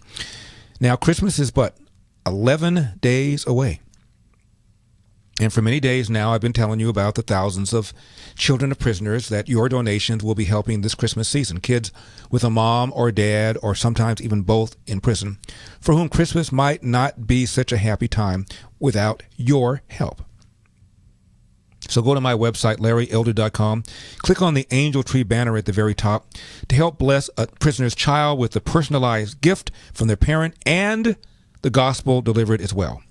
Now, Christmas is but 11 days away. And for many days now, I've been telling you about the thousands of children of prisoners that your donations will be helping this Christmas season. Kids with a mom or dad, or sometimes even both in prison, for whom Christmas might not be such a happy time without your help. So go to my website, larryelder.com. Click on the Angel Tree banner at the very top to help bless a prisoner's child with a personalized gift from their parent and the gospel delivered as well.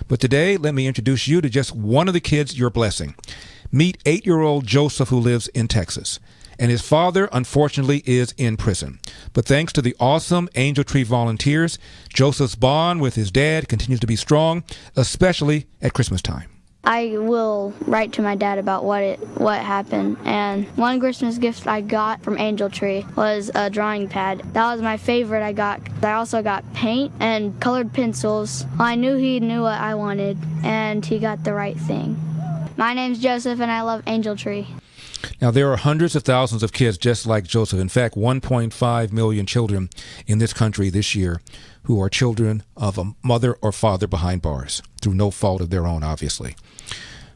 But today, let me introduce you to just one of the kids you're blessing. Meet 8-year-old Joseph, who lives in Texas. And his father, unfortunately, is in prison. But thanks to the awesome Angel Tree volunteers, Joseph's bond with his dad continues to be strong, especially at Christmas time. I will write to my dad about what happened. And one Christmas gift I got from Angel Tree was a drawing pad. That was my favorite I got. I also got paint and colored pencils. I knew he knew what I wanted, and he got the right thing. My name's Joseph, and I love Angel Tree. Now, there are hundreds of thousands of kids just like Joseph. In fact, 1.5 million children in this country this year who are children of a mother or father behind bars, through no fault of their own, obviously.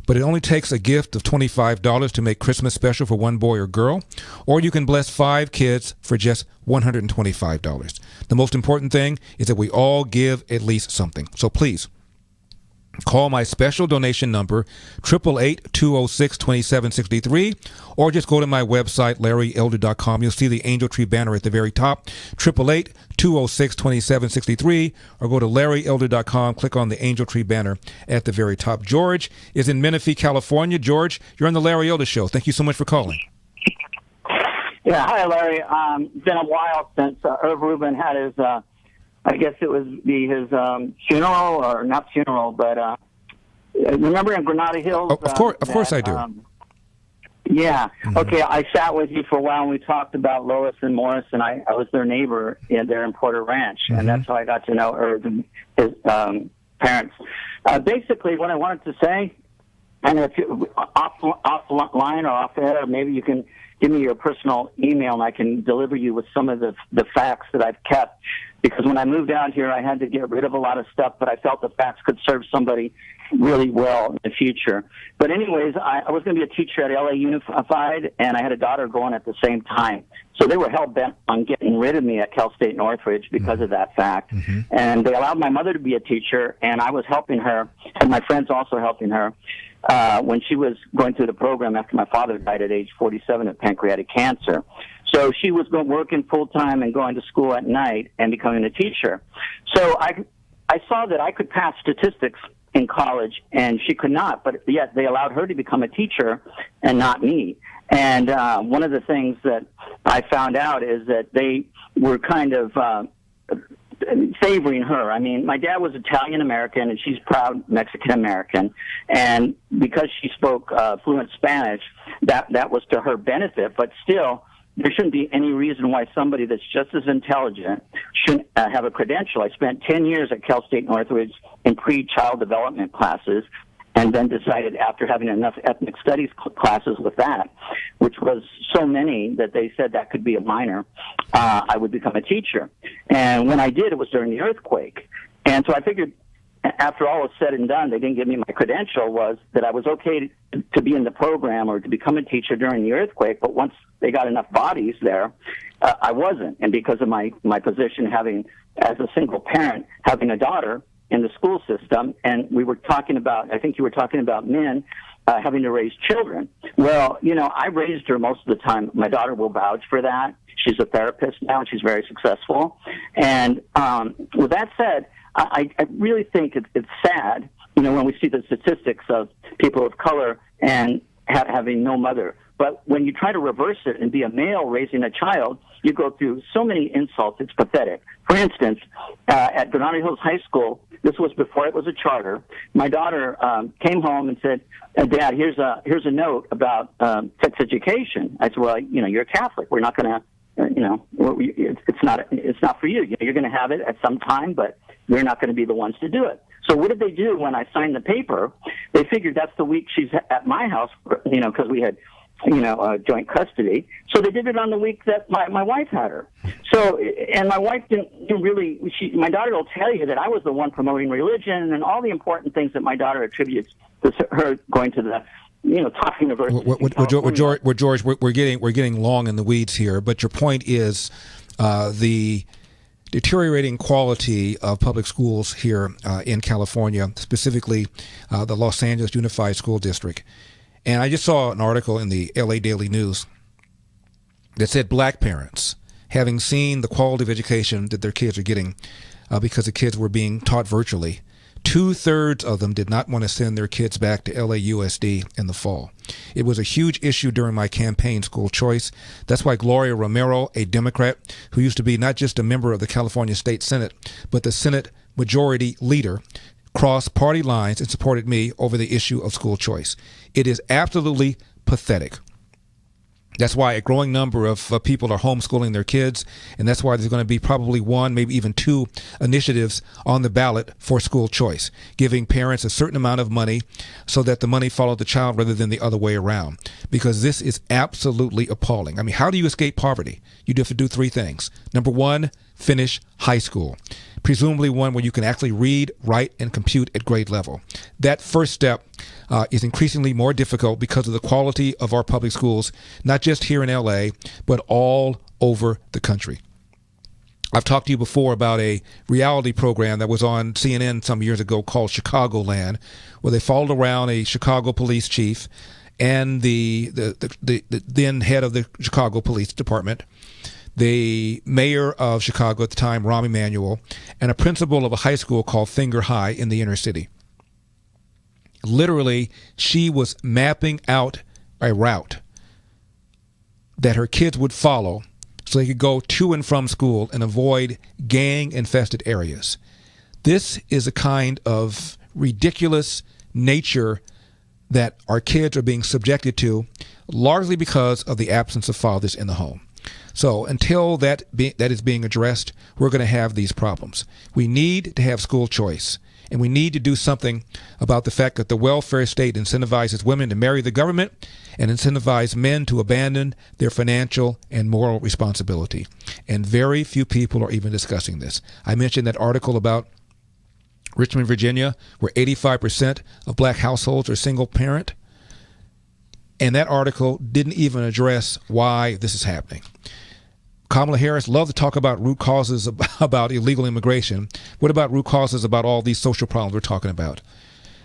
But it only takes a gift of $25 to make Christmas special for one boy or girl, or you can bless 5 kids for just $125. The most important thing is that we all give at least something. So please, call my special donation number, 888-206-2763, or just go to my website, larryelder.com. You'll see the Angel Tree banner at the very top, 888-206-2763, or go to larryelder.com, click on the Angel Tree banner at the very top. George is in Menifee, California. George, you're on the Larry Elder Show. Thank you so much for calling. Yeah, hi, Larry. It's been a while since Irv Rubin had his... I guess it was his funeral, or not funeral, but remember in Granada Hills? Of course I do. Yeah. Mm-hmm. Okay, I sat with you for a while, and we talked about Lois and Morris, and I was their neighbor there in Porter Ranch, and that's how I got to know Irv and his parents. Basically, what I wanted to say, and if you, offline or off air, or maybe you can give me your personal email, and I can deliver you with some of the facts that I've kept. Because when I moved out here, I had to get rid of a lot of stuff, but I felt the facts could serve somebody really well in the future. But anyways, I was going to be a teacher at LA Unified, and I had a daughter going at the same time. So they were hell-bent on getting rid of me at Cal State Northridge because of that fact. Mm-hmm. And they allowed my mother to be a teacher, and I was helping her, and my friends also helping her, when she was going through the program after my father died at age 47 of pancreatic cancer. So she was working full-time and going to school at night and becoming a teacher. So I saw that I could pass statistics in college, and she could not, but yet they allowed her to become a teacher and not me. And one of the things that I found out is that they were kind of favoring her. I mean, my dad was Italian-American, and she's proud Mexican-American. And because she spoke fluent Spanish, that was to her benefit. But still, there shouldn't be any reason why somebody that's just as intelligent shouldn't have a credential. I spent 10 years at Cal State Northridge in pre-child development classes, and then decided after having enough ethnic studies classes with that, which was so many that they said that could be a minor, I would become a teacher. And when I did, it was during the earthquake. And so I figured after all was said and done, they didn't give me my credential, was that I was okay to be in the program or to become a teacher during the earthquake, but once they got enough bodies there, I wasn't. And because of my position having, as a single parent, having a daughter in the school system, and we were talking about, I think you were talking about men having to raise children. Well, you know, I raised her most of the time. My daughter will vouch for that. She's a therapist now, and she's very successful. And with that said, I really think it's sad, you know, when we see the statistics of people of color and having no mother. But when you try to reverse it and be a male raising a child, you go through so many insults, it's pathetic. For instance, at Granada Hills High School, this was before it was a charter, my daughter came home and said, Dad, here's a note about sex education. I said, well, you know, you're a Catholic. We're not going to, you know, it's not for you. You know, you're going to have it at some time, but we're not going to be the ones to do it. So what did they do when I signed the paper? They figured that's the week she's at my house, you know, because we had, you know, joint custody. So they did it on the week that my wife had her. So, and my wife didn't really, my daughter will tell you that I was the one promoting religion and all the important things that my daughter attributes to her going to the, you know, top university. George, we're getting long in the weeds here, but your point is the deteriorating quality of public schools here in California, specifically the Los Angeles Unified School District. And I just saw an article in the LA Daily News that said black parents, having seen the quality of education that their kids are getting because the kids were being taught virtually, 2/3 of them did not want to send their kids back to LAUSD in the fall. It was a huge issue during my campaign, school choice. That's why Gloria Romero, a Democrat who used to be not just a member of the California State Senate, but the Senate Majority Leader, crossed party lines and supported me over the issue of school choice. It is absolutely pathetic. That's why a growing number of people are homeschooling their kids, and that's why there's going to be probably one, maybe even two initiatives on the ballot for school choice, giving parents a certain amount of money so that the money follows the child rather than the other way around, because this is absolutely appalling. I mean, how do you escape poverty? You have to do three things. Number one, finish high school, presumably one where you can actually read, write, and compute at grade level. That first step is increasingly more difficult because of the quality of our public schools, not just here in LA, but all over the country. I've talked to you before about a reality program that was on CNN some years ago called Chicagoland, where they followed around a Chicago police chief and the then head of the Chicago Police Department, the mayor of Chicago at the time, Rahm Emanuel, and a principal of a high school called Finger High in the inner city. Literally, she was mapping out a route that her kids would follow so they could go to and from school and avoid gang-infested areas. This is a kind of ridiculous nature that our kids are being subjected to, largely because of the absence of fathers in the home. So until that is being addressed, we're going to have these problems. We need to have school choice, and we need to do something about the fact that the welfare state incentivizes women to marry the government and incentivizes men to abandon their financial and moral responsibility. And very few people are even discussing this. I mentioned that article about Richmond, Virginia, where 85% of black households are single parent. And that article didn't even address why this is happening. Kamala Harris loved to talk about root causes about illegal immigration. What about root causes about all these social problems we're talking about?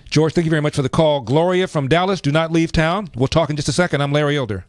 George, thank you very much for the call. Gloria from Dallas, do not leave town. We'll talk in just a second. I'm Larry Elder.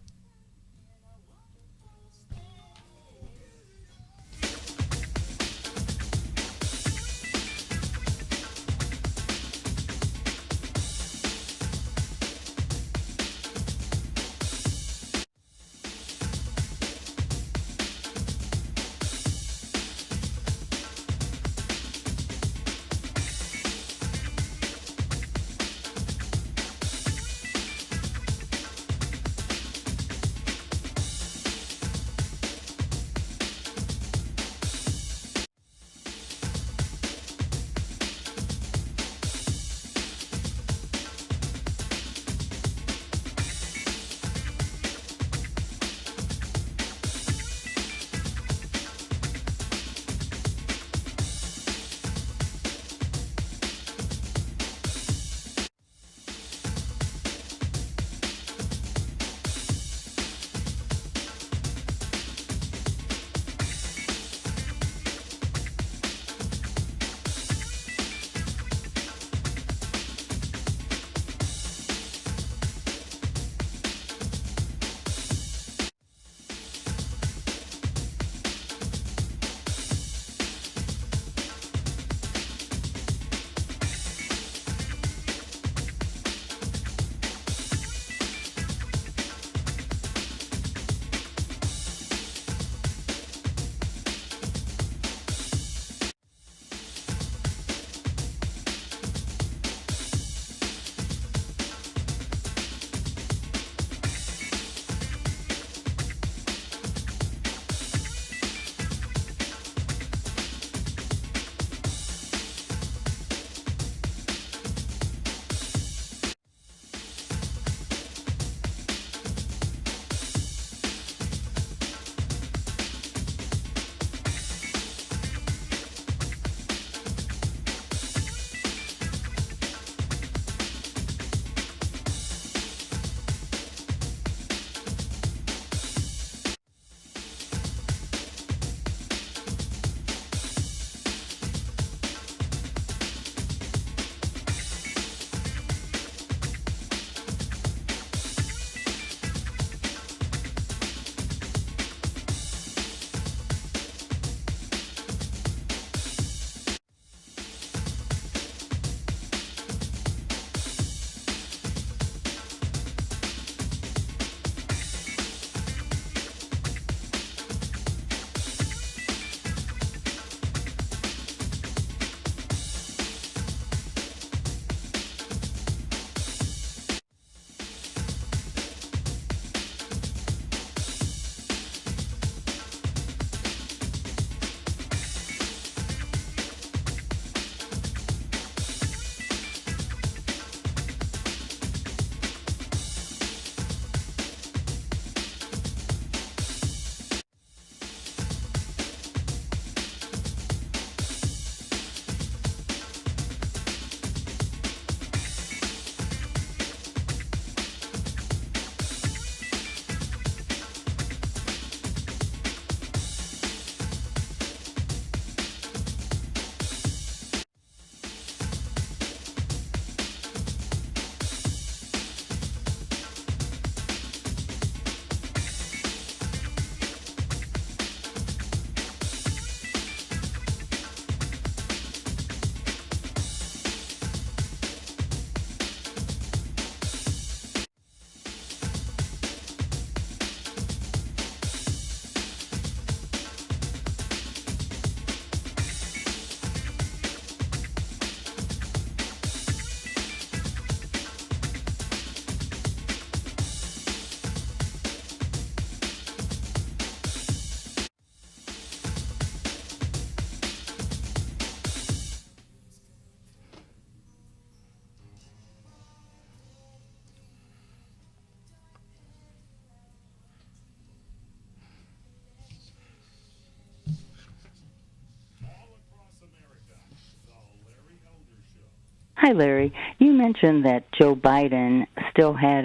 Hi, Larry. You mentioned that Joe Biden still had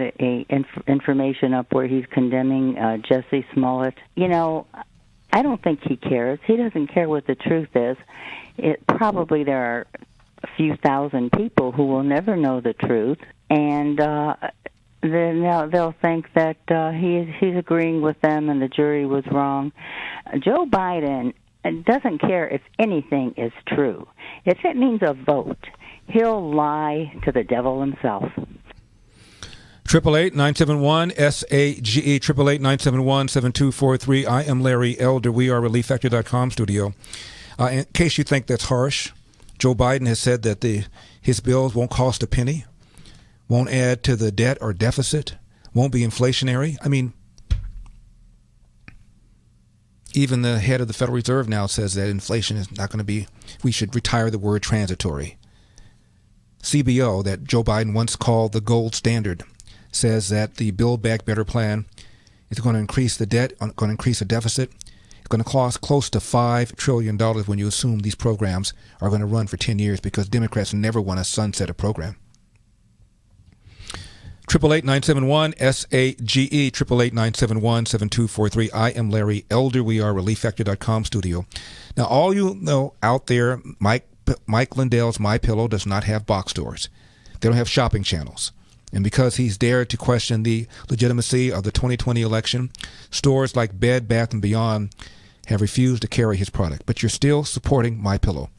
information up where he's condemning Jussie Smollett. You know, I don't think he cares. He doesn't care what the truth is. Probably there are a few thousand people who will never know the truth, and then they'll think that he's agreeing with them and the jury was wrong. Joe Biden doesn't care if anything is true. If it means a vote, he'll lie to the devil himself. 888-971-SAGE, 888-971-7243. I am Larry Elder. We are ReliefFactor.com studio. In case you think that's harsh, Joe Biden has said that his bills won't cost a penny, won't add to the debt or deficit, won't be inflationary. I mean, even the head of the Federal Reserve now says that inflation is not going to be, we should retire the word transitory. CBO, that Joe Biden once called the gold standard, says that the Build Back Better plan is going to increase the debt, going to increase the deficit. It's going to cost close to $5 trillion when you assume these programs are going to run for 10 years because Democrats never want to sunset a program. 888-971-SAGE, 888-971-7243. I am Larry Elder. We are ReliefFactor.com studio. Now, all you know out there, Mike Lindell's MyPillow does not have box stores. They don't have shopping channels. And because he's dared to question the legitimacy of the 2020 election, stores like Bed Bath & Beyond have refused to carry his product. But you're still supporting MyPillow.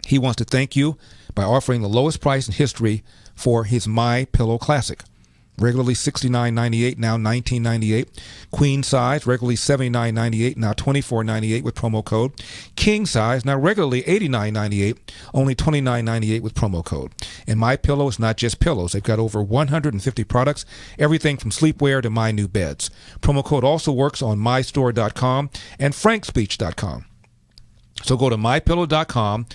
He wants to thank you by offering the lowest price in history for his MyPillow Classic. Regularly $69.98, now $19.98. Queen size, regularly $79.98, now $24.98 with promo code. King size, now regularly $89.98, only $29.98 with promo code. And MyPillow is not just pillows. They've got over 150 products, everything from sleepwear to my new beds. Promo code also works on mystore.com and frankspeech.com. So go to mypillow.com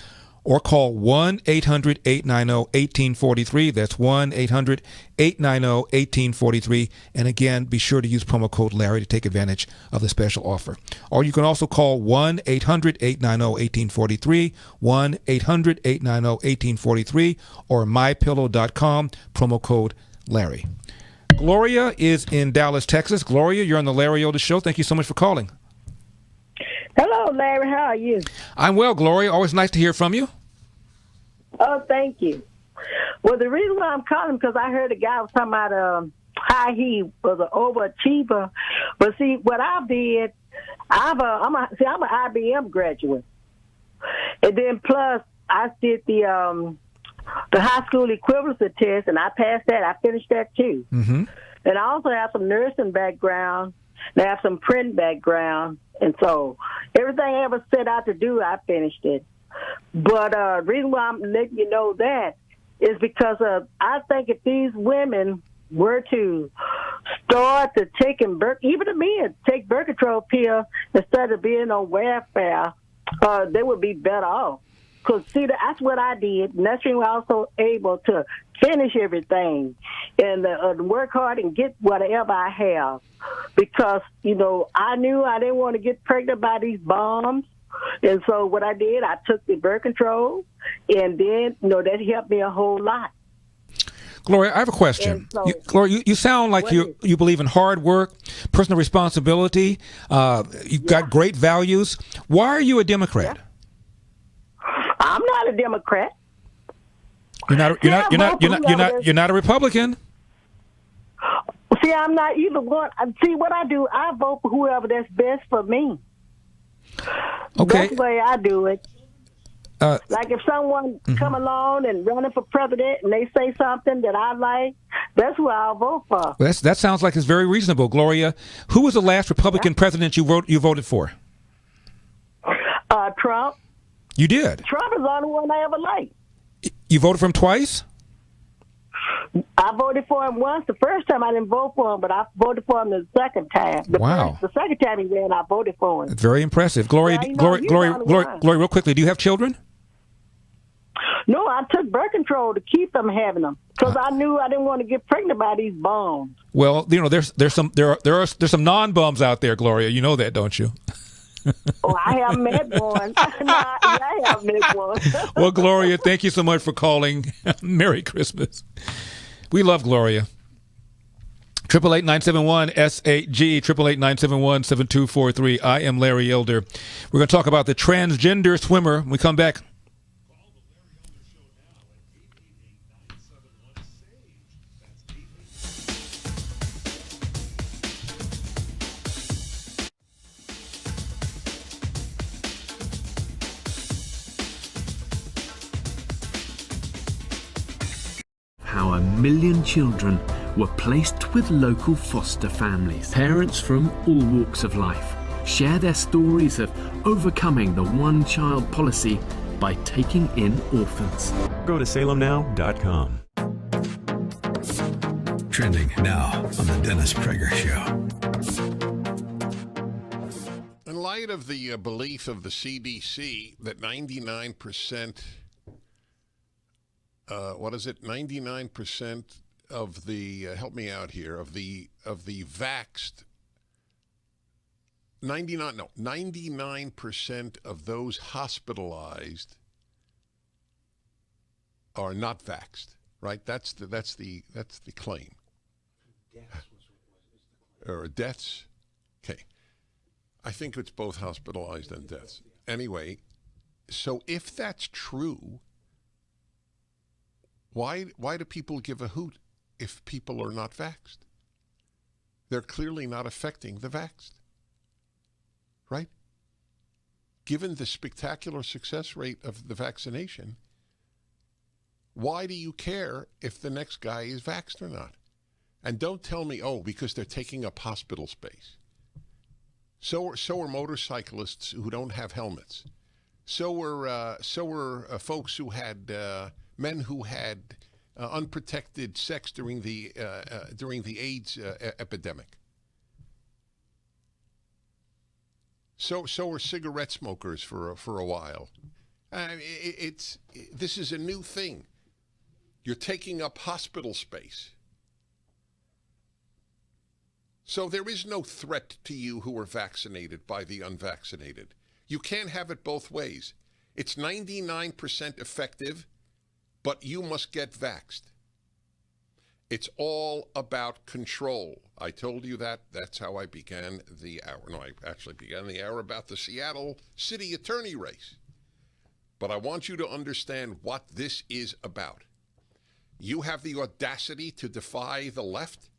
or call 1-800-890-1843. That's 1-800-890-1843. And again, be sure to use promo code Larry to take advantage of the special offer. Or you can also call 1-800-890-1843, 1-800-890-1843, or mypillow.com, promo code Larry. Gloria is in Dallas, Texas. Gloria, you're on the Larry Elder Show. Thank you so much for calling. Hello, Larry. How are you? I'm well, Gloria. Always nice to hear from you. Oh, thank you. Well, the reason why I'm calling because I heard a guy was talking about how he was an overachiever. But see, what I did, I'm an IBM graduate, and then plus I did the high school equivalency test, and I passed that. I finished that too. Mm-hmm. And I also have some nursing background. And I have some print background. And so everything I ever set out to do, I finished it. But the reason why I'm letting you know that is because I think if these women were to start to taking even the men take birth control pills instead of being on welfare, they would be better off. Because, see, that's what I did. And that's why I was also able to finish everything and work hard and get whatever I have. Because, you know, I knew I didn't want to get pregnant by these bombs. And so what I did, I took the birth control, and then, you know, that helped me a whole lot. Gloria, I have a question. So, Gloria, you sound like you believe in hard work, personal responsibility. You've got great values. Why are you a Democrat? Yeah. I'm not a Democrat. You're not a Republican. See, I'm not either one. See, what I do, I vote for whoever that's best for me. Okay. That's the way I do it. Like if someone come along and running for president and they say something that I like, that's who I'll vote for. Well, that sounds like it's very reasonable, Gloria. Who was the last Republican president you voted for? Trump. You did? Trump is the only one I ever liked. You voted for him twice? I voted for him once. The first time I didn't vote for him, but I voted for him the second time. Wow. The second time he ran, I voted for him. Very impressive. Gloria, Gloria, real quickly, do you have children? No, I took birth control to keep them having them because I knew I didn't want to get pregnant by these bums. Well, you know, there's some non-bums out there, Gloria. You know that, don't you? Oh, I have met one. I have met one. Well, Gloria, thank you so much for calling. Merry Christmas. We love Gloria. 888-971-SAG, 888-971-7243. I am Larry Elder. We're going to talk about the transgender swimmer when we come back. How 1 million children were placed with local foster families. Parents from all walks of life share their stories of overcoming the one-child policy by taking in orphans. Go to salemnow.com. Trending now on the Dennis Prager Show. In light of the belief of the CDC that 99%, 99% of the help me out here, of the vaxxed, 99% of those hospitalized are not vaxxed, right? That's the claim. Or deaths. Okay. I think it's both hospitalized and deaths. Anyway, so if that's true, why do people give a hoot if people are not vaxxed? They're clearly not affecting the vaxxed, right? Given the spectacular success rate of the vaccination, why do you care if the next guy is vaxxed or not? And don't tell me, oh, because they're taking up hospital space. So are motorcyclists who don't have helmets. So are folks who had men who had unprotected sex during the AIDS epidemic. So are cigarette smokers for a while. This is a new thing. You're taking up hospital space. So there is no threat to you who are vaccinated by the unvaccinated. You can't have it both ways. It's 99% effective, but you must get vaxxed. It's all about control. I told you that. That's how I began the hour. No, I actually began the hour about the Seattle city attorney race. But I want you to understand what this is about. You have the audacity to defy the left?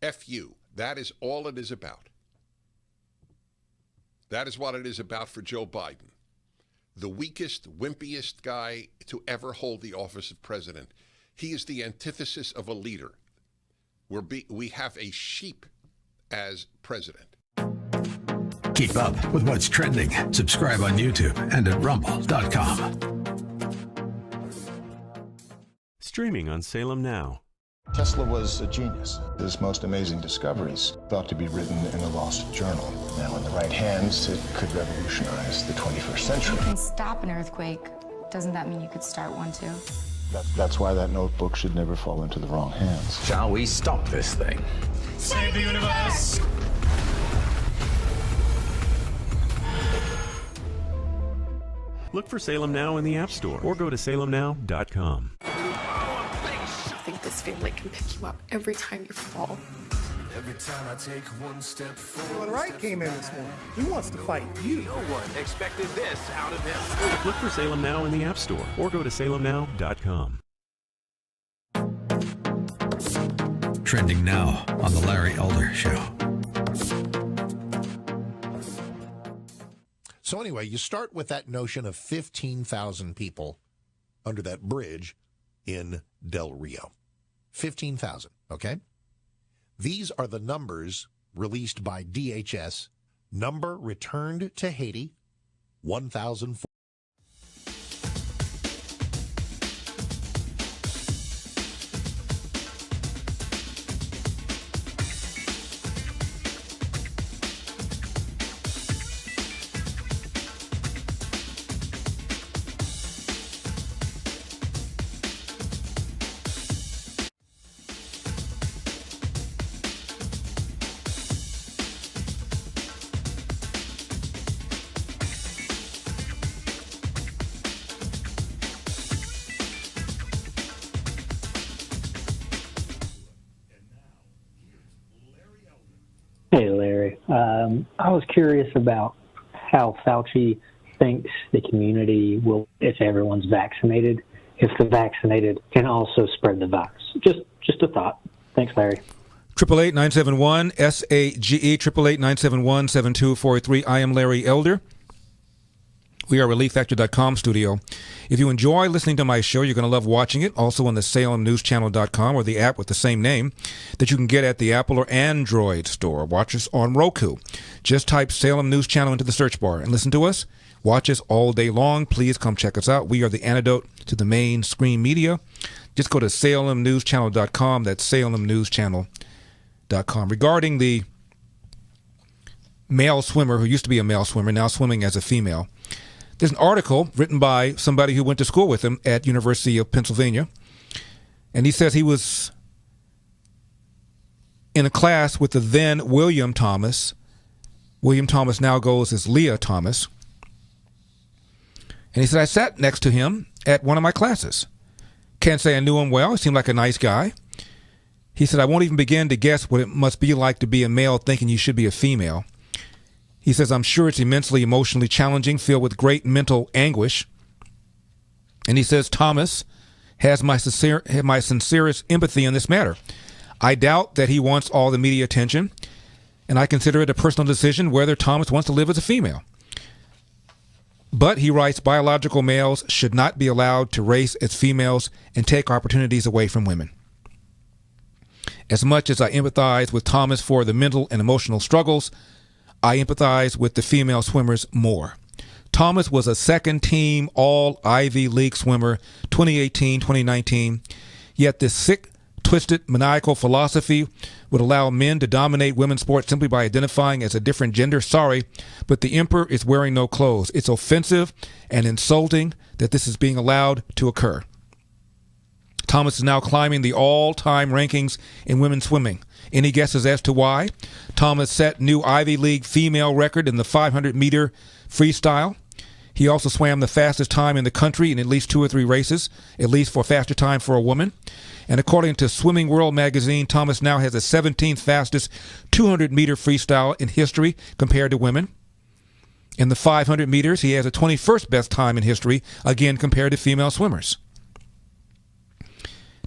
F you. That is all it is about. That is what it is about for Joe Biden. The weakest, wimpiest guy to ever hold the office of president. He is the antithesis of a leader. We have a sheep as president. Keep up with what's trending. Subscribe on YouTube and at rumble.com. Streaming on Salem Now. Tesla was a genius. His most amazing discoveries thought to be written in a lost journal. Now, in the right hands, it could revolutionize the 21st century. You can stop an earthquake. Doesn't that mean you could start one too? That's why that notebook should never fall into the wrong hands. Shall we stop this thing? Save the universe! Look for Salem Now in the App Store or go to salemnow.com. I think this family can pick you up every time you fall. Every time I take one step forward. When Wright came in this morning, he wants to fight you. No one expected this out of him. Look for Salem Now in the App Store or go to salemnow.com. Trending now on the Larry Elder Show. So anyway, you start with that notion of 15,000 people under that bridge in Del Rio. 15,000, okay? These are the numbers released by DHS. Number returned to Haiti, 1,004. Hey, Larry. I was curious about how Fauci thinks the community will, if everyone's vaccinated, if the vaccinated can also spread the virus. Just a thought. Thanks, Larry. 888-971-SAGE, 888-971-7243. I am Larry Elder. We are ReliefFactor.com studio. If you enjoy listening to my show, you're going to love watching it. Also on the SalemNewsChannel.com or the app with the same name that you can get at the Apple or Android store. Watch us on Roku. Just type Salem News Channel into the search bar and listen to us. Watch us all day long. Please come check us out. We are the antidote to the mainstream media. Just go to SalemNewsChannel.com. That's SalemNewsChannel.com. Regarding the male swimmer who used to be a male swimmer, now swimming as a female, there's an article written by somebody who went to school with him at University of Pennsylvania, and he says he was in a class with the then William Thomas. William Thomas now goes as Leah Thomas. And he said, I sat next to him at one of my classes. Can't say I knew him well. He seemed like a nice guy. He said, I won't even begin to guess what it must be like to be a male thinking you should be a female. He says, I'm sure it's immensely emotionally challenging, filled with great mental anguish. And he says, Thomas has my sincerest empathy in this matter. I doubt that he wants all the media attention, and I consider it a personal decision whether Thomas wants to live as a female. But, he writes, biological males should not be allowed to race as females and take opportunities away from women. As much as I empathize with Thomas for the mental and emotional struggles, I empathize with the female swimmers more. Thomas was a second-team All-Ivy League swimmer, 2018-2019, yet this sick, twisted, maniacal philosophy would allow men to dominate women's sports simply by identifying as a different gender. Sorry, but the emperor is wearing no clothes. It's offensive and insulting that this is being allowed to occur. Thomas is now climbing the all-time rankings in women's swimming. Any guesses as to why? Thomas set new Ivy League female record in the 500-meter freestyle. He also swam the fastest time in the country in at least 2 or 3 races, at least for a faster time for a woman. And according to Swimming World magazine, Thomas now has the 17th fastest 200-meter freestyle in history compared to women. In the 500 meters, he has the 21st best time in history, again compared to female swimmers.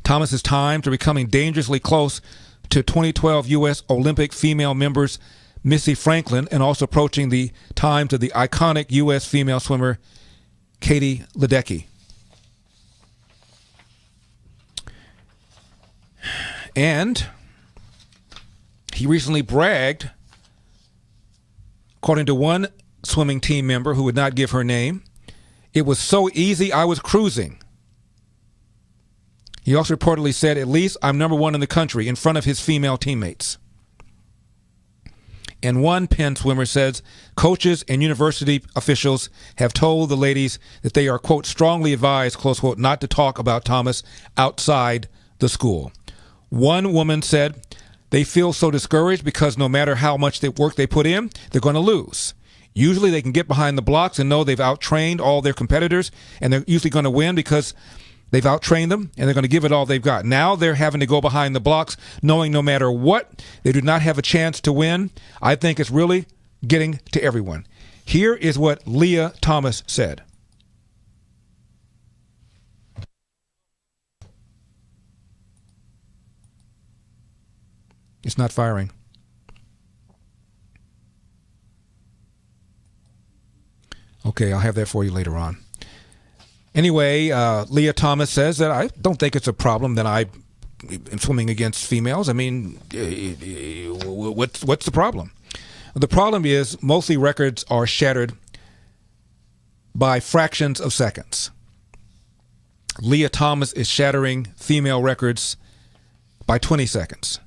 Thomas's times are becoming dangerously close to 2012 U.S. Olympic female members Missy Franklin, and also approaching the times of the iconic U.S. female swimmer Katie Ledecky. And he recently bragged, according to one swimming team member who would not give her name, it was so easy I was cruising. He also reportedly said, at least I'm number 1 in the country in front of his female teammates. And one Penn swimmer says, coaches and university officials have told the ladies that they are, quote, strongly advised, close quote, not to talk about Thomas outside the school. One woman said they feel so discouraged because no matter how much work they put in, they're going to lose. Usually they can get behind the blocks and know they've outtrained all their competitors, and they're usually going to win because they've outtrained them, and they're going to give it all they've got. Now they're having to go behind the blocks, knowing no matter what, they do not have a chance to win. I think it's really getting to everyone. Here is what Leah Thomas said. It's not firing. Okay, I'll have that for you later on. Anyway, Leah Thomas says that I don't think it's a problem that I am swimming against females. I mean, what's the problem? The problem is mostly records are shattered by fractions of seconds. Leah Thomas is shattering female records by 20 seconds,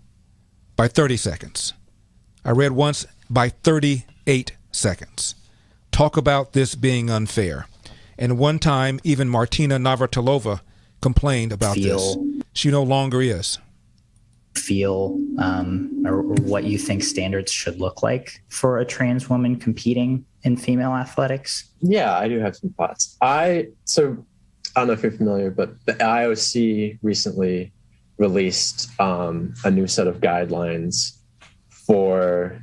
by 30 seconds. I read once by 38 seconds. Talk about this being unfair. And one time, even Martina Navratilova complained about this. She no longer is. Feel or what you think standards should look like for a trans woman competing in female athletics? Yeah, I do have some thoughts. So I don't know if you're familiar, but the IOC recently released a new set of guidelines for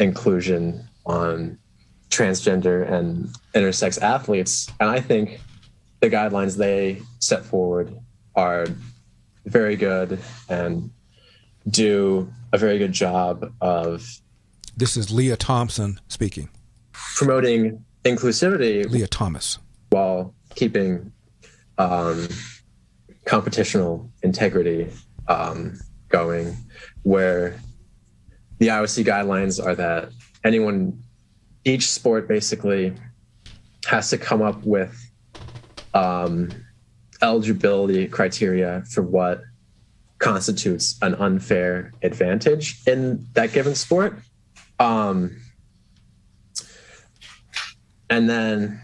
inclusion on transgender and intersex athletes. And I think the guidelines they set forward are very good and do a very good job of... This is Leah Thompson speaking. Promoting inclusivity. Leah Thomas. While keeping competitional integrity going, where the IOC guidelines are that each sport basically has to come up with eligibility criteria for what constitutes an unfair advantage in that given sport. And then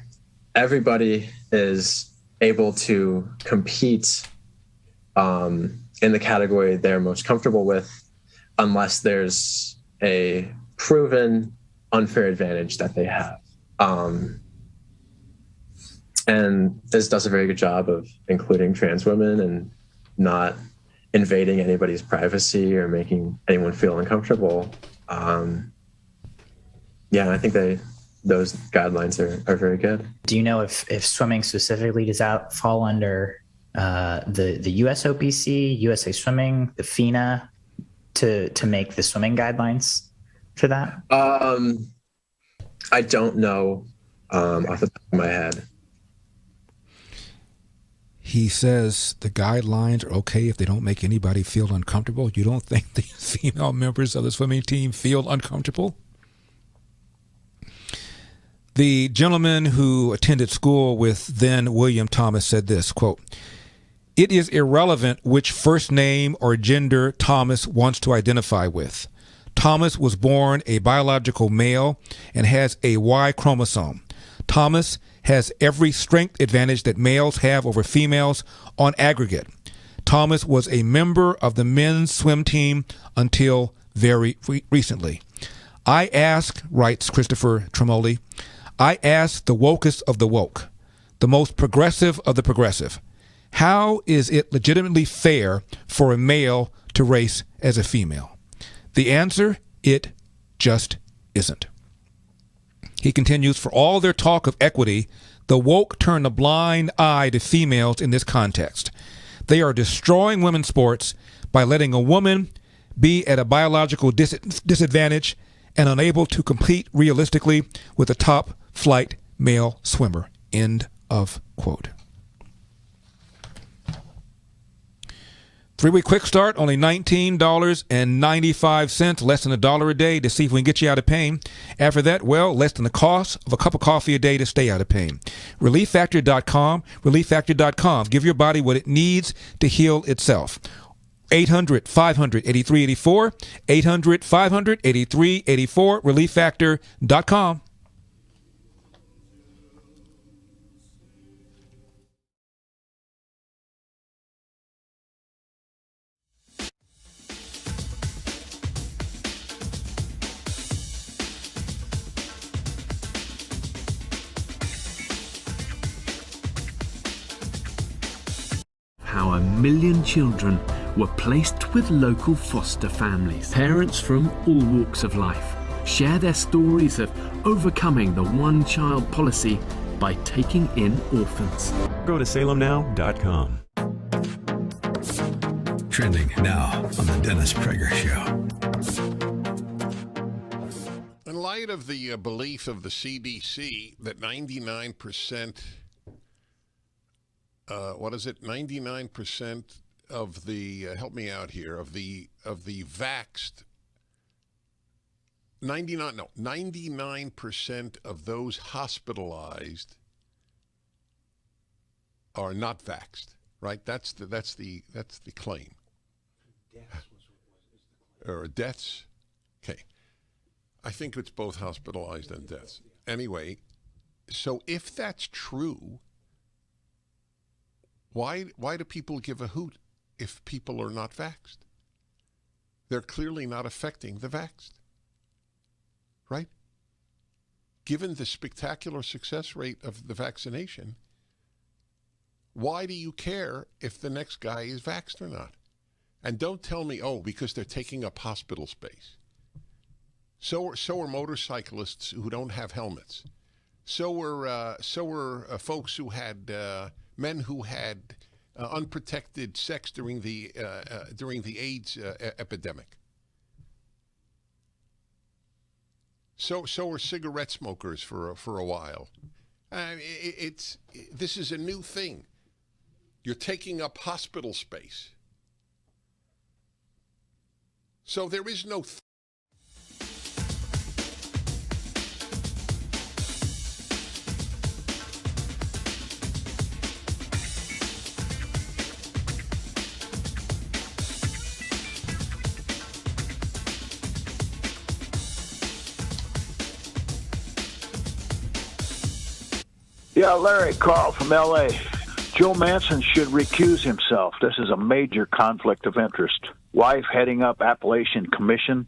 everybody is able to compete in the category they're most comfortable with, unless there's a proven unfair advantage that they have. And this does a very good job of including trans women and not invading anybody's privacy or making anyone feel uncomfortable. Yeah, I think those guidelines are very good. Do you know if swimming specifically does that fall under the USOPC, USA Swimming, the FINA to make the swimming guidelines for that? I don't know off the top of my head. He says the guidelines are okay if they don't make anybody feel uncomfortable. You don't think the female members of the swimming team feel uncomfortable? The gentleman who attended school with then William Thomas said this, quote, "It is irrelevant which first name or gender Thomas wants to identify with. Thomas was born a biological male and has a Y chromosome. Thomas has every strength advantage that males have over females on aggregate. Thomas was a member of the men's swim team until very recently. I ask," writes Christopher Tremoli, "I ask the wokest of the woke, the most progressive of the progressive, how is it legitimately fair for a male to race as a female? The answer, it just isn't." He continues, "For all their talk of equity, the woke turn a blind eye to females in this context. They are destroying women's sports by letting a woman be at a biological disadvantage and unable to compete realistically with a top flight male swimmer." End of quote. 3-week quick start, only $19.95, less than $1 a day to see if we can get you out of pain. After that, well, less than the cost of a cup of coffee a day to stay out of pain. ReliefFactor.com, ReliefFactor.com. Give your body what it needs to heal itself. 800-500-8384, 800-500-8384, ReliefFactor.com. How 1 million children were placed with local foster families. Parents from all walks of life share their stories of overcoming the one-child policy by taking in orphans. Go to salemnow.com. Trending now on the Dennis Prager Show. In light of the belief of the CDC that 99%, 99% of the, help me out here, of the vaxxed, 99% of those hospitalized are not vaxxed, right? That's the claim. Or deaths? Okay. I think it's both hospitalized and deaths. Anyway, so if that's true, why do people give a hoot if people are not vaxxed? They're clearly not affecting the vaxxed, right? Given the spectacular success rate of the vaccination, why do you care if the next guy is vaxxed or not? And don't tell me, oh, because they're taking up hospital space. So are motorcyclists who don't have helmets. So were folks who had men who had unprotected sex during the AIDS epidemic. So were cigarette smokers for a while. This is a new thing. You're taking up hospital space. So there is no. Yeah, Larry, Carl from L.A. Joe Manchin should recuse himself. This is a major conflict of interest. Wife heading up Appalachian Commission,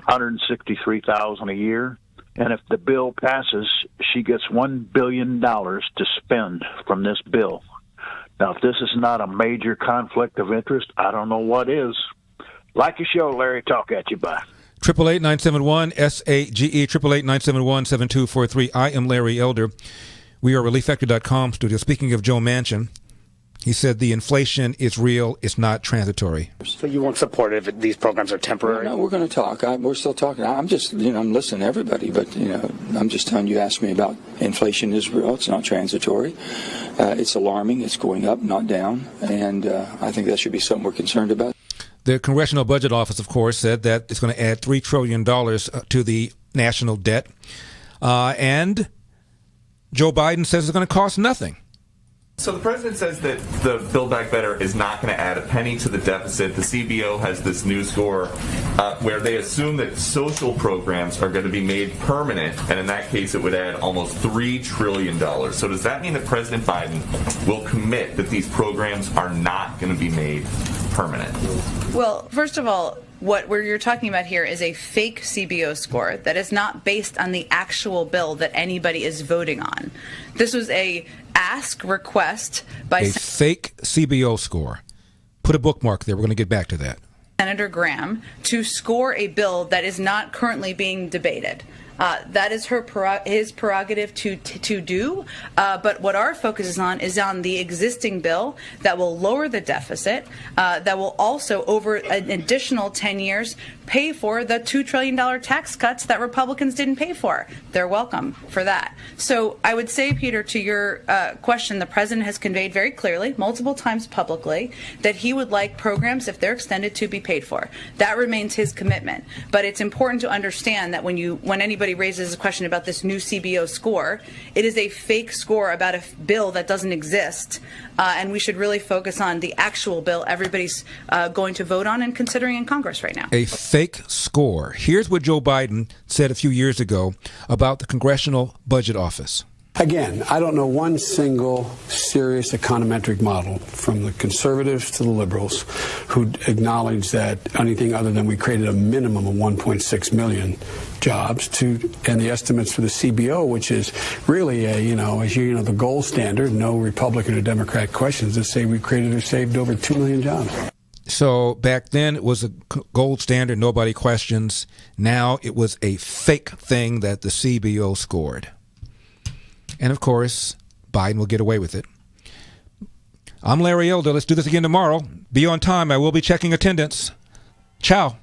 $163,000 a year. And if the bill passes, she gets $1 billion to spend from this bill. Now, if this is not a major conflict of interest, I don't know what is. Like your show, Larry. Talk at you. Bye. 888-971-SAGE, 888-971-7243. I am Larry Elder. We are ReliefFactor.com studio. Speaking of Joe Manchin, he said the inflation is real, it's not transitory. So you won't support it if these programs are temporary? No, we're going to talk. We're still talking. I'm just, I'm listening to everybody, but, I'm just telling you, ask me about inflation is real, it's not transitory. It's alarming, it's going up, not down, and I think that should be something we're concerned about. The Congressional Budget Office, of course, said that it's going to add $3 trillion to the national debt, and Joe Biden says it's going to cost nothing. So the president says that the Build Back Better is not going to add a penny to the deficit. The CBO has this new score where they assume that social programs are going to be made permanent, and in that case it would add almost $3 trillion. So does that mean that President Biden will commit that these programs are not going to be made permanent? Well, first of all, what you're talking about here is a fake CBO score that is not based on the actual bill that anybody is voting on. This was a request by a fake CBO score. Put a bookmark there. We're going to get back to that. Senator Graham to score a bill that is not currently being debated. That is his prerogative to do. But what our focus is on the existing bill that will lower the deficit, that will also, over an additional 10 years, pay for the $2 trillion tax cuts that Republicans didn't pay for. They're welcome for that. So I would say, Peter, to your question, the president has conveyed very clearly, multiple times publicly, that he would like programs, if they're extended, to be paid for. That remains his commitment. But it's important to understand that when anybody raises a question about this new CBO score, it is a fake score about a bill that doesn't exist, and we should really focus on the actual bill everybody's going to vote on and considering in Congress right now. A fake score. Here's what Joe Biden said a few years ago about the Congressional Budget Office. Again, I don't know one single serious econometric model from the conservatives to the liberals who acknowledge that anything other than we created a minimum of 1.6 million jobs and the estimates for the CBO, which is really the gold standard, no Republican or Democrat questions that say we created or saved over 2 million jobs. So back then it was a gold standard, nobody questions. Now it was a fake thing that the CBO scored. And of course, Biden will get away with it. I'm Larry Elder. Let's do this again tomorrow. Be on time. I will be checking attendance. Ciao.